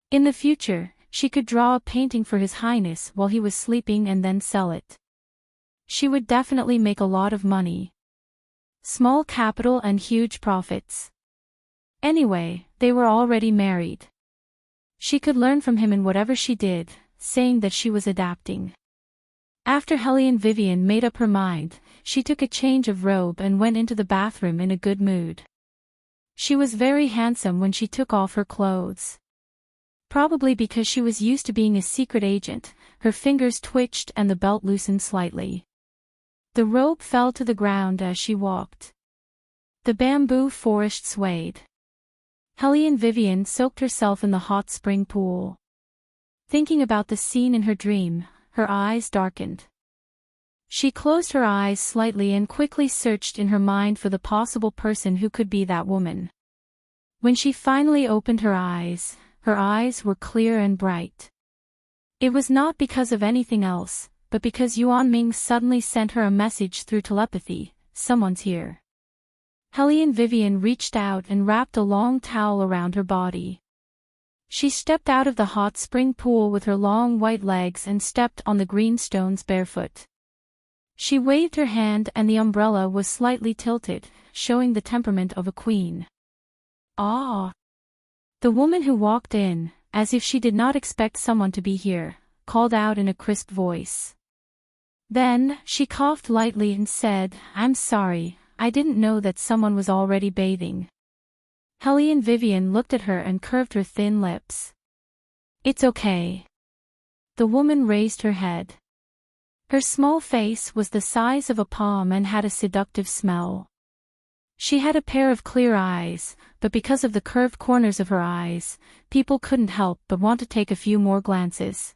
Speaker 1: In the future, she could draw a painting for His Highness while he was sleeping and then sell it. She would definitely make a lot of money. Small capital and huge profits. Anyway, they were already married. She could learn from him in whatever she did, saying that she was adapting. After Hellion Vivian made up her mind, she took a change of robe and went into the bathroom in a good mood. She was very handsome when she took off her clothes. Probably because she was used to being a secret agent, her fingers twitched and the belt loosened slightly. The robe fell to the ground as she walked. The bamboo forest swayed. Hellion Vivian soaked herself in the hot spring pool. Thinking about the scene in her dream, her eyes darkened. She closed her eyes slightly and quickly searched in her mind for the possible person who could be that woman. When she finally opened her eyes were clear and bright. It was not because of anything else, but because Yuan Ming suddenly sent her a message through telepathy, "Someone's here." Hellion Vivian reached out and wrapped a long towel around her body. She stepped out of the hot spring pool with her long white legs and stepped on the green stones barefoot. She waved her hand and the umbrella was slightly tilted, showing the temperament of a queen. "Ah!" The woman who walked in, as if she did not expect someone to be here, called out in a crisp voice. Then, she coughed lightly and said, "I'm sorry, I didn't know that someone was already bathing." Helene Vivian looked at her and curved her thin lips. "It's okay." The woman raised her head. Her small face was the size of a palm and had a seductive smell. She had a pair of clear eyes, but because of the curved corners of her eyes, people couldn't help but want to take a few more glances.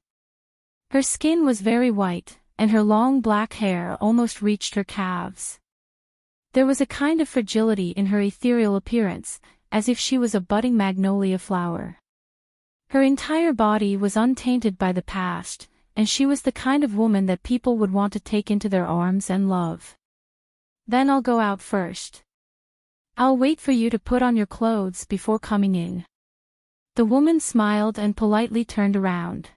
Speaker 1: Her skin was very white, and her long black hair almost reached her calves. There was a kind of fragility in her ethereal appearance, as if she was a budding magnolia flower. Her entire body was untainted by the past, and she was the kind of woman that people would want to take into their arms and love. "Then I'll go out first. I'll wait for you to put on your clothes before coming in." The woman smiled and politely turned around.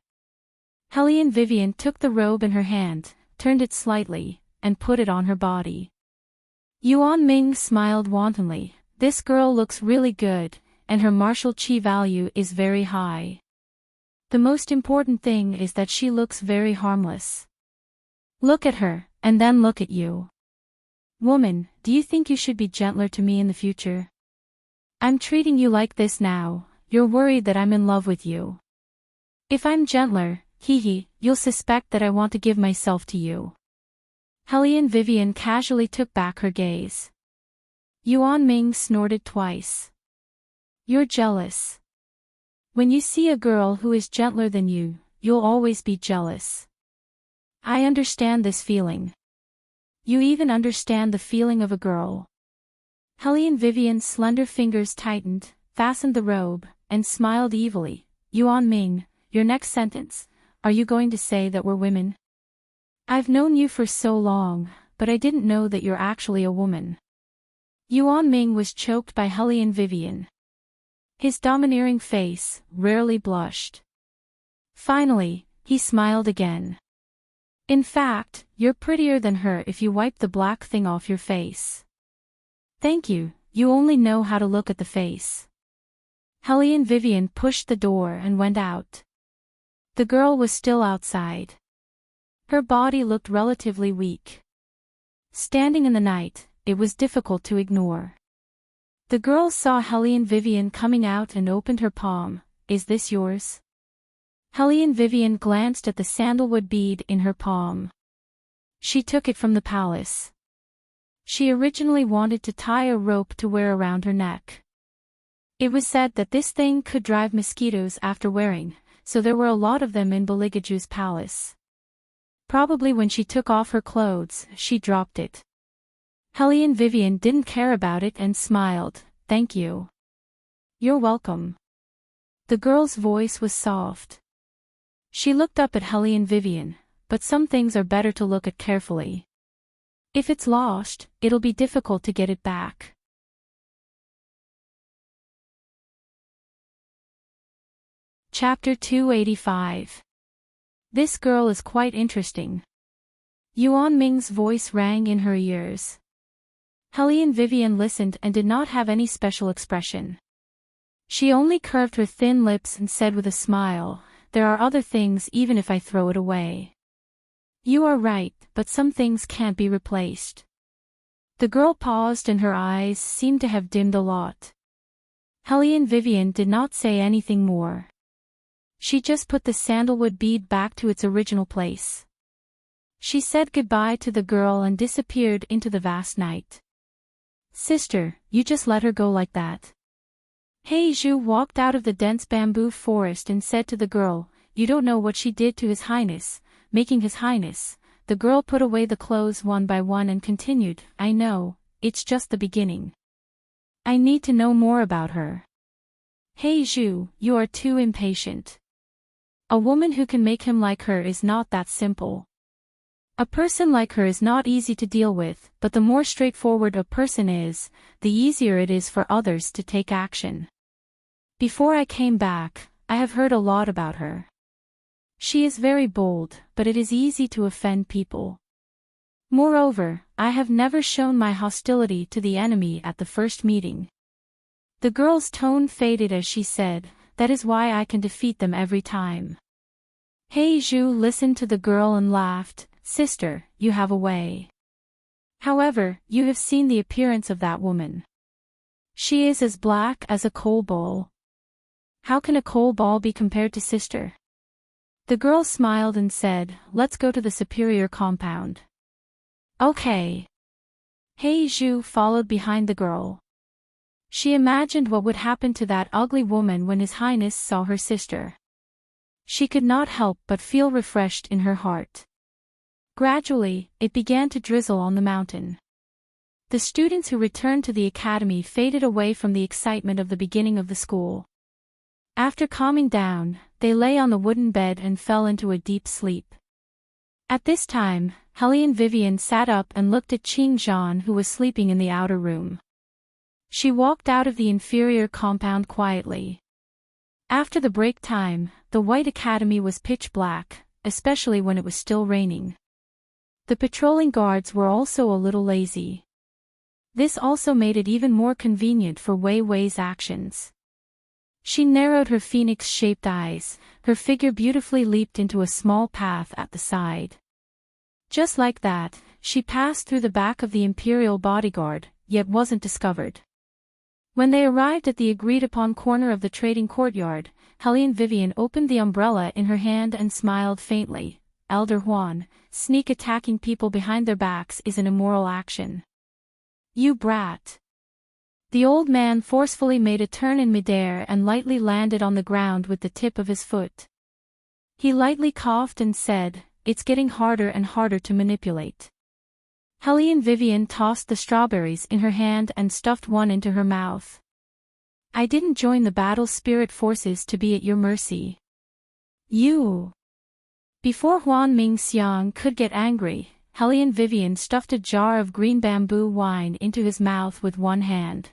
Speaker 1: Helene Vivian took the robe in her hand, turned it slightly, and put it on her body. Yuan Ming smiled wantonly. "This girl looks really good, and her martial chi value is very high. The most important thing is that she looks very harmless. Look at her, and then look at you. Woman, do you think you should be gentler to me in the future? I'm treating you like this now, you're worried that I'm in love with you. If I'm gentler, you'll suspect that I want to give myself to you." Helene Vivian casually took back her gaze. Yuan Ming snorted twice. "You're jealous. When you see a girl who is gentler than you, you'll always be jealous. I understand this feeling. You even understand the feeling of a girl." Helene Vivian's slender fingers tightened, fastened the robe, and smiled evilly. "Yuan Ming, your next sentence, are you going to say that we're women? I've known you for so long, but I didn't know that you're actually a woman." Yuan Ming was choked by Helene Vivian. His domineering face rarely blushed. Finally, he smiled again. "In fact, you're prettier than her if you wipe the black thing off your face." "Thank you, you only know how to look at the face." Helene Vivian pushed the door and went out. The girl was still outside. Her body looked relatively weak. Standing in the night, it was difficult to ignore. The girl saw Helene Vivian coming out and opened her palm. "Is this yours?" Helene Vivian glanced at the sandalwood bead in her palm. She took it from the palace. She originally wanted to tie a rope to wear around her neck. It was said that this thing could drive mosquitoes after wearing, so there were a lot of them in Beligaju's palace. Probably when she took off her clothes, she dropped it. Helene Vivian didn't care about it and smiled. "Thank you." "You're welcome." The girl's voice was soft. She looked up at Helene Vivian, but some things are better to look at carefully. If it's lost, it'll be difficult to get it back. Chapter 285. This girl is quite interesting. Yuan Ming's voice rang in her ears. Helene Vivian listened and did not have any special expression. She only curved her thin lips and said with a smile, "There are other things even if I throw it away." "You are right, but some things can't be replaced." The girl paused and her eyes seemed to have dimmed a lot. Helene Vivian did not say anything more. She just put the sandalwood bead back to its original place. She said goodbye to the girl and disappeared into the vast night. "Sister, you just let her go like that?" He Zhu walked out of the dense bamboo forest and said to the girl, "You don't know what she did to His Highness, making His Highness." The girl put away the clothes one by one and continued, "I know, it's just the beginning. I need to know more about her." "He Zhu, you are too impatient. A woman who can make him like her is not that simple. A person like her is not easy to deal with, but the more straightforward a person is, the easier it is for others to take action. Before I came back, I have heard a lot about her. She is very bold, but it is easy to offend people. Moreover, I have never shown my hostility to the enemy at the first meeting." The girl's tone faded as she said, "That is why I can defeat them every time." He Zhu listened to the girl and laughed. Sister, you have a way. However, you have seen the appearance of that woman. She is as black as a coal ball. How can a coal ball be compared to sister? The girl smiled and said, let's go to the superior compound. Okay. He Zhu followed behind the girl. She imagined what would happen to that ugly woman when His Highness saw her sister. She could not help but feel refreshed in her heart. Gradually, it began to drizzle on the mountain. The students who returned to the academy faded away from the excitement of the beginning of the school. After calming down, they lay on the wooden bed and fell into a deep sleep. At this time, Helene Vivian sat up and looked at Qing Zhan, who was sleeping in the outer room. She walked out of the inferior compound quietly. After the break time, the White Academy was pitch black, especially when it was still raining. The patrolling guards were also a little lazy. This also made it even more convenient for Wei Wei's actions. She narrowed her phoenix-shaped eyes, her figure beautifully leaped into a small path at the side. Just like that, she passed through the back of the Imperial bodyguard, yet wasn't discovered. When they arrived at the agreed-upon corner of the trading courtyard, Helene Vivian opened the umbrella in her hand and smiled faintly. Elder Huan, sneak attacking people behind their backs is an immoral action. You brat. The old man forcefully made a turn in midair and lightly landed on the ground with the tip of his foot. He lightly coughed and said, it's getting harder and harder to manipulate. Helene Vivian tossed the strawberries in her hand and stuffed one into her mouth. I didn't join the battle spirit forces to be at your mercy. You. Before Huan Mingxiang could get angry, Helene Vivian stuffed a jar of green bamboo wine into his mouth with one hand.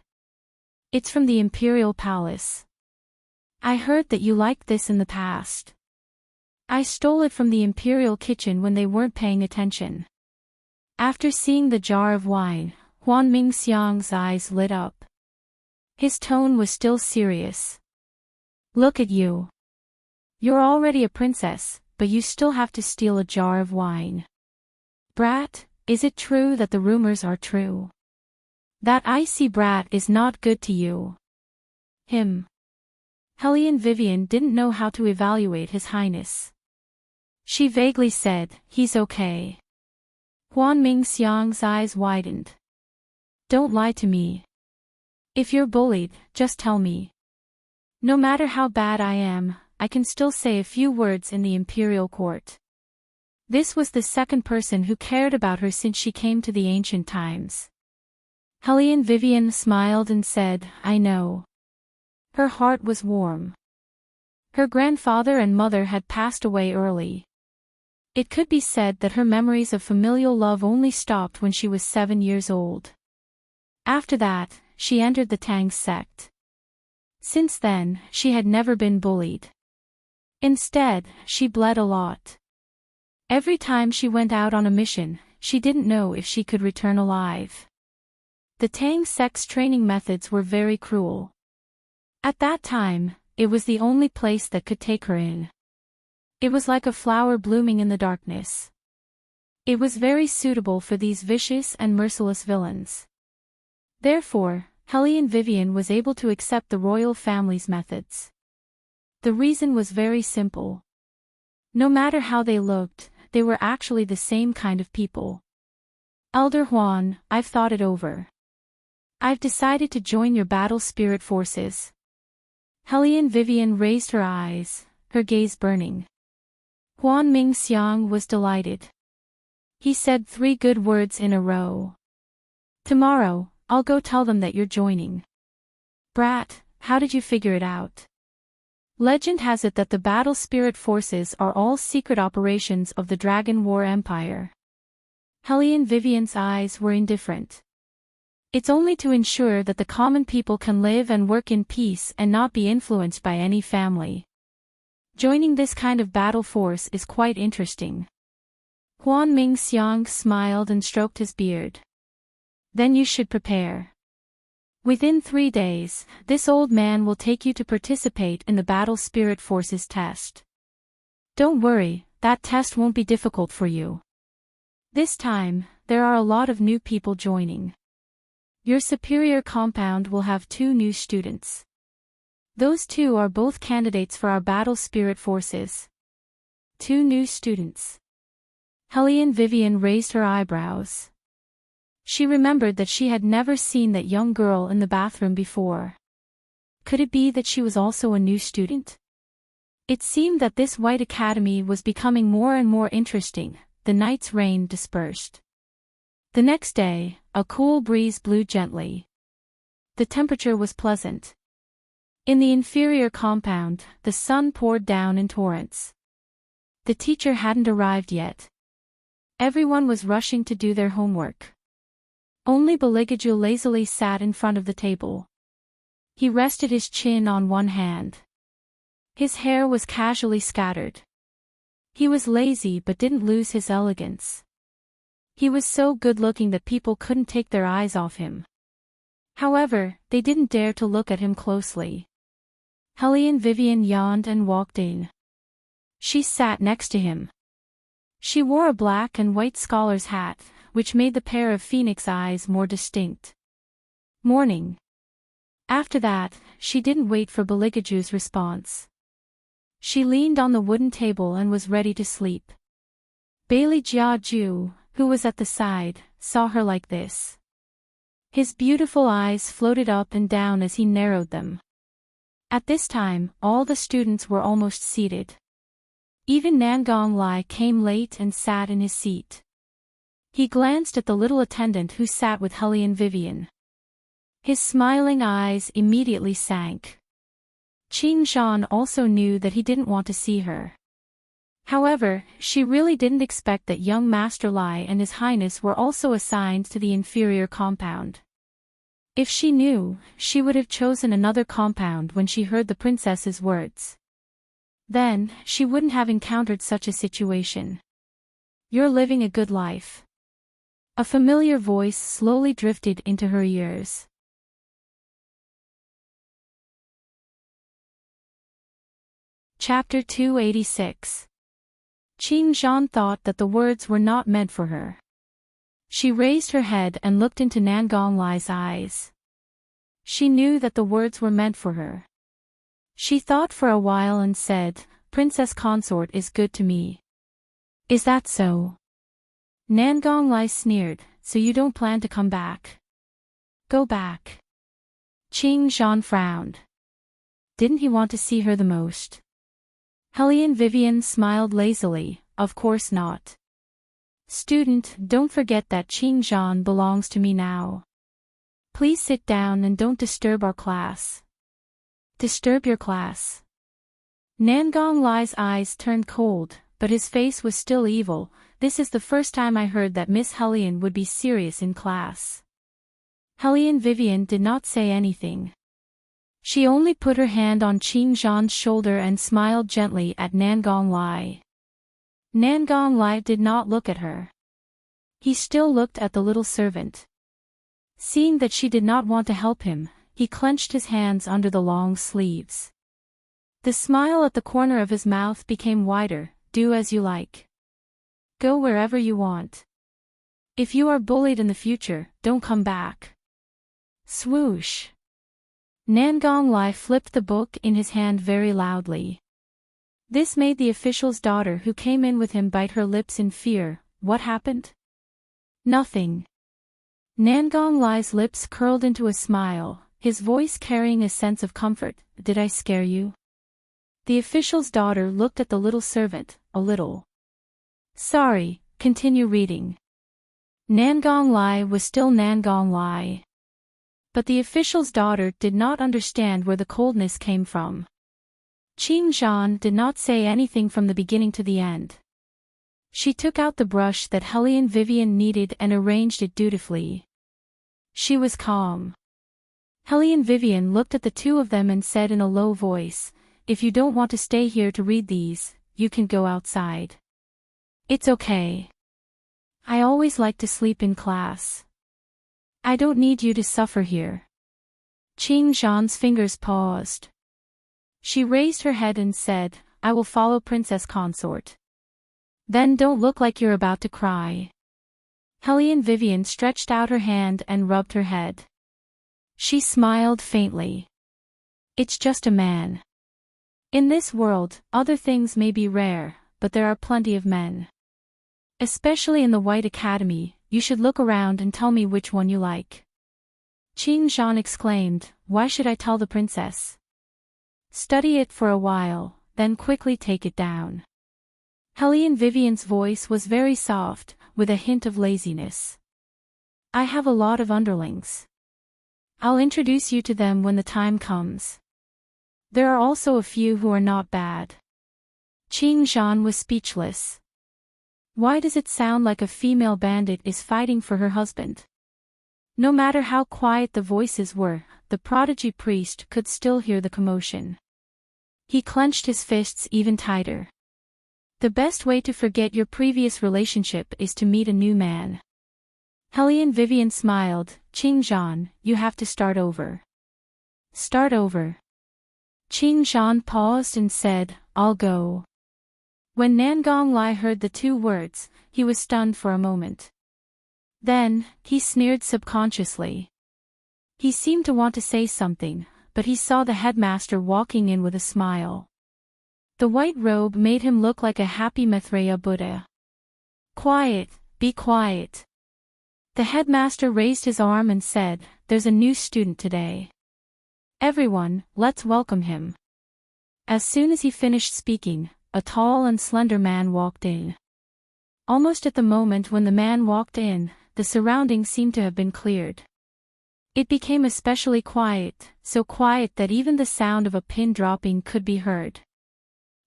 Speaker 1: It's from the Imperial Palace. I heard that you liked this in the past. I stole it from the Imperial kitchen when they weren't paying attention. After seeing the jar of wine, Huan Mingxiang's eyes lit up. His tone was still serious. Look at you. You're already a princess, but you still have to steal a jar of wine. Brat, is it true that the rumors are true? That icy brat is not good to you. Him. Helene Vivian didn't know how to evaluate His Highness. She vaguely said, he's okay. Huan Mingxiang's eyes widened. Don't lie to me. If you're bullied, just tell me. No matter how bad I am, I can still say a few words in the imperial court. This was the second person who cared about her since she came to the ancient times. Helene Vivian smiled and said, I know. Her heart was warm. Her grandfather and mother had passed away early. It could be said that her memories of familial love only stopped when she was 7 years old. After that, she entered the Tang sect. Since then, she had never been bullied. Instead, she bled a lot. Every time she went out on a mission, she didn't know if she could return alive. The Tang sect's training methods were very cruel. At that time, it was the only place that could take her in. It was like a flower blooming in the darkness. It was very suitable for these vicious and merciless villains. Therefore, Helene Vivian was able to accept the royal family's methods. The reason was very simple. No matter how they looked, they were actually the same kind of people. Elder Huan, I've thought it over. I've decided to join your battle spirit forces. Helene Vivian raised her eyes, her gaze burning. Huan Mingxiang was delighted. He said 3 good words in a row. Tomorrow, I'll go tell them that you're joining. Brat, how did you figure it out? Legend has it that the battle spirit forces are all secret operations of the Dragon War Empire. Helene Vivian's eyes were indifferent. It's only to ensure that the common people can live and work in peace and not be influenced by any family. Joining this kind of battle force is quite interesting. Huan Mingxiang smiled and stroked his beard. Then you should prepare. Within 3 days, this old man will take you to participate in the Battle Spirit Forces test. Don't worry, that test won't be difficult for you. This time, there are a lot of new people joining. Your superior compound will have 2 new students. Those 2 are both candidates for our battle spirit forces. 2 new students. Helene Vivian raised her eyebrows. She remembered that she had never seen that young girl in the bathroom before. Could it be that she was also a new student? It seemed that this white academy was becoming more and more interesting. The night's rain dispersed. The next day, a cool breeze blew gently. The temperature was pleasant. In the inferior compound, the sun poured down in torrents. The teacher hadn't arrived yet. Everyone was rushing to do their homework. Only Beligaju lazily sat in front of the table. He rested his chin on one hand. His hair was casually scattered. He was lazy but didn't lose his elegance. He was so good-looking that people couldn't take their eyes off him. However, they didn't dare to look at him closely. Helene Vivian yawned and walked in. She sat next to him. She wore a black and white scholar's hat, which made the pair of phoenix eyes more distinct. Morning. After that, she didn't wait for Beligaju's response. She leaned on the wooden table and was ready to sleep. Bailey Jiaju, who was at the side, saw her like this. His beautiful eyes floated up and down as he narrowed them. At this time, all the students were almost seated. Even Nangong Lai came late and sat in his seat. He glanced at the little attendant who sat with Helene Vivian. His smiling eyes immediately sank. Qing Zhan also knew that he didn't want to see her. However, she really didn't expect that young Master Lai and His Highness were also assigned to the inferior compound. If she knew, she would have chosen another compound when she heard the princess's words. Then, she wouldn't have encountered such a situation. You're living a good life. A familiar voice slowly drifted into her ears. Chapter 286. Qing Zhan thought that the words were not meant for her. She raised her head and looked into Nangong Lai's eyes. She knew that the words were meant for her. She thought for a while and said, Princess Consort is good to me. Is that so? Nangong Lai sneered, so you don't plan to come back? Go back. Qing Zhan frowned. Didn't he want to see her the most? Helene Vivian smiled lazily, of course not. Student, don't forget that Qing Zhan belongs to me now. Please sit down and don't disturb our class. Disturb your class. Nangong Lai's eyes turned cold, but his face was still evil. This is the first time I heard that Miss Helene would be serious in class. Helene Vivian did not say anything. She only put her hand on Qing Zhan's shoulder and smiled gently at Nangong Lai. Nangong Lai did not look at her. He still looked at the little servant. Seeing that she did not want to help him, he clenched his hands under the long sleeves. The smile at the corner of his mouth became wider. Do as you like. Go wherever you want. If you are bullied in the future, don't come back. Swoosh. Nangong Lai flipped the book in his hand very loudly. This made the official's daughter who came in with him bite her lips in fear. What happened? Nothing. Nangong Lai's lips curled into a smile, his voice carrying a sense of comfort. Did I scare you? The official's daughter looked at the little servant, a little. Sorry, continue reading. Nangong Lai was still Nangong Lai. But the official's daughter did not understand where the coldness came from. Qing Zhan did not say anything from the beginning to the end. She took out the brush that Helene Vivian needed and arranged it dutifully. She was calm. Helene Vivian looked at the two of them and said in a low voice, If you don't want to stay here to read these, you can go outside. It's okay. I always like to sleep in class. I don't need you to suffer here. Qing Zhan's fingers paused. She raised her head and said, I will follow Princess Consort. Then don't look like you're about to cry. Helene Vivian stretched out her hand and rubbed her head. She smiled faintly. It's just a man. In this world, other things may be rare, but there are plenty of men. Especially in the White Academy, you should look around and tell me which one you like. Qing Zhan exclaimed, why should I tell the princess? Study it for a while, then quickly take it down. Helene Vivian's voice was very soft, with a hint of laziness. I have a lot of underlings. I'll introduce you to them when the time comes. There are also a few who are not bad. Qing Zhan was speechless. Why does it sound like a female bandit is fighting for her husband? No matter how quiet the voices were, the prodigy priest could still hear the commotion. He clenched his fists even tighter. The best way to forget your previous relationship is to meet a new man. Helene Vivian smiled, Qing Zhan, you have to start over. Start over. Qing Zhan paused and said, I'll go. When Nangong Lai heard the two words, he was stunned for a moment. Then, he sneered subconsciously. He seemed to want to say something, but he saw the headmaster walking in with a smile. The white robe made him look like a happy Maitreya Buddha. Quiet, be quiet. The headmaster raised his arm and said, there's a new student today. Everyone, let's welcome him. As soon as he finished speaking, a tall and slender man walked in. Almost at the moment when the man walked in, the surroundings seemed to have been cleared. It became especially quiet, so quiet that even the sound of a pin dropping could be heard.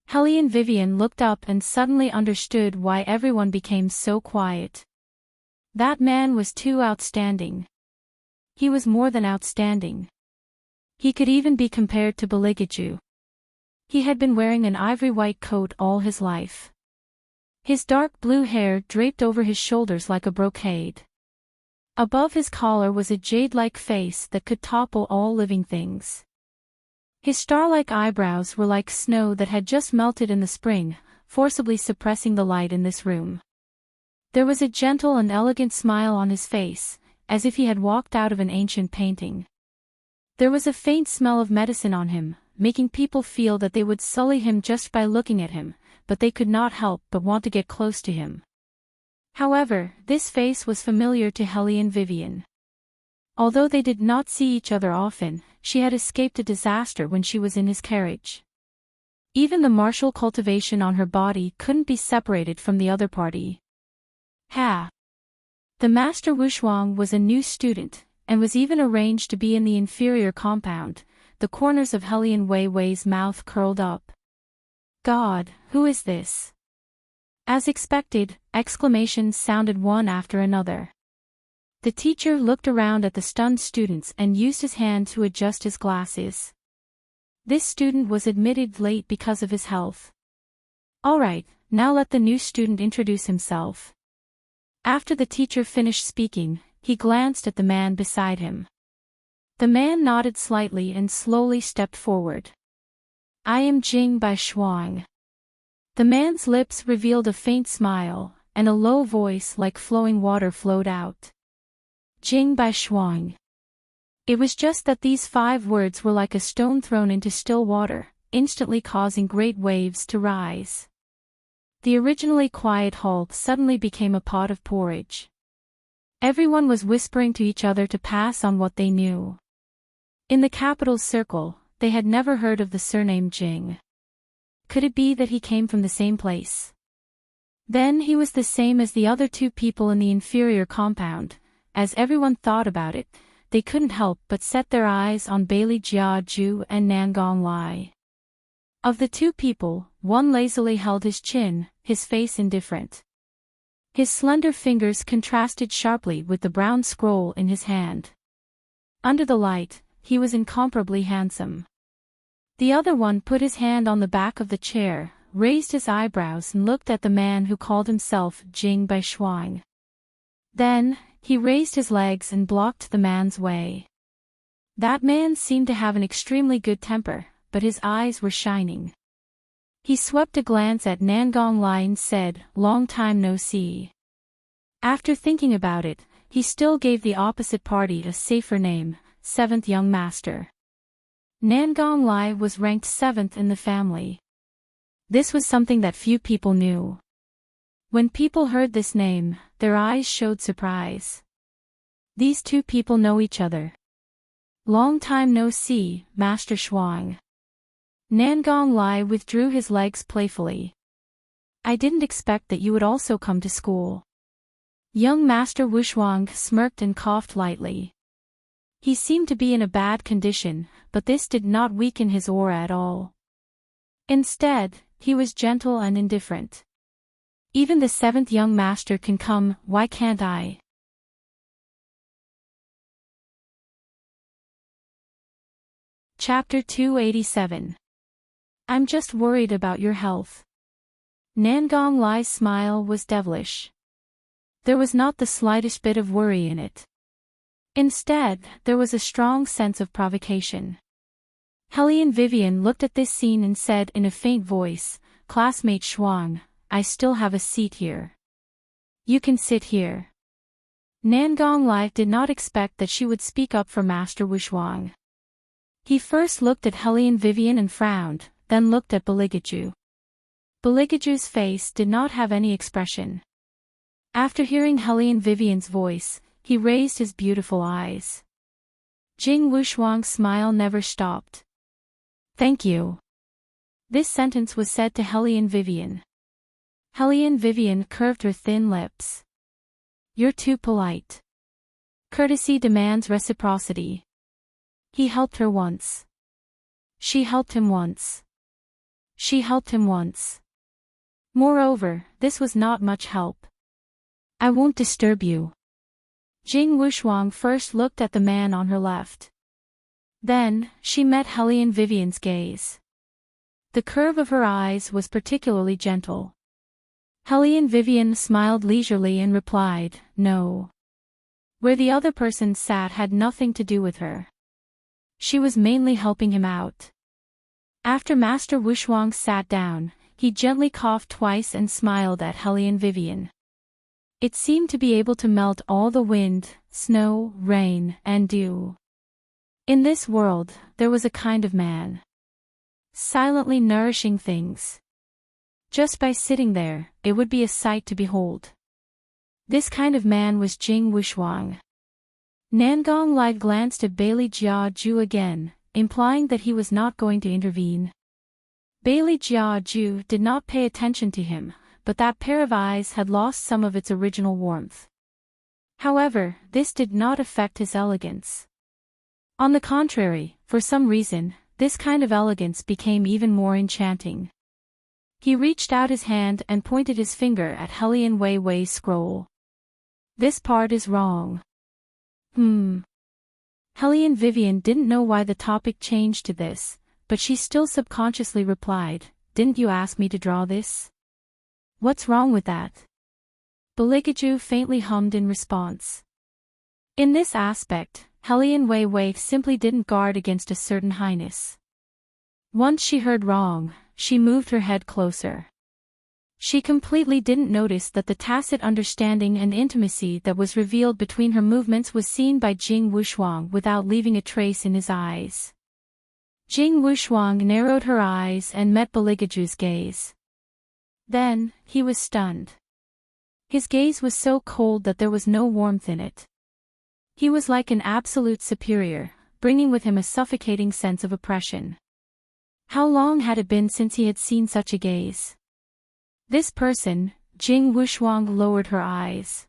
Speaker 1: Helene Vivian looked up and suddenly understood why everyone became so quiet. That man was too outstanding. He was more than outstanding. He could even be compared to Baligaju. He had been wearing an ivory-white coat all his life. His dark blue hair draped over his shoulders like a brocade. Above his collar was a jade-like face that could topple all living things. His star-like eyebrows were like snow that had just melted in the spring, forcibly suppressing the light in this room. There was a gentle and elegant smile on his face, as if he had walked out of an ancient painting. There was a faint smell of medicine on him, making people feel that they would sully him just by looking at him, but they could not help but want to get close to him. However, this face was familiar to Helene Vivian. Although they did not see each other often, she had escaped a disaster when she was in his carriage. Even the martial cultivation on her body couldn't be separated from the other party. Ha! The Master Wushuang was a new student, and was even arranged to be in the inferior compound. The corners of Helene Weiwei's mouth curled up. God, who is this? As expected, exclamations sounded one after another. The teacher looked around at the stunned students and used his hand to adjust his glasses. This student was admitted late because of his health. All right, now let the new student introduce himself. After the teacher finished speaking, he glanced at the man beside him. The man nodded slightly and slowly stepped forward. I am Jing Bai Shuang. The man's lips revealed a faint smile, and a low voice like flowing water flowed out. Jing Bai Shuang. It was just that these 5 words were like a stone thrown into still water, instantly causing great waves to rise. The originally quiet hall suddenly became a pot of porridge. Everyone was whispering to each other to pass on what they knew. In the capital's circle, they had never heard of the surname Jing. Could it be that he came from the same place? Then he was the same as the other 2 people in the inferior compound. As everyone thought about it, they couldn't help but set their eyes on Bailey Jia Ju and Nangong Lai. Of the 2 people, one lazily held his chin, his face indifferent. His slender fingers contrasted sharply with the brown scroll in his hand. Under the light, he was incomparably handsome. The other one put his hand on the back of the chair, raised his eyebrows and looked at the man who called himself Jing Bai Shuang. Then, he raised his legs and blocked the man's way. That man seemed to have an extremely good temper, but his eyes were shining. He swept a glance at Nangong Lai and said, "Long time no see." After thinking about it, he still gave the opposite party a safer name, Seventh Young Master. Nangong Lai was ranked 7th in the family. This was something that few people knew. When people heard this name, their eyes showed surprise. These two people know each other. Long time no see, Master Shuang. Nangong Lai withdrew his legs playfully. I didn't expect that you would also come to school. Young Master Wushuang smirked and coughed lightly. He seemed to be in a bad condition, but this did not weaken his aura at all. Instead, he was gentle and indifferent. Even the 7th young master can come, why can't I? Chapter 287. I'm just worried about your health. Nangong Lai's smile was devilish. There was not the slightest bit of worry in it. Instead, there was a strong sense of provocation. Hellion Vivian looked at this scene and said in a faint voice, Classmate Shuang, I still have a seat here. You can sit here. Nangong Lai did not expect that she would speak up for Master Wushuang. He first looked at Hellion Vivian and frowned, then looked at Baligaju. Baligaju's face did not have any expression. After hearing Hellion Vivian's voice, he raised his beautiful eyes. Jing Wushuang's smile never stopped. Thank you. This sentence was said to Hellion Vivian. Hellion Vivian curved her thin lips. You're too polite. Courtesy demands reciprocity. He helped her once. She helped him once. She helped him once. Moreover, this was not much help. I won't disturb you. Jing Wushuang first looked at the man on her left. Then, she met Hellion Vivian's gaze. The curve of her eyes was particularly gentle. Hellion Vivian smiled leisurely and replied, No. Where the other person sat had nothing to do with her. She was mainly helping him out. After Master Wushuang sat down, he gently coughed twice and smiled at Hellion Vivian. It seemed to be able to melt all the wind, snow, rain, and dew. In this world, there was a kind of man. Silently nourishing things. Just by sitting there, it would be a sight to behold. This kind of man was Jing Wushuang. Nangong Lai glanced at Bailey Jia Ju again, implying that he was not going to intervene. Bailey Jia Ju did not pay attention to him, but that pair of eyes had lost some of its original warmth. However, this did not affect his elegance. On the contrary, for some reason, this kind of elegance became even more enchanting. He reached out his hand and pointed his finger at Hellion Wei Wei's scroll. This part is wrong. Hellion Vivian didn't know why the topic changed to this, but she still subconsciously replied, Didn't you ask me to draw this? What's wrong with that? Baligaju faintly hummed in response. In this aspect, Hellion Wei Wei simply didn't guard against a certain highness. Once she heard wrong, she moved her head closer. She completely didn't notice that the tacit understanding and intimacy that was revealed between her movements was seen by Jing Wushuang without leaving a trace in his eyes. Jing Wushuang narrowed her eyes and met Baligaju's gaze. Then, he was stunned. His gaze was so cold that there was no warmth in it. He was like an absolute superior, bringing with him a suffocating sense of oppression. How long had it been since he had seen such a gaze? This person, Jing Wushuang lowered her eyes.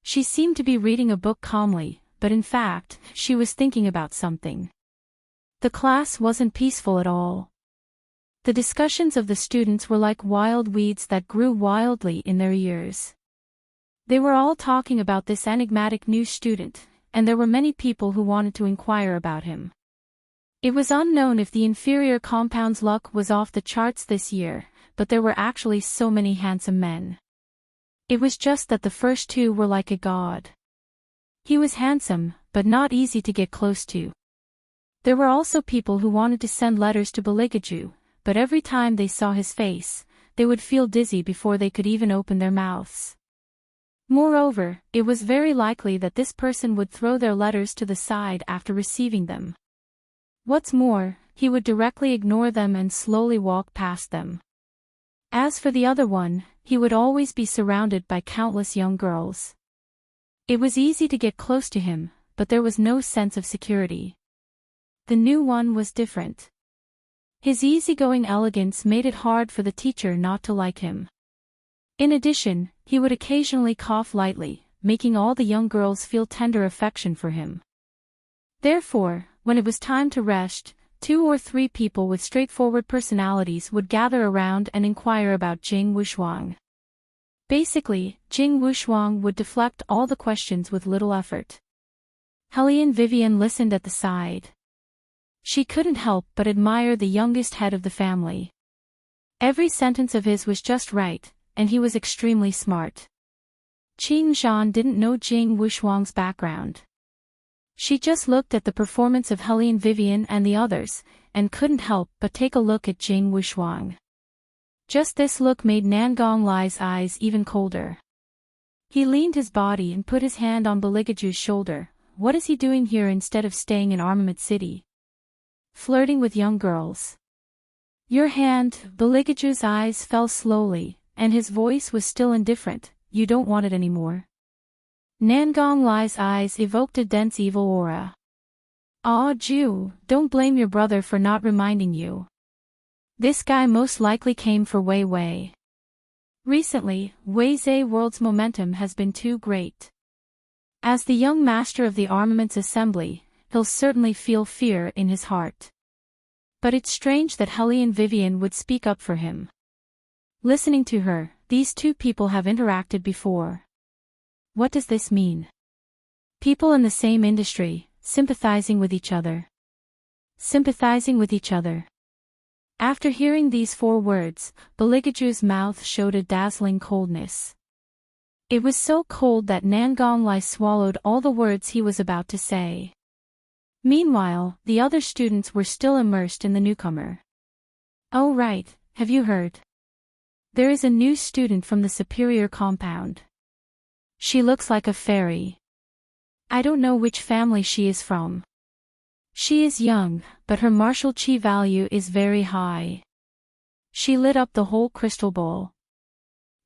Speaker 1: She seemed to be reading a book calmly, but in fact, she was thinking about something. The class wasn't peaceful at all. The discussions of the students were like wild weeds that grew wildly in their ears. They were all talking about this enigmatic new student, and there were many people who wanted to inquire about him. It was unknown if the inferior compound's luck was off the charts this year, but there were actually so many handsome men. It was just that the first two were like a god. He was handsome, but not easy to get close to. There were also people who wanted to send letters to Baligaju, but every time they saw his face, they would feel dizzy before they could even open their mouths. Moreover, it was very likely that this person would throw their letters to the side after receiving them. What's more, he would directly ignore them and slowly walk past them. As for the other one, he would always be surrounded by countless young girls. It was easy to get close to him, but there was no sense of security. The new one was different. His easygoing elegance made it hard for the teacher not to like him. In addition, he would occasionally cough lightly, making all the young girls feel tender affection for him. Therefore, when it was time to rest, 2 or 3 people with straightforward personalities would gather around and inquire about Jing Wushuang. Basically, Jing Wushuang would deflect all the questions with little effort. Hellion Vivian listened at the side. She couldn't help but admire the youngest head of the family. Every sentence of his was just right, and he was extremely smart. Qing Zhan didn't know Jing Wushuang's background. She just looked at the performance of Hellion Vivian and the others, and couldn't help but take a look at Jing Wushuang. Just this look made Nangong Lai's eyes even colder. He leaned his body and put his hand on Beligaju's shoulder. What is he doing here instead of staying in Armament City? Flirting with young girls. Your hand. Beligaju's eyes fell slowly, and his voice was still indifferent. You don't want it anymore. Nangong Lai's eyes evoked a dense evil aura. Ah, Ju, don't blame your brother for not reminding you. This guy most likely came for Wei Wei. Recently, Wei Zhe World's momentum has been too great. As the young master of the Armaments Assembly, he'll certainly feel fear in his heart. But it's strange that Hellion Vivian would speak up for him. Listening to her, these 2 people have interacted before. What does this mean? People in the same industry, sympathizing with each other. Sympathizing with each other. After hearing these 4 words, Beligaju's mouth showed a dazzling coldness. It was so cold that Nangong Lai swallowed all the words he was about to say. Meanwhile, the other students were still immersed in the newcomer. Oh right, have you heard? There is a new student from the superior compound. She looks like a fairy. I don't know which family she is from. She is young, but her martial chi value is very high. She lit up the whole crystal bowl.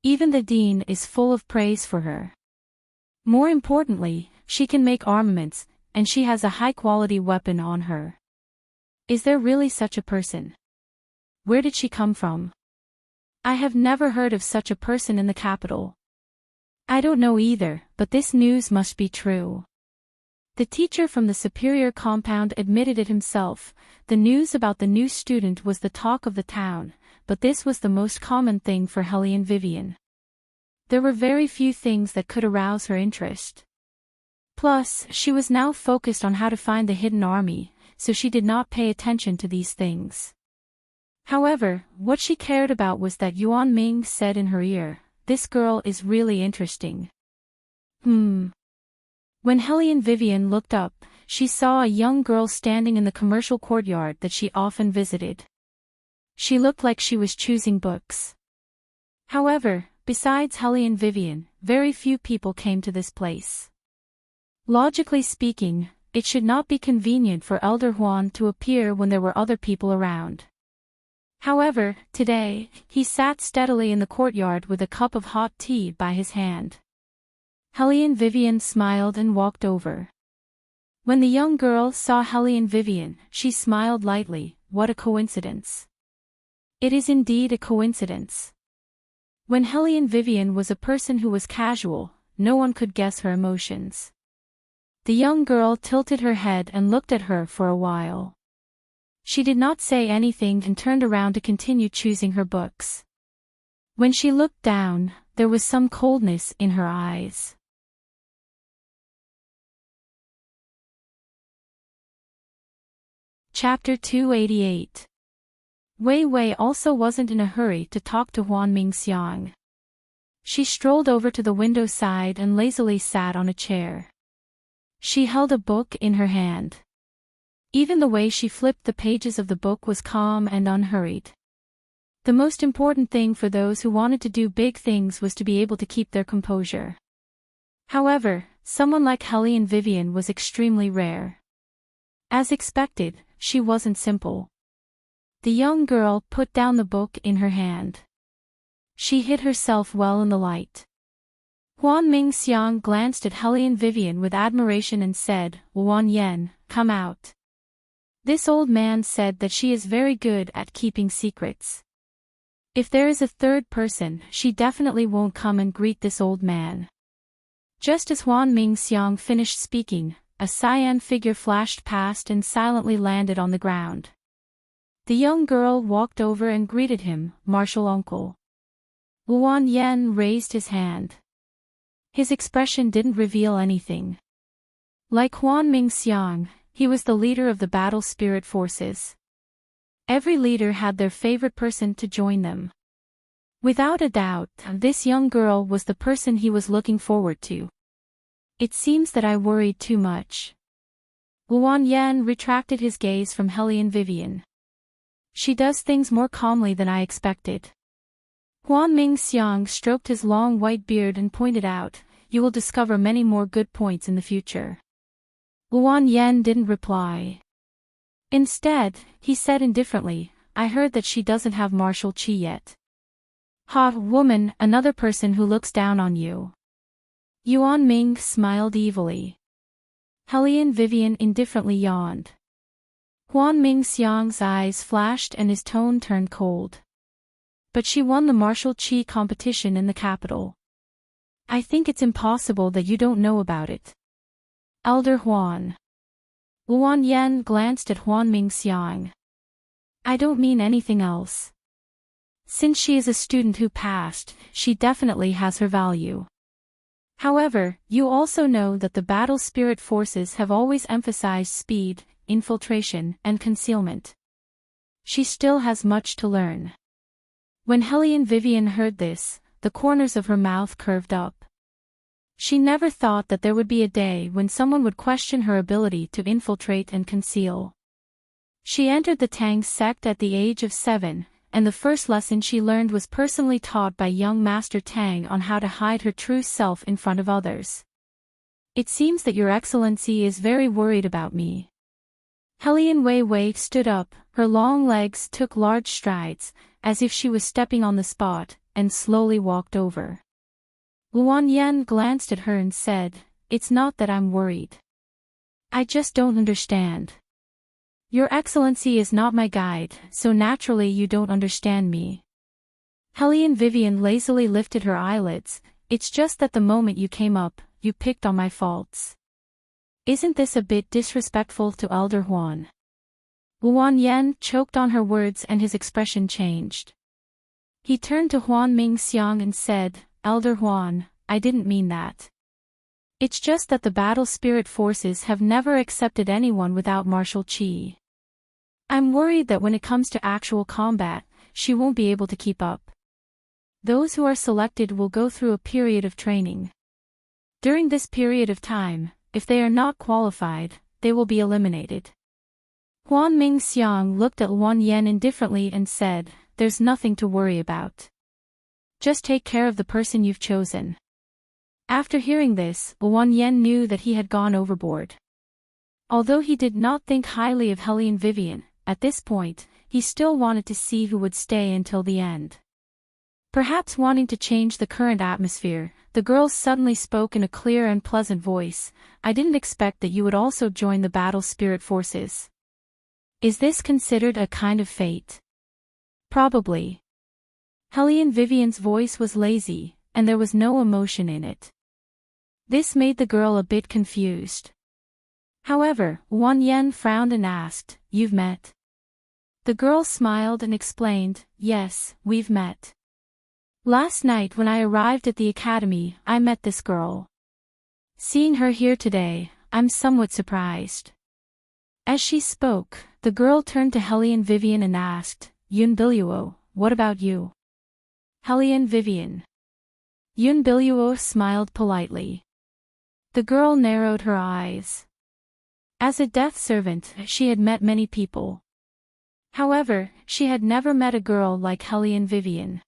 Speaker 1: Even the dean is full of praise for her. More importantly, she can make armaments, and she has a high-quality weapon on her. Is there really such a person? Where did she come from? I have never heard of such a person in the capital. I don't know either, but this news must be true. The teacher from the superior compound admitted it himself. The news about the new student was the talk of the town, but this was the most common thing for Hellion Vivian. There were very few things that could arouse her interest. Plus, she was now focused on how to find the hidden army, so she did not pay attention to these things. However, what she cared about was that Yuan Ming said in her ear, "This girl is really interesting." When Hellion Vivian looked up, she saw a young girl standing in the commercial courtyard that she often visited. She looked like she was choosing books. However, besides Hellion Vivian, very few people came to this place. Logically speaking, it should not be convenient for Elder Huan to appear when there were other people around. However, today, he sat steadily in the courtyard with a cup of hot tea by his hand. Hellion Vivian smiled and walked over. When the young girl saw Hellion Vivian, she smiled lightly. What a coincidence. It is indeed a coincidence. When Hellion Vivian was a person who was casual, no one could guess her emotions. The young girl tilted her head and looked at her for a while. She did not say anything and turned around to continue choosing her books. When she looked down, there was some coldness in her eyes. Chapter 288. Wei Wei also wasn't in a hurry to talk to Huan Mingxiang. She strolled over to the window side and lazily sat on a chair. She held a book in her hand. Even the way she flipped the pages of the book was calm and unhurried. The most important thing for those who wanted to do big things was to be able to keep their composure. However, someone like Helene Vivian was extremely rare. As expected, she wasn't simple. The young girl put down the book in her hand. She hid herself well in the light. Huan Mingxiang glanced at Helene Vivian with admiration and said, "Wan Yen, come out." This old man said that she is very good at keeping secrets. If there is a third person, she definitely won't come and greet this old man. Just as Huan Mingxiang finished speaking, a cyan figure flashed past and silently landed on the ground. The young girl walked over and greeted him, "Martial uncle." Huan Yen raised his hand. His expression didn't reveal anything. Like Huan Mingxiang, he was the leader of the battle spirit forces. Every leader had their favorite person to join them. Without a doubt, this young girl was the person he was looking forward to. It seems that I worried too much. Huan Yen retracted his gaze from Helene Vivian. She does things more calmly than I expected. Huan Mingxiang stroked his long white beard and pointed out, "You will discover many more good points in the future." Huan Yen didn't reply. Instead, he said indifferently, "I heard that she doesn't have martial qi yet." "Ha, woman, another person who looks down on you." Yuan Ming smiled evilly. Helene Vivian indifferently yawned. Huan Mingxiang's eyes flashed and his tone turned cold. "But she won the martial qi competition in the capital. I think it's impossible that you don't know about it." Elder Huan. Huan Yen glanced at Huan Mingxiang. "I don't mean anything else. Since she is a student who passed, she definitely has her value. However, you also know that the battle spirit forces have always emphasized speed, infiltration, and concealment. She still has much to learn." When Helene Vivian heard this, the corners of her mouth curved up. She never thought that there would be a day when someone would question her ability to infiltrate and conceal. She entered the Tang sect at the age of 7, and the first lesson she learned was personally taught by young Master Tang on how to hide her true self in front of others. "It seems that Your Excellency is very worried about me." Helene Wei stood up, her long legs took large strides, as if she was stepping on the spot, and slowly walked over. Huan Yen glanced at her and said, "It's not that I'm worried. I just don't understand. Your Excellency is not my guide, so naturally you don't understand me." Helene Vivian lazily lifted her eyelids. "It's just that the moment you came up, you picked on my faults. Isn't this a bit disrespectful to Elder Huan?" Huan Yen choked on her words and his expression changed. He turned to Huan Mingxiang and said, "Elder Huan, I didn't mean that. It's just that the battle spirit forces have never accepted anyone without martial qi. I'm worried that when it comes to actual combat, she won't be able to keep up. Those who are selected will go through a period of training. During this period of time, if they are not qualified, they will be eliminated." Huan Mingxiang looked at Huan Yen indifferently and said, "There's nothing to worry about. Just take care of the person you've chosen." After hearing this, Huan Yen knew that he had gone overboard. Although he did not think highly of Helene Vivian, at this point, he still wanted to see who would stay until the end. Perhaps wanting to change the current atmosphere, the girl suddenly spoke in a clear and pleasant voice, "I didn't expect that you would also join the battle spirit forces. Is this considered a kind of fate?" "Probably." Helene Vivian's voice was lazy, and there was no emotion in it. This made the girl a bit confused. However, Huan Yen frowned and asked, "You've met?" The girl smiled and explained, "Yes, we've met. Last night when I arrived at the academy, I met this girl. Seeing her here today, I'm somewhat surprised." As she spoke, the girl turned to Helene Vivian and asked, "Yun Biluo, what about you?" Helene Vivian. Yun Biluo smiled politely. The girl narrowed her eyes. As a death servant, she had met many people. However, she had never met a girl like Helene Vivian.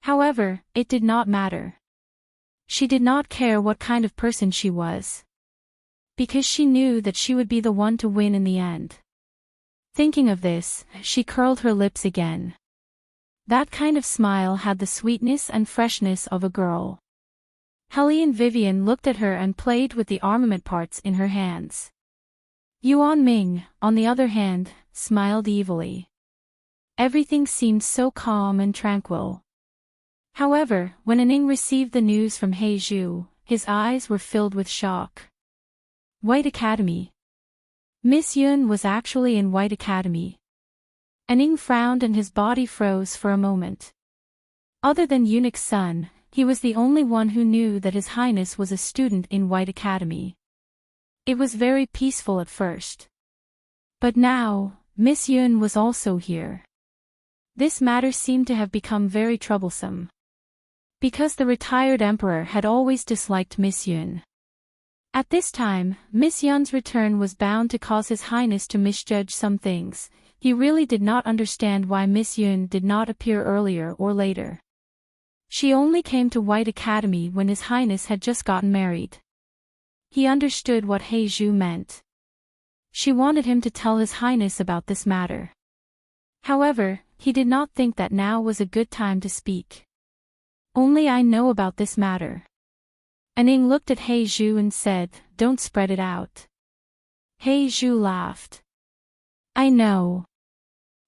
Speaker 1: However, it did not matter. She did not care what kind of person she was, because she knew that she would be the one to win in the end. Thinking of this, she curled her lips again. That kind of smile had the sweetness and freshness of a girl. Helene Vivian looked at her and played with the armament parts in her hands. Yuan Ming, on the other hand, smiled evilly. Everything seemed so calm and tranquil. However, when Aning received the news from He Zhu, his eyes were filled with shock. White Academy. Miss Yun was actually in White Academy. Aning frowned and his body froze for a moment. Other than Eunuch's son, he was the only one who knew that His Highness was a student in White Academy. It was very peaceful at first. But now, Miss Yun was also here. This matter seemed to have become very troublesome. Because the retired emperor had always disliked Miss Yun. At this time, Miss Yun's return was bound to cause His Highness to misjudge some things. He really did not understand why Miss Yun did not appear earlier or later. She only came to White Academy when His Highness had just gotten married. He understood what He Zhu meant. She wanted him to tell His Highness about this matter. However, he did not think that now was a good time to speak. Only I know about this matter. Aning looked at He Zhu and said, "Don't spread it out." He Zhu laughed. "I know.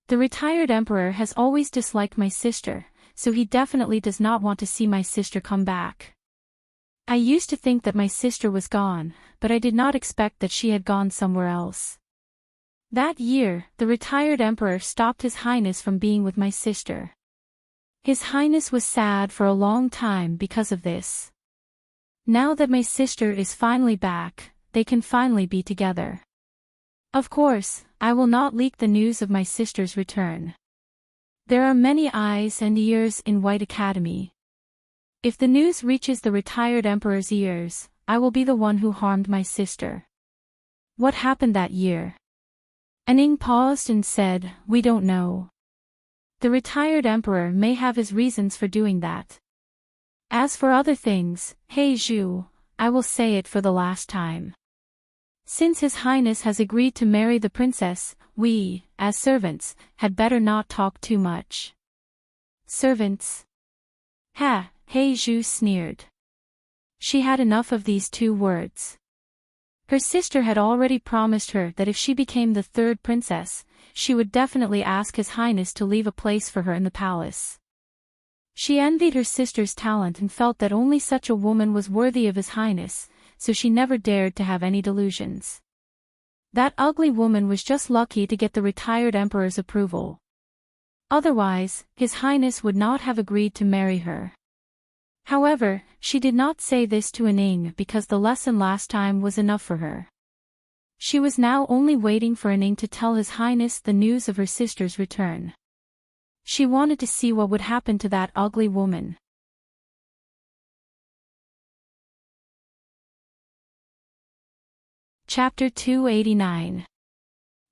Speaker 1: The retired emperor has always disliked my sister, so he definitely does not want to see my sister come back. I used to think that my sister was gone, but I did not expect that she had gone somewhere else. That year, the retired emperor stopped His Highness from being with my sister. His Highness was sad for a long time because of this. Now that my sister is finally back, they can finally be together. Of course, I will not leak the news of my sister's return. There are many eyes and ears in White Academy. If the news reaches the retired emperor's ears, I will be the one who harmed my sister." "What happened that year?" Aning paused and said, "We don't know. The retired emperor may have his reasons for doing that. As for other things, He Zhu, I will say it for the last time. Since His Highness has agreed to marry the princess, we, as servants, had better not talk too much." "Servants?" "Ha," He Zhu sneered. She had enough of these two words. Her sister had already promised her that if she became the third princess, she would definitely ask His Highness to leave a place for her in the palace. She envied her sister's talent and felt that only such a woman was worthy of His Highness, so she never dared to have any delusions. That ugly woman was just lucky to get the retired emperor's approval. Otherwise, His Highness would not have agreed to marry her. However, she did not say this to Aning because the lesson last time was enough for her. She was now only waiting for Aning to tell His Highness the news of her sister's return. She wanted to see what would happen to that ugly woman. Chapter 289.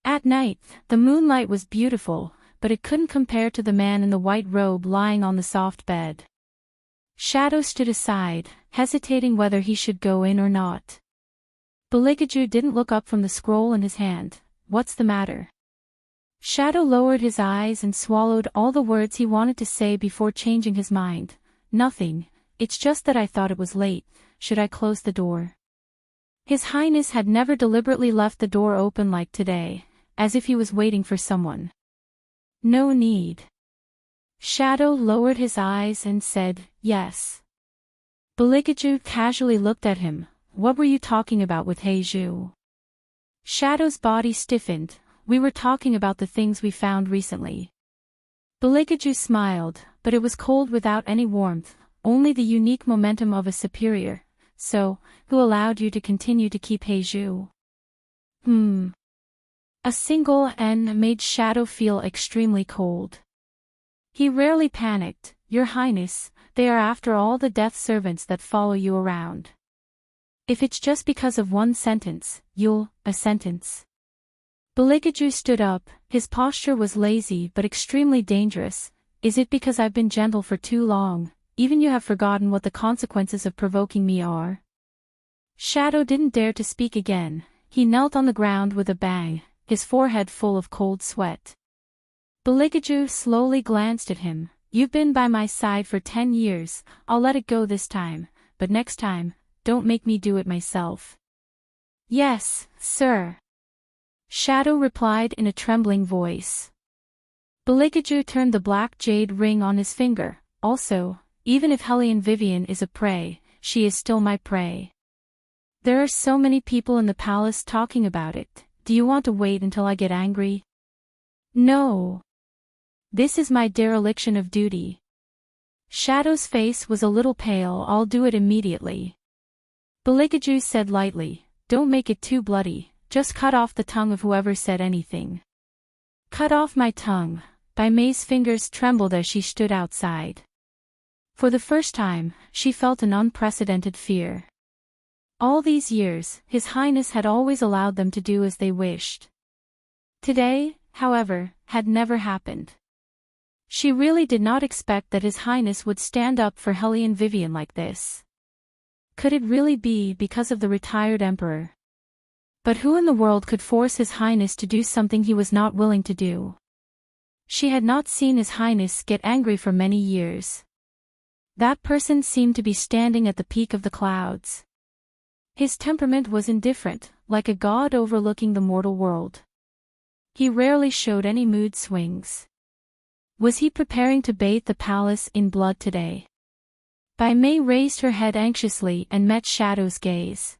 Speaker 1: At night, the moonlight was beautiful, but it couldn't compare to the man in the white robe lying on the soft bed. Shadow stood aside, hesitating whether he should go in or not. Beligaju didn't look up from the scroll in his hand. "What's the matter?" Shadow lowered his eyes and swallowed all the words he wanted to say before changing his mind. "Nothing, it's just that I thought it was late. Should I close the door?" His Highness had never deliberately left the door open like today, as if he was waiting for someone. "No need." Shadow lowered his eyes and said, "Yes." Beligaju casually looked at him. "What were you talking about with He Zhu?" Shadow's body stiffened. "We were talking about the things we found recently." Beligaju smiled, but it was cold without any warmth, only the unique momentum of a superior. "So, who allowed you to continue to keep He Zhu?" A single N made Shadow feel extremely cold. He rarely panicked. "Your Highness, they are after all the death servants that follow you around. If it's just because of one sentence, a sentence." Beligaju stood up. His posture was lazy but extremely dangerous. "Is it because I've been gentle for too long, even you have forgotten what the consequences of provoking me are. Shadow didn't dare to speak again. He knelt on the ground with a bang, his forehead full of cold sweat. Beligaju slowly glanced at him. You've been by my side for 10 years, I'll let it go this time, but next time, don't make me do it myself. Yes, sir. Shadow replied in a trembling voice. Beligaju turned the black jade ring on his finger. Also, even if Hellion Vivian is a prey, she is still my prey. There are so many people in the palace talking about it. Do you want to wait until I get angry? No. This is my dereliction of duty. Shadow's face was a little pale. I'll do it immediately. Beligaju said lightly, don't make it too bloody, just cut off the tongue of whoever said anything. Cut off my tongue. Bai Mei's fingers trembled as she stood outside. For the first time, she felt an unprecedented fear. All these years, His Highness had always allowed them to do as they wished. Today, however, had never happened. She really did not expect that His Highness would stand up for Hellion Vivian like this. Could it really be because of the retired emperor? But who in the world could force His Highness to do something he was not willing to do? She had not seen His Highness get angry for many years. That person seemed to be standing at the peak of the clouds. His temperament was indifferent, like a god overlooking the mortal world. He rarely showed any mood swings. Was he preparing to bathe the palace in blood today? Bai Mei raised her head anxiously and met Shadow's gaze.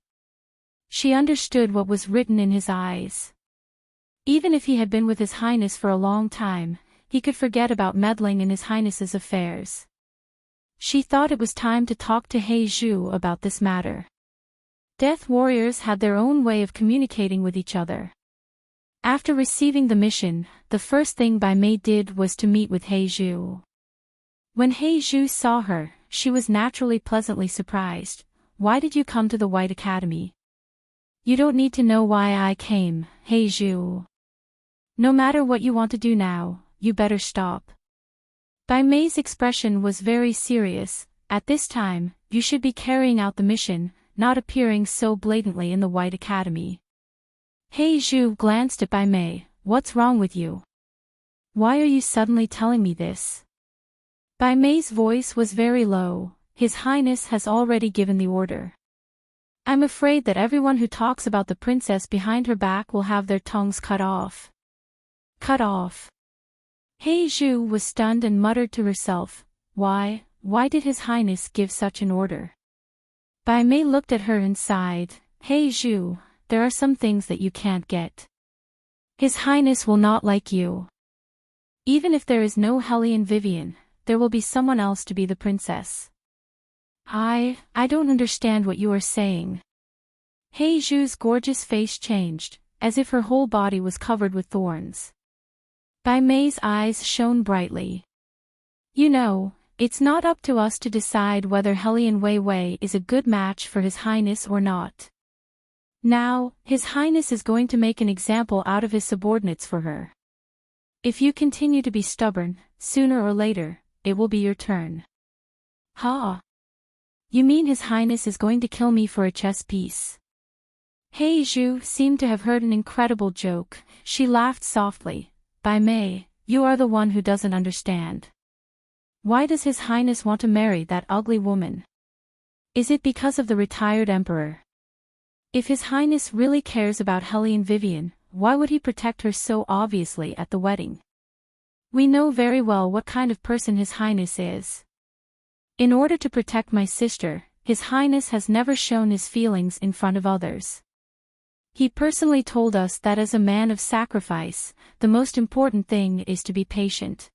Speaker 1: She understood what was written in his eyes. Even if he had been with His Highness for a long time, he could forget about meddling in His Highness's affairs. She thought it was time to talk to He Zhu about this matter. Death warriors had their own way of communicating with each other. After receiving the mission, the first thing Bai Mei did was to meet with He Zhu. When He Zhu saw her, she was naturally pleasantly surprised. Why did you come to the White Academy? You don't need to know why I came, He Zhu. No matter what you want to do now, you better stop. Bai Mei's expression was very serious. At this time, you should be carrying out the mission, not appearing so blatantly in the White Academy. He Zhu glanced at Bai Mei. What's wrong with you? Why are you suddenly telling me this? Bai Mei's voice was very low. His Highness has already given the order. I'm afraid that everyone who talks about the princess behind her back will have their tongues cut off. Cut off. He Zhu was stunned and muttered to herself, why did His Highness give such an order? Bai Mei looked at her and sighed, He Zhu, there are some things that you can't get. His Highness will not like you. Even if there is no Hellion Vivian, there will be someone else to be the princess. I don't understand what you are saying. He Zhu's gorgeous face changed, as if her whole body was covered with thorns. Bai Mei's eyes shone brightly. You know, it's not up to us to decide whether Hellion Wei Wei is a good match for His Highness or not. Now, His Highness is going to make an example out of his subordinates for her. If you continue to be stubborn, sooner or later, it will be your turn. Ha! You mean His Highness is going to kill me for a chess piece? He Zhu seemed to have heard an incredible joke. She laughed softly. Bai Mei, you are the one who doesn't understand. Why does His Highness want to marry that ugly woman? Is it because of the retired emperor? If His Highness really cares about Hellion Vivian, why would he protect her so obviously at the wedding? We know very well what kind of person His Highness is. In order to protect my sister, His Highness has never shown his feelings in front of others. He personally told us that as a man of sacrifice, the most important thing is to be patient.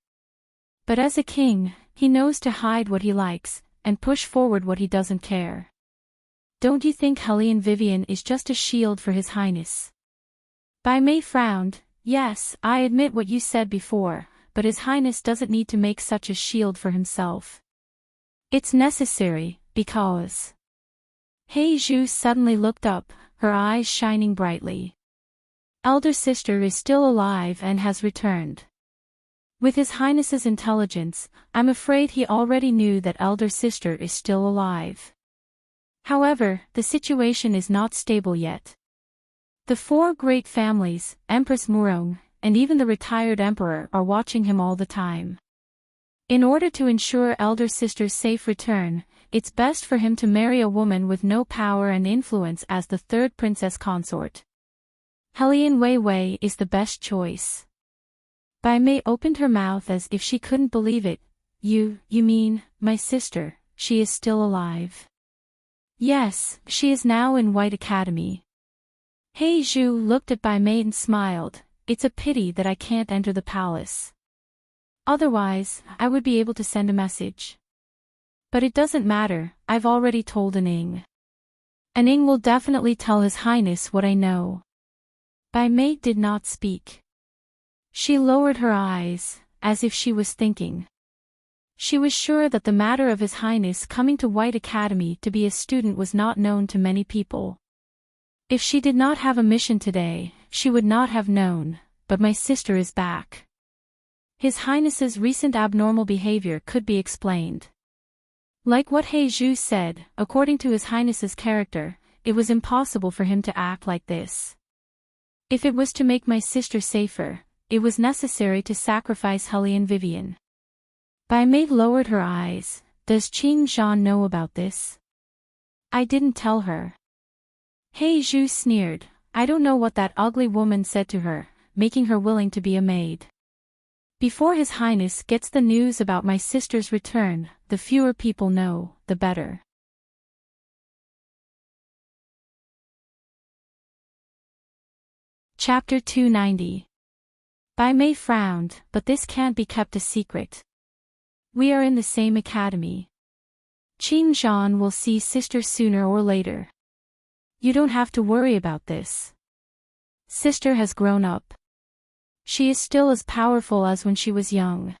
Speaker 1: But as a king, he knows to hide what he likes, and push forward what he doesn't care. Don't you think Hellion Vivian is just a shield for His Highness? Bai Mei frowned. Yes, I admit what you said before, but His Highness doesn't need to make such a shield for himself. It's necessary, because... He Zhu suddenly looked up, her eyes shining brightly. Elder sister is still alive and has returned. With His Highness's intelligence, I'm afraid he already knew that elder sister is still alive. However, the situation is not stable yet. The four great families, Empress Murong, and even the retired emperor are watching him all the time. In order to ensure elder sister's safe return, it's best for him to marry a woman with no power and influence as the third princess consort. Helian Wei Wei is the best choice. Bai Mei opened her mouth as if she couldn't believe it. You mean, my sister, she is still alive? Yes, she is now in White Academy. He Zhu looked at Bai Mei and smiled. It's a pity that I can't enter the palace. Otherwise, I would be able to send a message. But it doesn't matter, I've already told Aning. Aning will definitely tell His Highness what I know. Bai Mei did not speak. She lowered her eyes, as if she was thinking. She was sure that the matter of His Highness coming to White Academy to be a student was not known to many people. If she did not have a mission today, she would not have known, but my sister is back. His Highness's recent abnormal behavior could be explained. Like what He Zhu said, according to His Highness's character, it was impossible for him to act like this. If it was to make my sister safer, it was necessary to sacrifice Helian Vivian. Bai Mei lowered her eyes. Does Qing Zhan know about this? I didn't tell her. He Zhu sneered. I don't know what that ugly woman said to her, making her willing to be a maid. Before His Highness gets the news about my sister's return, the fewer people know, the better. Chapter 290. Bai Mei frowned, but this can't be kept a secret. We are in the same academy. Qing Zhan will see sister sooner or later. You don't have to worry about this. Sister has grown up. She is still as powerful as when she was young.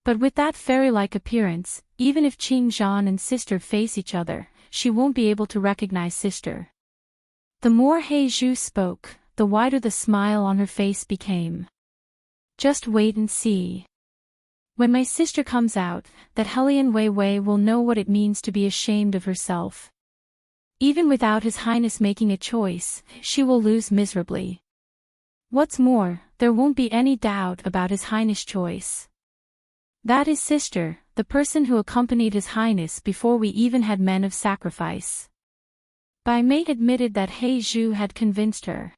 Speaker 1: But with that fairy-like appearance, even if Qing Zhan and sister face each other, she won't be able to recognize sister. The more He Zhu spoke, the wider the smile on her face became. Just wait and see. When my sister comes out, that Helian Wei Wei will know what it means to be ashamed of herself. Even without His Highness making a choice, she will lose miserably. What's more, there won't be any doubt about His Highness' choice. That is sister, the person who accompanied His Highness before we even had men of sacrifice. Bai Mei admitted that He Zhu had convinced her.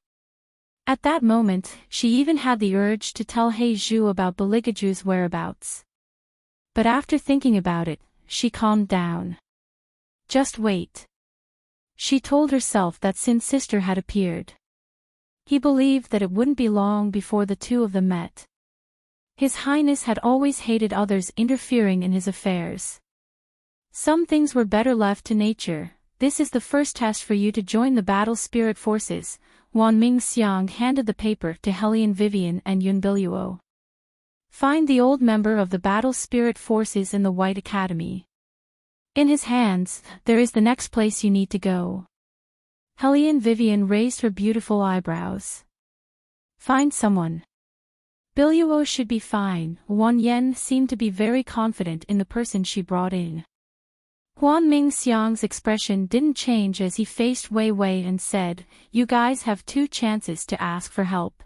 Speaker 1: At that moment, she even had the urge to tell He Zhu about Beligaju's whereabouts. But after thinking about it, she calmed down. Just wait. She told herself that since sister had appeared, he believed that it wouldn't be long before the two of them met. His Highness had always hated others interfering in his affairs. Some things were better left to nature. This is the first test for you to join the battle spirit forces. Wan Mingxiang handed the paper to Helian Vivian and Yun Biluo. Find the old member of the battle spirit forces in the White Academy. In his hands, there is the next place you need to go. Helian Vivian raised her beautiful eyebrows. Find someone. Biluo should be fine. Wan Yen seemed to be very confident in the person she brought in. Huan Mingxiang's expression didn't change as he faced Wei Wei and said, You guys have two chances to ask for help.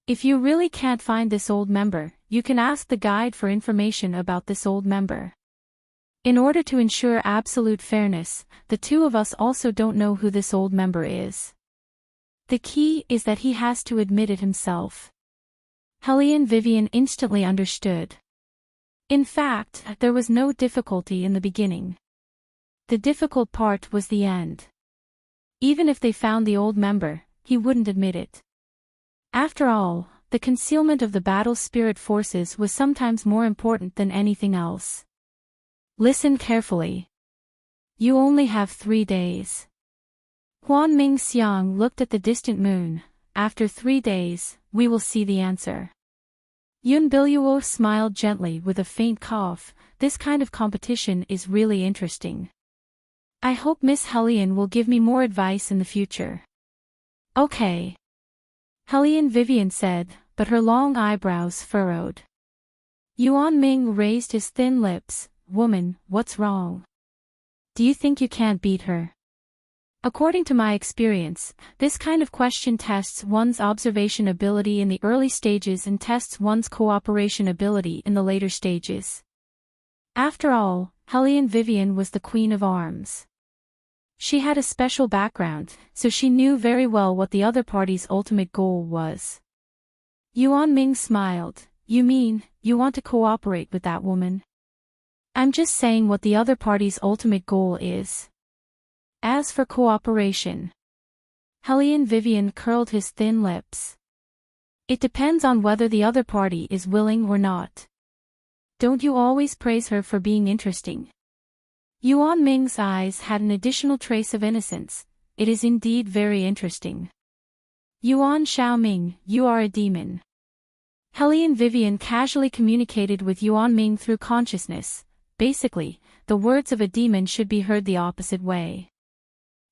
Speaker 1: If you really can't find this old member, you can ask the guide for information about this old member. In order to ensure absolute fairness, the two of us also don't know who this old member is. The key is that he has to admit it himself. Helian Vivian instantly understood. In fact, there was no difficulty in the beginning. The difficult part was the end. Even if they found the old member, he wouldn't admit it. After all, the concealment of the battle spirit forces was sometimes more important than anything else. Listen carefully. You only have 3 days. Huan Mingxiang looked at the distant moon. After 3 days, we will see the answer. Yun Biluo smiled gently with a faint cough. This kind of competition is really interesting. I hope Miss Helian will give me more advice in the future. Okay. Helian Vivian said, but her long eyebrows furrowed. Yuan Ming raised his thin lips. Woman, what's wrong? Do you think you can't beat her? According to my experience, this kind of question tests one's observation ability in the early stages and tests one's cooperation ability in the later stages. After all, Hellion Vivian was the Queen of Arms. She had a special background, so she knew very well what the other party's ultimate goal was. Yuan Ming smiled. You mean, you want to cooperate with that woman? I'm just saying what the other party's ultimate goal is. As for cooperation. Hellion Vivian curled his thin lips. It depends on whether the other party is willing or not. Don't you always praise her for being interesting? Yuan Ming's eyes had an additional trace of innocence. It is indeed very interesting. Yuan Xiaoming, you are a demon. Hellion Vivian casually communicated with Yuan Ming through consciousness. Basically, the words of a demon should be heard the opposite way.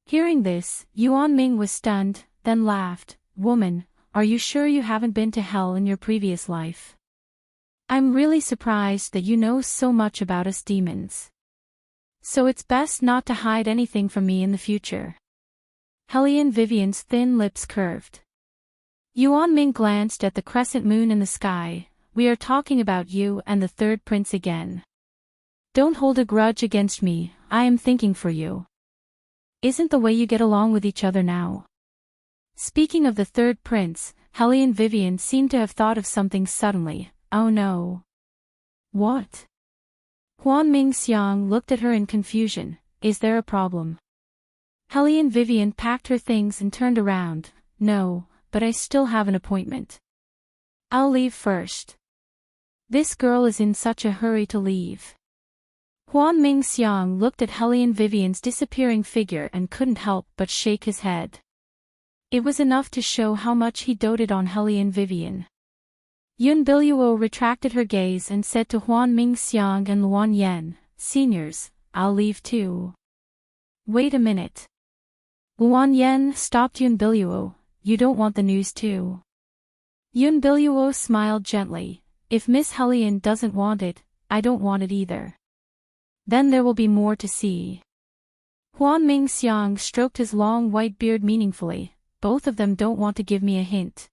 Speaker 1: Hearing this, Yuan Ming was stunned, then laughed. Woman, are you sure you haven't been to hell in your previous life? I'm really surprised that you know so much about us demons. So it's best not to hide anything from me in the future. Hellion Vivian's thin lips curved. Yuan Ming glanced at the crescent moon in the sky. We are talking about you and the third prince again. Don't hold a grudge against me, I am thinking for you. Isn't the way you get along with each other now? Speaking of the third prince, Hellion Vivian seemed to have thought of something suddenly. Oh no. What? Huan Ming Xiang looked at her in confusion. Is there a problem? Hellion Vivian packed her things and turned around. No, but I still have an appointment. I'll leave first. This girl is in such a hurry to leave. Huan Ming Xiang looked at Hellion Vivian's disappearing figure and couldn't help but shake his head. It was enough to show how much he doted on Hellion Vivian. Yun Biluo retracted her gaze and said to Huan Ming Xiang and Luan Yen, Seniors, I'll leave too. Wait a minute. Luan Yen stopped Yun Biluo. You don't want the news too? Yun Biluo smiled gently. If Miss Hellion doesn't want it, I don't want it either. Then there will be more to see. Huan Ming Xiang stroked his long white beard meaningfully. Both of them don't want to give me a hint.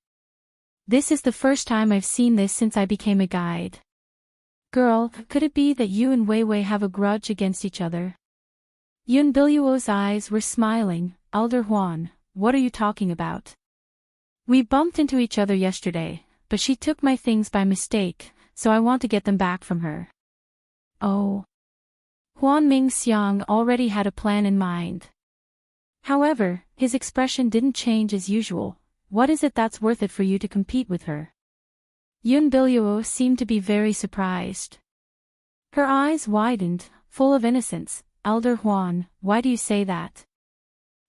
Speaker 1: This is the first time I've seen this since I became a guide. Girl, could it be that you and Wei Wei have a grudge against each other? Yun Biluo's eyes were smiling. Elder Huan, what are you talking about? We bumped into each other yesterday, but she took my things by mistake, so I want to get them back from her. Oh. Huan Ming Xiang already had a plan in mind. However, his expression didn't change as usual. What is it that's worth it for you to compete with her? Yun Biluo seemed to be very surprised. Her eyes widened, full of innocence. Elder Huan, why do you say that?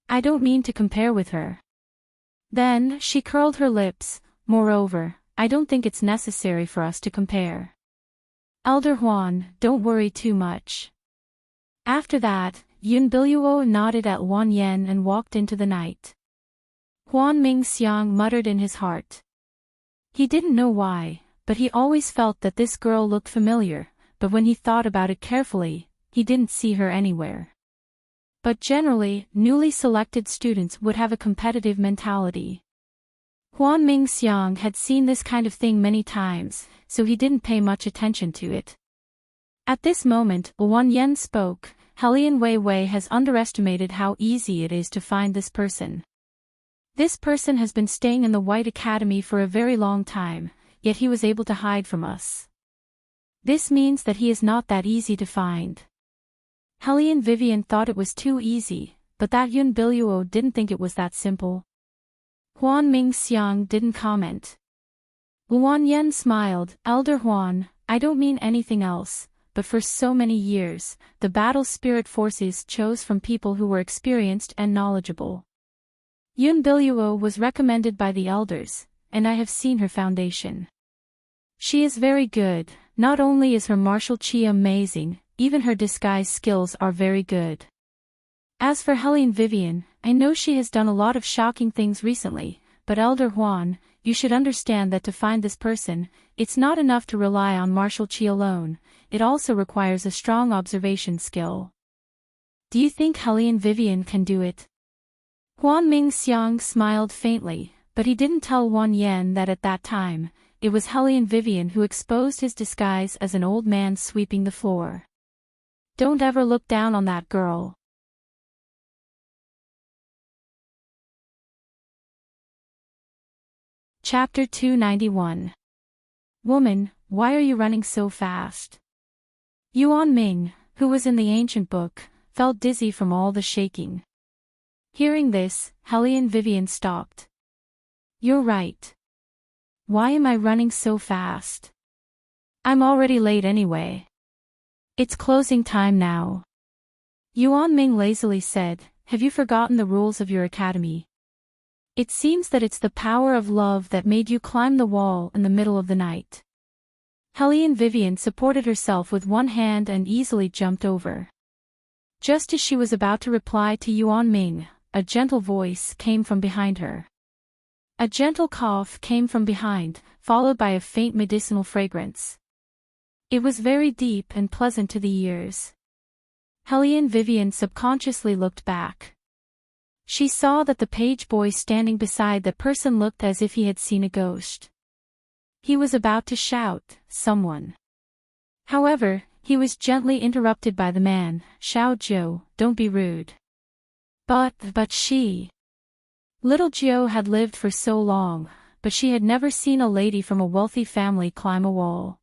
Speaker 1: I don't mean to compare with her. Then she curled her lips. Moreover, I don't think it's necessary for us to compare. Elder Huan, don't worry too much. After that, Yun Biluo nodded at Luan Yen and walked into the night. Huan Ming Xiang muttered in his heart. He didn't know why, but he always felt that this girl looked familiar, but when he thought about it carefully, he didn't see her anywhere. But generally, newly selected students would have a competitive mentality. Huan Ming Xiang had seen this kind of thing many times, so he didn't pay much attention to it. At this moment, Luan Yen spoke. Hellion Wei Wei has underestimated how easy it is to find this person. This person has been staying in the White Academy for a very long time, yet he was able to hide from us. This means that he is not that easy to find. Hellion Vivian thought it was too easy, but that Yun Biluo didn't think it was that simple. Huan Ming Xiang didn't comment. Luan Yen smiled. Elder Huan, I don't mean anything else, but for so many years, the battle spirit forces chose from people who were experienced and knowledgeable. Yun Biluo was recommended by the elders, and I have seen her foundation. She is very good. Not only is her martial chi amazing, even her disguise skills are very good. As for Hellion Vivian, I know she has done a lot of shocking things recently, but Elder Huan, you should understand that to find this person, it's not enough to rely on martial chi alone, it also requires a strong observation skill. Do you think Hellion Vivian can do it? Huan Mingxiang smiled faintly, but he didn't tell Wan Yan that at that time, it was Hellion Vivian who exposed his disguise as an old man sweeping the floor. Don't ever look down on that girl. Chapter 291. Woman, why are you running so fast? Yuan Ming, who was in the ancient book, felt dizzy from all the shaking. Hearing this, Hellion Vivian stopped. You're right. Why am I running so fast? I'm already late anyway. It's closing time now. Yuan Ming lazily said, have you forgotten the rules of your academy? It seems that it's the power of love that made you climb the wall in the middle of the night. Hellion Vivian supported herself with one hand and easily jumped over. Just as she was about to reply to Yuan Ming, a gentle voice came from behind her. A gentle cough came from behind, followed by a faint medicinal fragrance. It was very deep and pleasant to the ears. Hellion Vivian subconsciously looked back. She saw that the page boy standing beside the person looked as if he had seen a ghost. He was about to shout, someone. However, he was gently interrupted by the man, Xiao Jiu, don't be rude. But she. Little Jiu had lived for so long, but she had never seen a lady from a wealthy family climb a wall.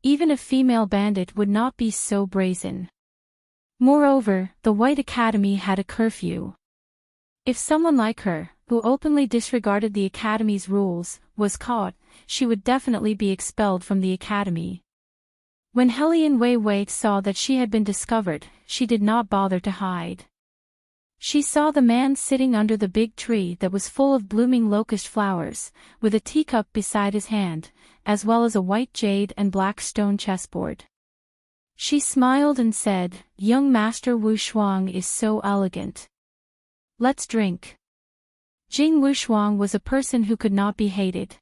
Speaker 1: Even a female bandit would not be so brazen. Moreover, the White Academy had a curfew. If someone like her, who openly disregarded the Academy's rules, was caught, she would definitely be expelled from the Academy. When Hellion Wei saw that she had been discovered, she did not bother to hide. She saw the man sitting under the big tree that was full of blooming locust flowers, with a teacup beside his hand, as well as a white jade and black stone chessboard. She smiled and said, young Master Wu Shuang is so elegant. Let's drink. Jing Wushuang was a person who could not be hated.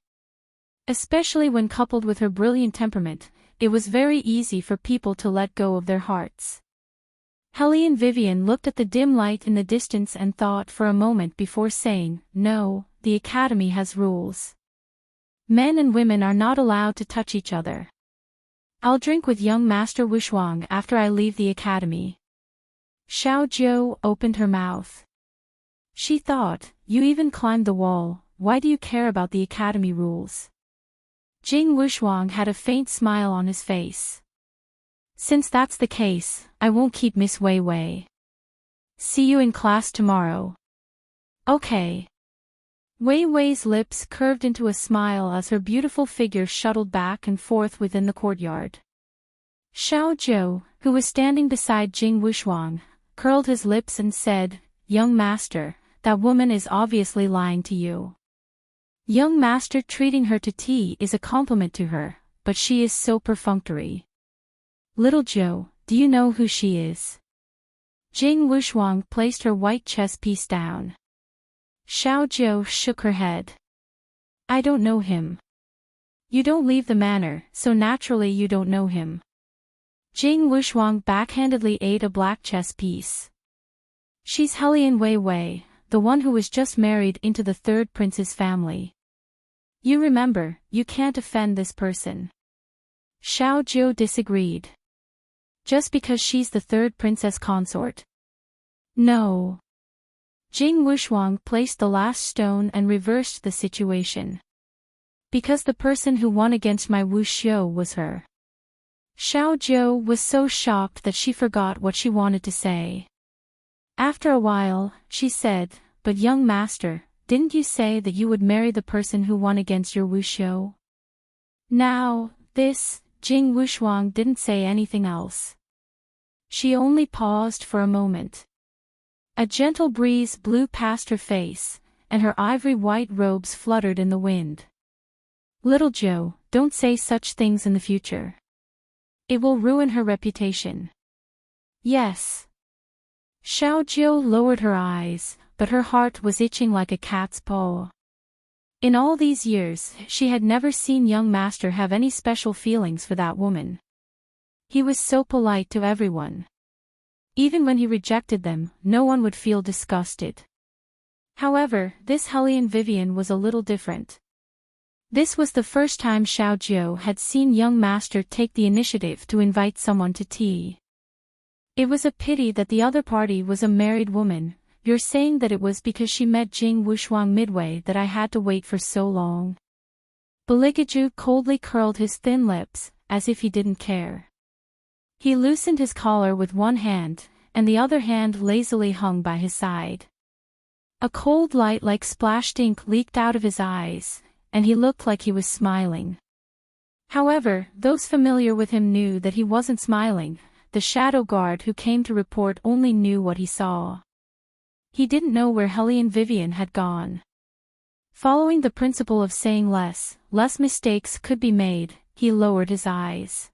Speaker 1: Especially when coupled with her brilliant temperament, it was very easy for people to let go of their hearts. Hellion Vivian looked at the dim light in the distance and thought for a moment before saying, no, the Academy has rules. Men and women are not allowed to touch each other. I'll drink with young Master Wushuang after I leave the Academy. Xiao Jiu opened her mouth. She thought, you even climbed the wall, why do you care about the Academy rules? Jing Wushuang had a faint smile on his face. Since that's the case, I won't keep Miss Wei Wei. See you in class tomorrow. Okay. Wei Wei's lips curved into a smile as her beautiful figure shuttled back and forth within the courtyard. Xiao Jiu, who was standing beside Jing Wushuang, curled his lips and said, young master, that woman is obviously lying to you. Young master treating her to tea is a compliment to her, but she is so perfunctory. Little Jiu, do you know who she is? Jing Wushuang placed her white chess piece down. Xiao Jiu shook her head. I don't know him. You don't leave the manor, so naturally you don't know him. Jing Wushuang backhandedly ate a black chess piece. She's Hellion Wei, the one who was just married into the third prince's family. You remember, you can't offend this person. Xiao Jiu disagreed. Just because she's the third princess consort. No. Jing Wushuang placed the last stone and reversed the situation. Because the person who won against my Wu Xiu was her. Xiao Jiu was so shocked that she forgot what she wanted to say. After a while, she said, but young master, didn't you say that you would marry the person who won against your Wu Xiu? Now, Jing Wushuang didn't say anything else. She only paused for a moment. A gentle breeze blew past her face, and her ivory white robes fluttered in the wind. Little Jiu, don't say such things in the future. It will ruin her reputation. Yes. Xiao Jiu lowered her eyes, but her heart was itching like a cat's paw. In all these years, she had never seen young master have any special feelings for that woman. He was so polite to everyone. Even when he rejected them, no one would feel disgusted. However, this Hellion Vivian was a little different. This was the first time Xiao Jiu had seen young master take the initiative to invite someone to tea. It was a pity that the other party was a married woman. You're saying that it was because she met Jing Wushuang midway that I had to wait for so long. Beligaju coldly curled his thin lips, as if he didn't care. He loosened his collar with one hand, and the other hand lazily hung by his side. A cold light like splashed ink leaked out of his eyes, and he looked like he was smiling. However, those familiar with him knew that he wasn't smiling. The shadow guard who came to report only knew what he saw. He didn't know where Hellion Vivian had gone. Following the principle of saying less mistakes could be made, he lowered his eyes.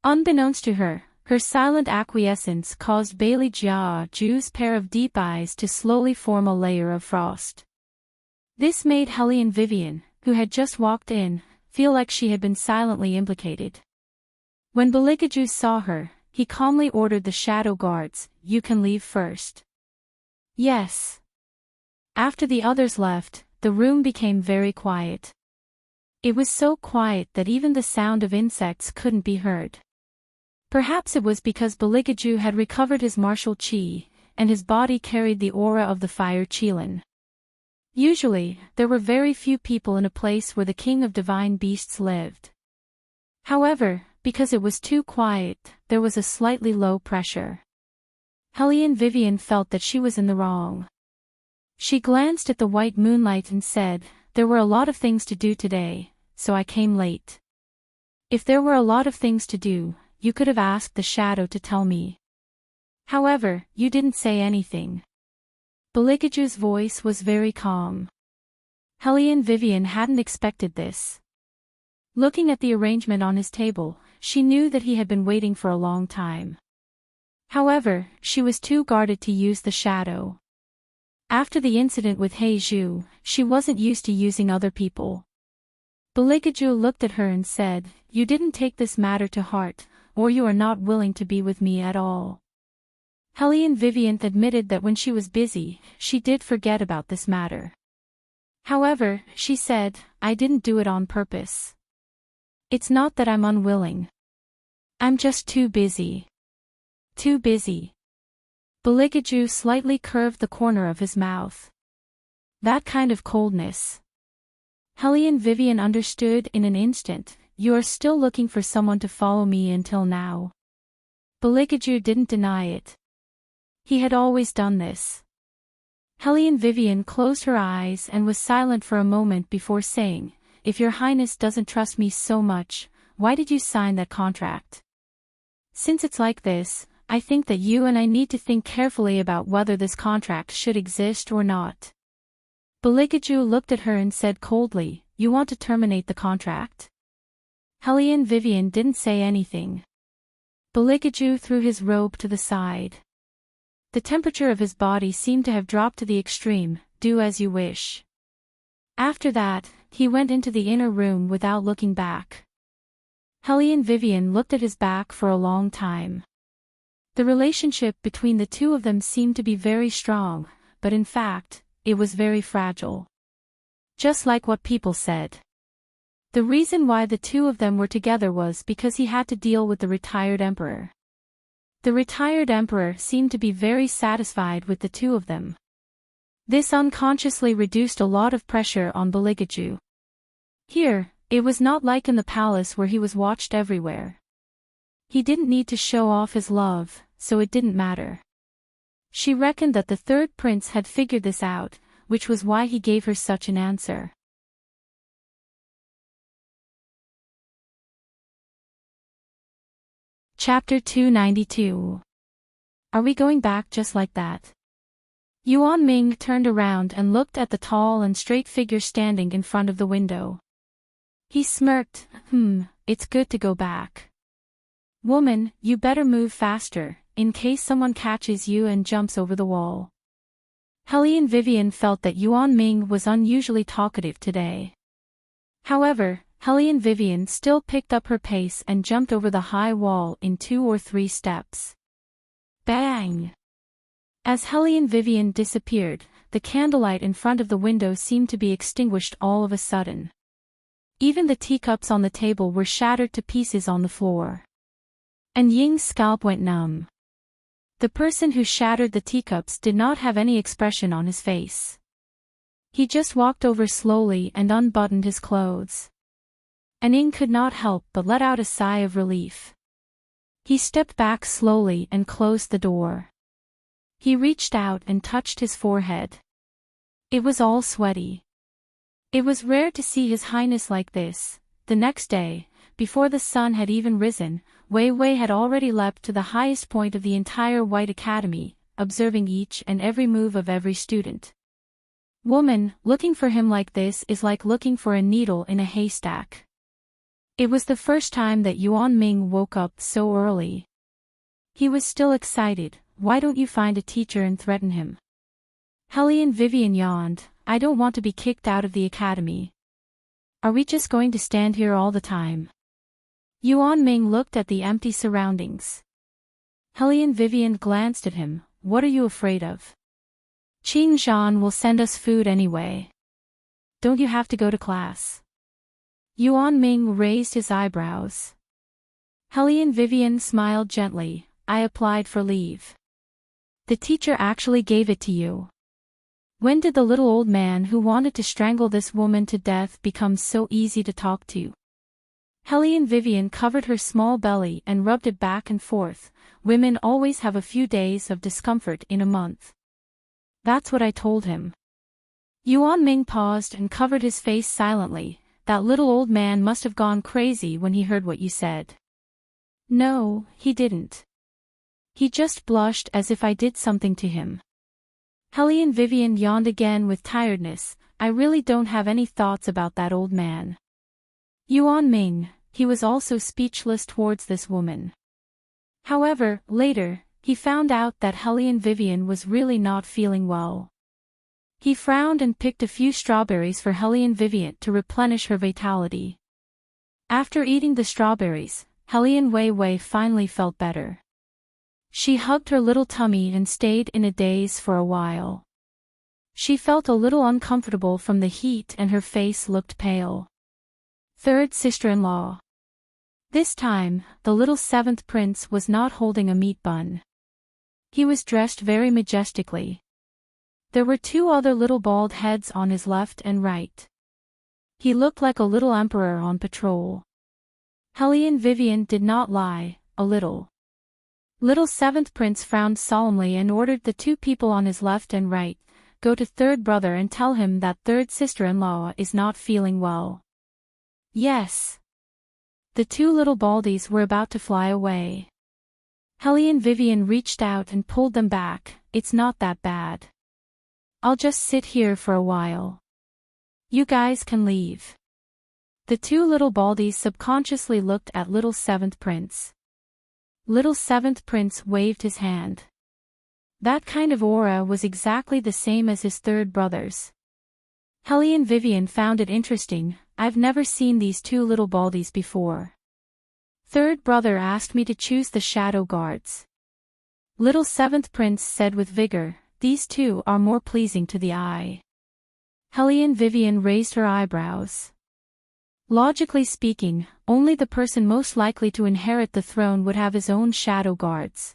Speaker 1: Unbeknownst to her, her silent acquiescence caused Bailey Jiaju's pair of deep eyes to slowly form a layer of frost. This made Hellion Vivian, who had just walked in, feel like she had been silently implicated. When Beligaju saw her, he calmly ordered the shadow guards, "You can leave first." "Yes." After the others left, the room became very quiet. It was so quiet that even the sound of insects couldn't be heard. Perhaps it was because Beligaju had recovered his martial chi, and his body carried the aura of the fire Qilin. Usually, there were very few people in a place where the king of divine beasts lived. However, because it was too quiet, there was a slightly low pressure. Hellion Vivian felt that she was in the wrong. She glanced at the white moonlight and said, "There were a lot of things to do today, so I came late." If there were a lot of things to do, you could have asked the shadow to tell me. However, you didn't say anything. Beligaju's voice was very calm. Hellion Vivian hadn't expected this. Looking at the arrangement on his table, she knew that he had been waiting for a long time. However, she was too guarded to use the shadow. After the incident with He Zhu, she wasn't used to using other people. Beligaju looked at her and said, "You didn't take this matter to heart, or you are not willing to be with me at all." Hellion Vivian admitted that when she was busy, she did forget about this matter. However, she said, "I didn't do it on purpose. It's not that I'm unwilling. I'm just too busy." Too busy. Beligaju slightly curved the corner of his mouth. That kind of coldness. Hellion Vivian understood in an instant. "You are still looking for someone to follow me until now." Beligaju didn't deny it. He had always done this. Hellion Vivian closed her eyes and was silent for a moment before saying, "If your highness doesn't trust me so much, why did you sign that contract? Since it's like this, I think that you and I need to think carefully about whether this contract should exist or not." Beligaju looked at her and said coldly, "You want to terminate the contract?" Hellion Vivian didn't say anything. Beligaju threw his robe to the side. The temperature of his body seemed to have dropped to the extreme. "Do as you wish." After that, he went into the inner room without looking back. Hellion Vivian looked at his back for a long time. The relationship between the two of them seemed to be very strong, but in fact, it was very fragile. Just like what people said. The reason why the two of them were together was because he had to deal with the retired emperor. The retired emperor seemed to be very satisfied with the two of them. This unconsciously reduced a lot of pressure on Beligaju. Here, it was not like in the palace where he was watched everywhere. He didn't need to show off his love, so it didn't matter. She reckoned that the third prince had figured this out, which was why he gave her such an answer. Chapter 292. Are we going back just like that? Yuan Ming turned around and looked at the tall and straight figure standing in front of the window. He smirked, It's good to go back. Woman, you better move faster, in case someone catches you and jumps over the wall." Helene Vivian felt that Yuan Ming was unusually talkative today. However, Helene Vivian still picked up her pace and jumped over the high wall in 2 or 3 steps. Bang! As Helene Vivian disappeared, the candlelight in front of the window seemed to be extinguished all of a sudden. Even the teacups on the table were shattered to pieces on the floor. And Ying's scalp went numb. The person who shattered the teacups did not have any expression on his face. He just walked over slowly and unbuttoned his clothes. And Ying could not help but let out a sigh of relief. He stepped back slowly and closed the door. He reached out and touched his forehead. It was all sweaty. It was rare to see His Highness like this. The next day, before the sun had even risen, Wei Wei had already leapt to the highest point of the entire White Academy, observing each and every move of every student. Woman, looking for him like this is like looking for a needle in a haystack. It was the first time that Yuan Ming woke up so early. He was still excited. Why don't you find a teacher and threaten him? Helene Vivian yawned. I don't want to be kicked out of the academy. Are we just going to stand here all the time? Yuan Ming looked at the empty surroundings. Helene Vivian glanced at him. What are you afraid of? Qing Zhan will send us food anyway. Don't you have to go to class? Yuan Ming raised his eyebrows. Helene Vivian smiled gently. I applied for leave. The teacher actually gave it to you. When did the little old man who wanted to strangle this woman to death become so easy to talk to? Helene Vivian covered her small belly and rubbed it back and forth. Women always have a few days of discomfort in a month. That's what I told him. Yuan Ming paused and covered his face silently. That little old man must have gone crazy when he heard what you said. No, he didn't. He just blushed as if I did something to him. Helene Vivian yawned again with tiredness. I really don't have any thoughts about that old man. Yuan Ming, he was also speechless towards this woman. However, later, he found out that Helene Vivian was really not feeling well. He frowned and picked a few strawberries for Helene Vivian to replenish her vitality. After eating the strawberries, Helene Wei Wei finally felt better. She hugged her little tummy and stayed in a daze for a while. She felt a little uncomfortable from the heat and her face looked pale. Third sister-in-law. This time, the little 7th prince was not holding a meat bun. He was dressed very majestically. There were 2 other little bald heads on his left and right. He looked like a little emperor on patrol. Helene Vivian did not lie, a little. Little 7th prince frowned solemnly and ordered the 2 people on his left and right, go to third brother and tell him that third sister-in-law is not feeling well. Yes. The 2 little baldies were about to fly away. Helene Vivian reached out and pulled them back. It's not that bad. I'll just sit here for a while. You guys can leave. The 2 little baldies subconsciously looked at little 7th prince. Little 7th prince waved his hand. That kind of aura was exactly the same as his third brother's. Helene Vivian found it interesting. I've never seen these 2 little baldies before. Third brother asked me to choose the shadow guards. Little 7th prince said with vigor, these 2 are more pleasing to the eye. Helene Vivian raised her eyebrows. Logically speaking, only the person most likely to inherit the throne would have his own shadow guards.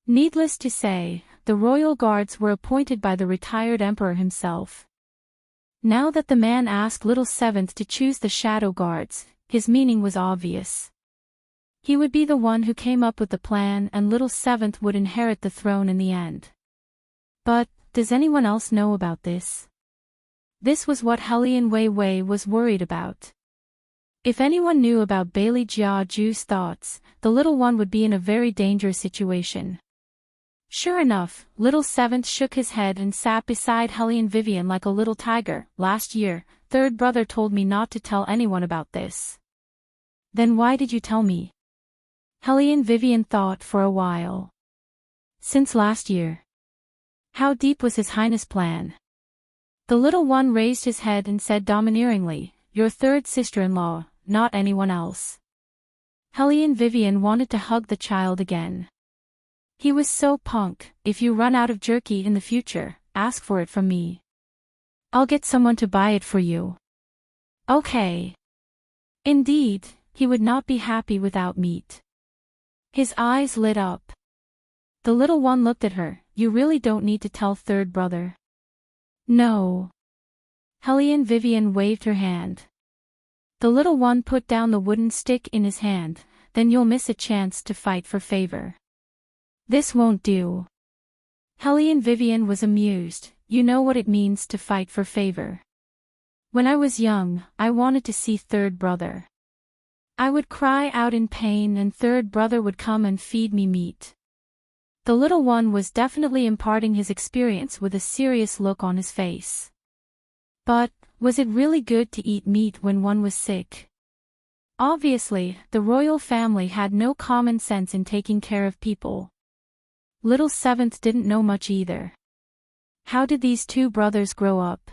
Speaker 1: Needless to say, the royal guards were appointed by the retired emperor himself. Now that the man asked little 7th to choose the shadow guards, his meaning was obvious. He would be the one who came up with the plan and little 7th would inherit the throne in the end. But, does anyone else know about this? This was what Helene Wei Wei was worried about. If anyone knew about Bailey Jia Ju's thoughts, the little one would be in a very dangerous situation. Sure enough, little 7th shook his head and sat beside Helene Vivian like a little tiger. Last year, third brother told me not to tell anyone about this. Then why did you tell me? Helene Vivian thought for a while. Since last year. How deep was His Highness' plan? The little one raised his head and said domineeringly, "Your third sister-in-law, not anyone else." Helene Vivian wanted to hug the child again. He was so punk. "If you run out of jerky in the future, ask for it from me. I'll get someone to buy it for you." Okay. Indeed, he would not be happy without meat. His eyes lit up. The little one looked at her. "You really don't need to tell third brother." "No." Helene Vivian waved her hand. The little one put down the wooden stick in his hand. "Then you'll miss a chance to fight for favor. This won't do." Helene Vivian was amused. "You know what it means to fight for favor. When I was young, I wanted to see third brother. I would cry out in pain and third brother would come and feed me meat." The little one was definitely imparting his experience with a serious look on his face. But, was it really good to eat meat when one was sick? Obviously, the royal family had no common sense in taking care of people. Little Seventh didn't know much either. How did these two brothers grow up?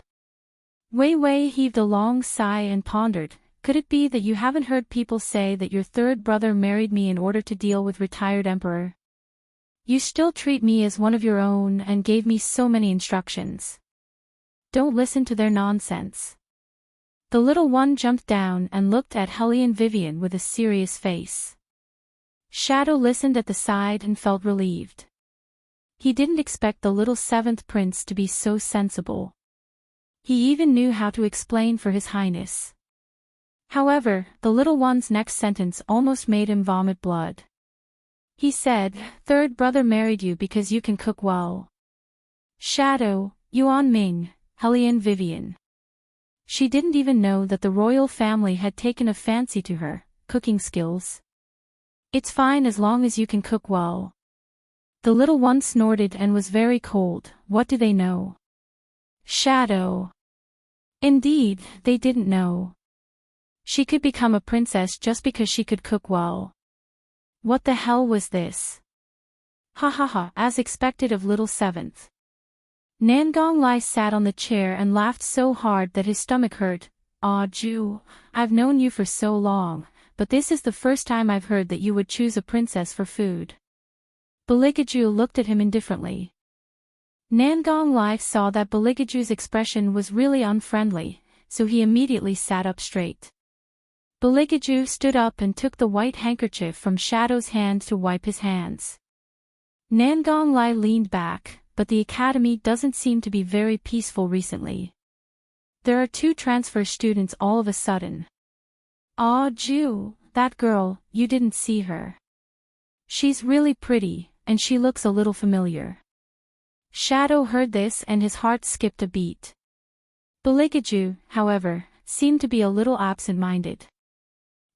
Speaker 1: Wei Wei heaved a long sigh and pondered. "Could it be that you haven't heard people say that your third brother married me in order to deal with retired emperor? You still treat me as one of your own and gave me so many instructions. Don't listen to their nonsense." The little one jumped down and looked at Helene Vivian with a serious face. Shadow listened at the side and felt relieved. He didn't expect the little seventh prince to be so sensible. He even knew how to explain for His Highness. However, the little one's next sentence almost made him vomit blood. He said, "Third brother married you because you can cook well." Shadow, Yuan Ming, Helene Vivian. She didn't even know that the royal family had taken a fancy to her cooking skills. "It's fine as long as you can cook well." The little one snorted and was very cold. "What do they know?" Shadow. Indeed, they didn't know. She could become a princess just because she could cook well. What the hell was this? Ha ha ha, as expected of little seventh. Nangong Lai sat on the chair and laughed so hard that his stomach hurt. "Aw Ju, I've known you for so long, but this is the first time I've heard that you would choose a princess for food." Beligaju looked at him indifferently. Nangong Lai saw that Beligaju's expression was really unfriendly, so he immediately sat up straight. Beligaju stood up and took the white handkerchief from Shadow's hand to wipe his hands. Nangong Lai leaned back, but the academy doesn't seem to be very peaceful recently. There are 2 transfer students all of a sudden. "Aw Ju, that girl, you didn't see her. She's really pretty, and she looks a little familiar." Shadow heard this and his heart skipped a beat. Beligaju, however, seemed to be a little absent-minded.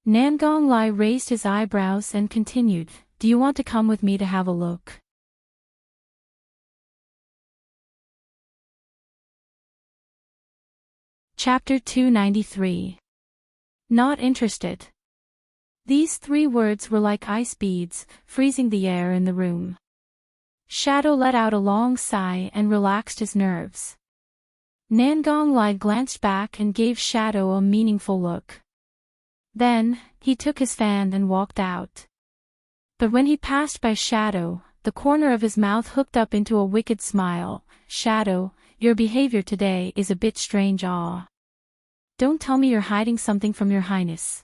Speaker 1: Nangong Lai raised his eyebrows and continued, "Do you want to come with me to have a look?" Chapter 293. Not interested. These 3 words were like ice beads, freezing the air in the room. Shadow let out a long sigh and relaxed his nerves. Nangong Lai glanced back and gave Shadow a meaningful look. Then, he took his fan and walked out. But when he passed by Shadow, the corner of his mouth hooked up into a wicked smile. "Shadow, your behavior today is a bit strange. Don't tell me you're hiding something from your highness."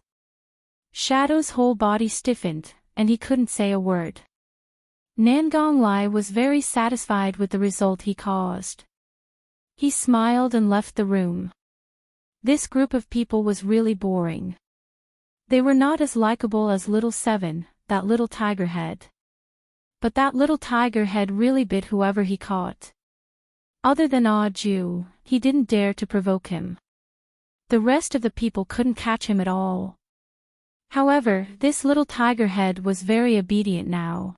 Speaker 1: Shadow's whole body stiffened, and he couldn't say a word. Nangong Lai was very satisfied with the result he caused. He smiled and left the room. This group of people was really boring. They were not as likable as Little Seven, that little tiger head. But that little tiger head really bit whoever he caught. Other than Ah Ju, he didn't dare to provoke him. The rest of the people couldn't catch him at all. However, this little tiger head was very obedient now.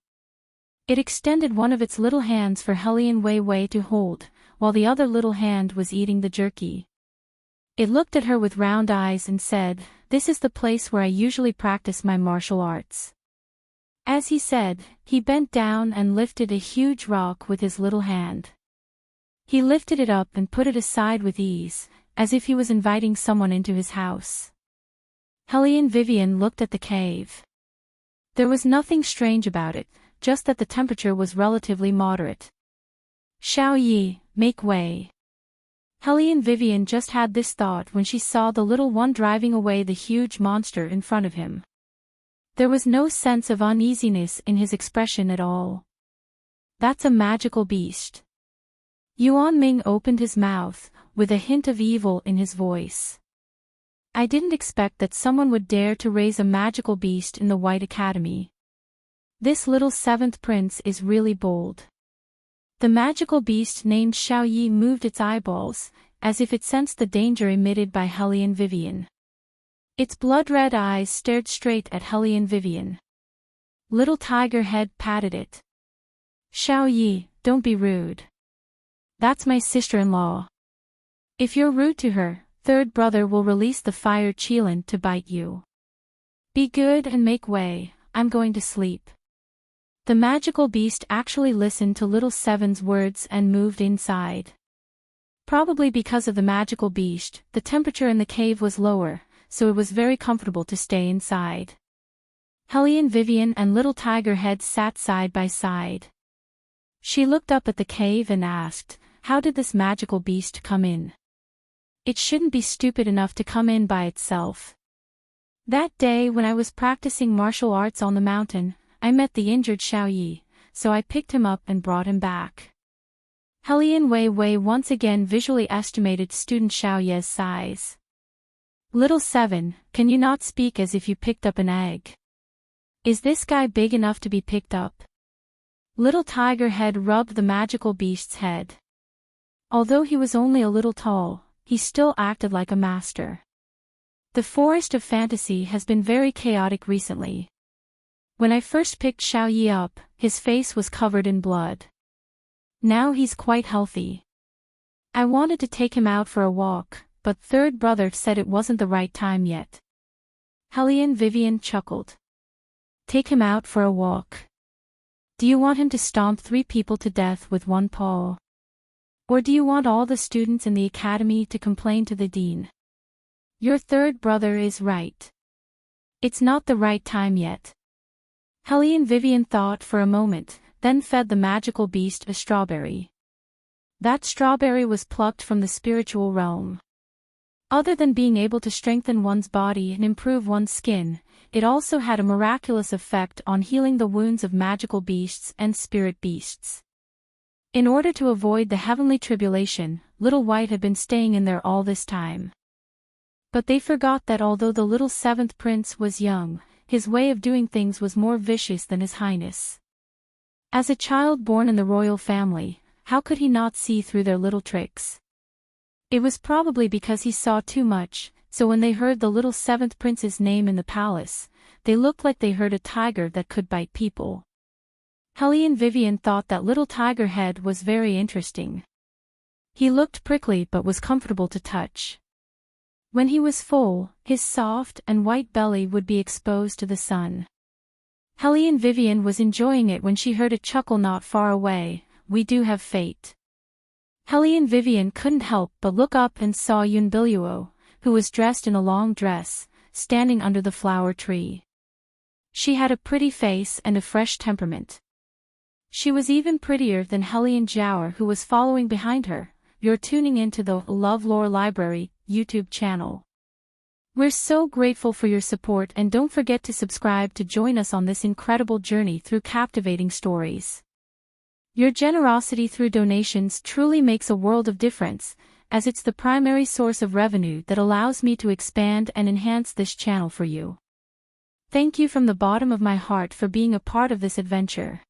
Speaker 1: It extended one of its little hands for Helene Wei Wei to hold, while the other little hand was eating the jerky. It looked at her with round eyes and said, "This is the place where I usually practice my martial arts." As he said, he bent down and lifted a huge rock with his little hand. He lifted it up and put it aside with ease, as if he was inviting someone into his house. Helene Vivian looked at the cave. There was nothing strange about it, just that the temperature was relatively moderate. Xiao Yi, make way. Helene Vivian just had this thought when she saw the little one driving away the huge monster in front of him. There was no sense of uneasiness in his expression at all. That's a magical beast. Yuan Ming opened his mouth, with a hint of evil in his voice. I didn't expect that someone would dare to raise a magical beast in the White Academy. This little seventh prince is really bold. The magical beast named Xiao Yi moved its eyeballs, as if it sensed the danger emitted by Helene Vivian. Its blood-red eyes stared straight at Helene Vivian. Little Tiger Head patted it. Xiao Yi, don't be rude. That's my sister-in-law. If you're rude to her, third brother will release the fire Qilin to bite you. Be good and make way, I'm going to sleep. The magical beast actually listened to little Seven's words and moved inside. Probably because of the magical beast, the temperature in the cave was lower, so it was very comfortable to stay inside. Helene Vivian and little Tiger Head sat side by side. She looked up at the cave and asked, how did this magical beast come in? It shouldn't be stupid enough to come in by itself. That day when I was practicing martial arts on the mountain, I met the injured Xiao Yi, so I picked him up and brought him back. Helene Wei once again visually estimated student Xiao Ye's size. Little Seven, can you not speak as if you picked up an egg? Is this guy big enough to be picked up? Little Tiger Head rubbed the magical beast's head. Although he was only a little tall, he still acted like a master. The forest of fantasy has been very chaotic recently. When I first picked Xiao Yi up, his face was covered in blood. Now he's quite healthy. I wanted to take him out for a walk, but third brother said it wasn't the right time yet. Helene Vivian chuckled. Take him out for a walk. Do you want him to stomp 3 people to death with one paw? Or do you want all the students in the academy to complain to the dean? Your third brother is right. It's not the right time yet. Helene Vivian thought for a moment, then fed the magical beast a strawberry. That strawberry was plucked from the spiritual realm. Other than being able to strengthen one's body and improve one's skin, it also had a miraculous effect on healing the wounds of magical beasts and spirit beasts. In order to avoid the heavenly tribulation, Little White had been staying in there all this time. But they forgot that although the little seventh prince was young, his way of doing things was more vicious than His Highness. As a child born in the royal family, how could he not see through their little tricks? It was probably because he saw too much, so when they heard the little seventh prince's name in the palace, they looked like they heard a tiger that could bite people. Helene Vivian thought that little Tiger Head was very interesting. He looked prickly but was comfortable to touch. When he was full, his soft and white belly would be exposed to the sun. Helene Vivian was enjoying it when she heard a chuckle not far away, we do have fate. Helene Vivian couldn't help but look up and saw Yun Biluo, who was dressed in a long dress, standing under the flower tree. She had a pretty face and a fresh temperament. She was even prettier than Helene Jiaor, who was following behind her. You're tuning into the LoveLore Library YouTube channel. We're so grateful for your support, and don't forget to subscribe to join us on this incredible journey through captivating stories. Your generosity through donations truly makes a world of difference, as it's the primary source of revenue that allows me to expand and enhance this channel for you. Thank you from the bottom of my heart for being a part of this adventure.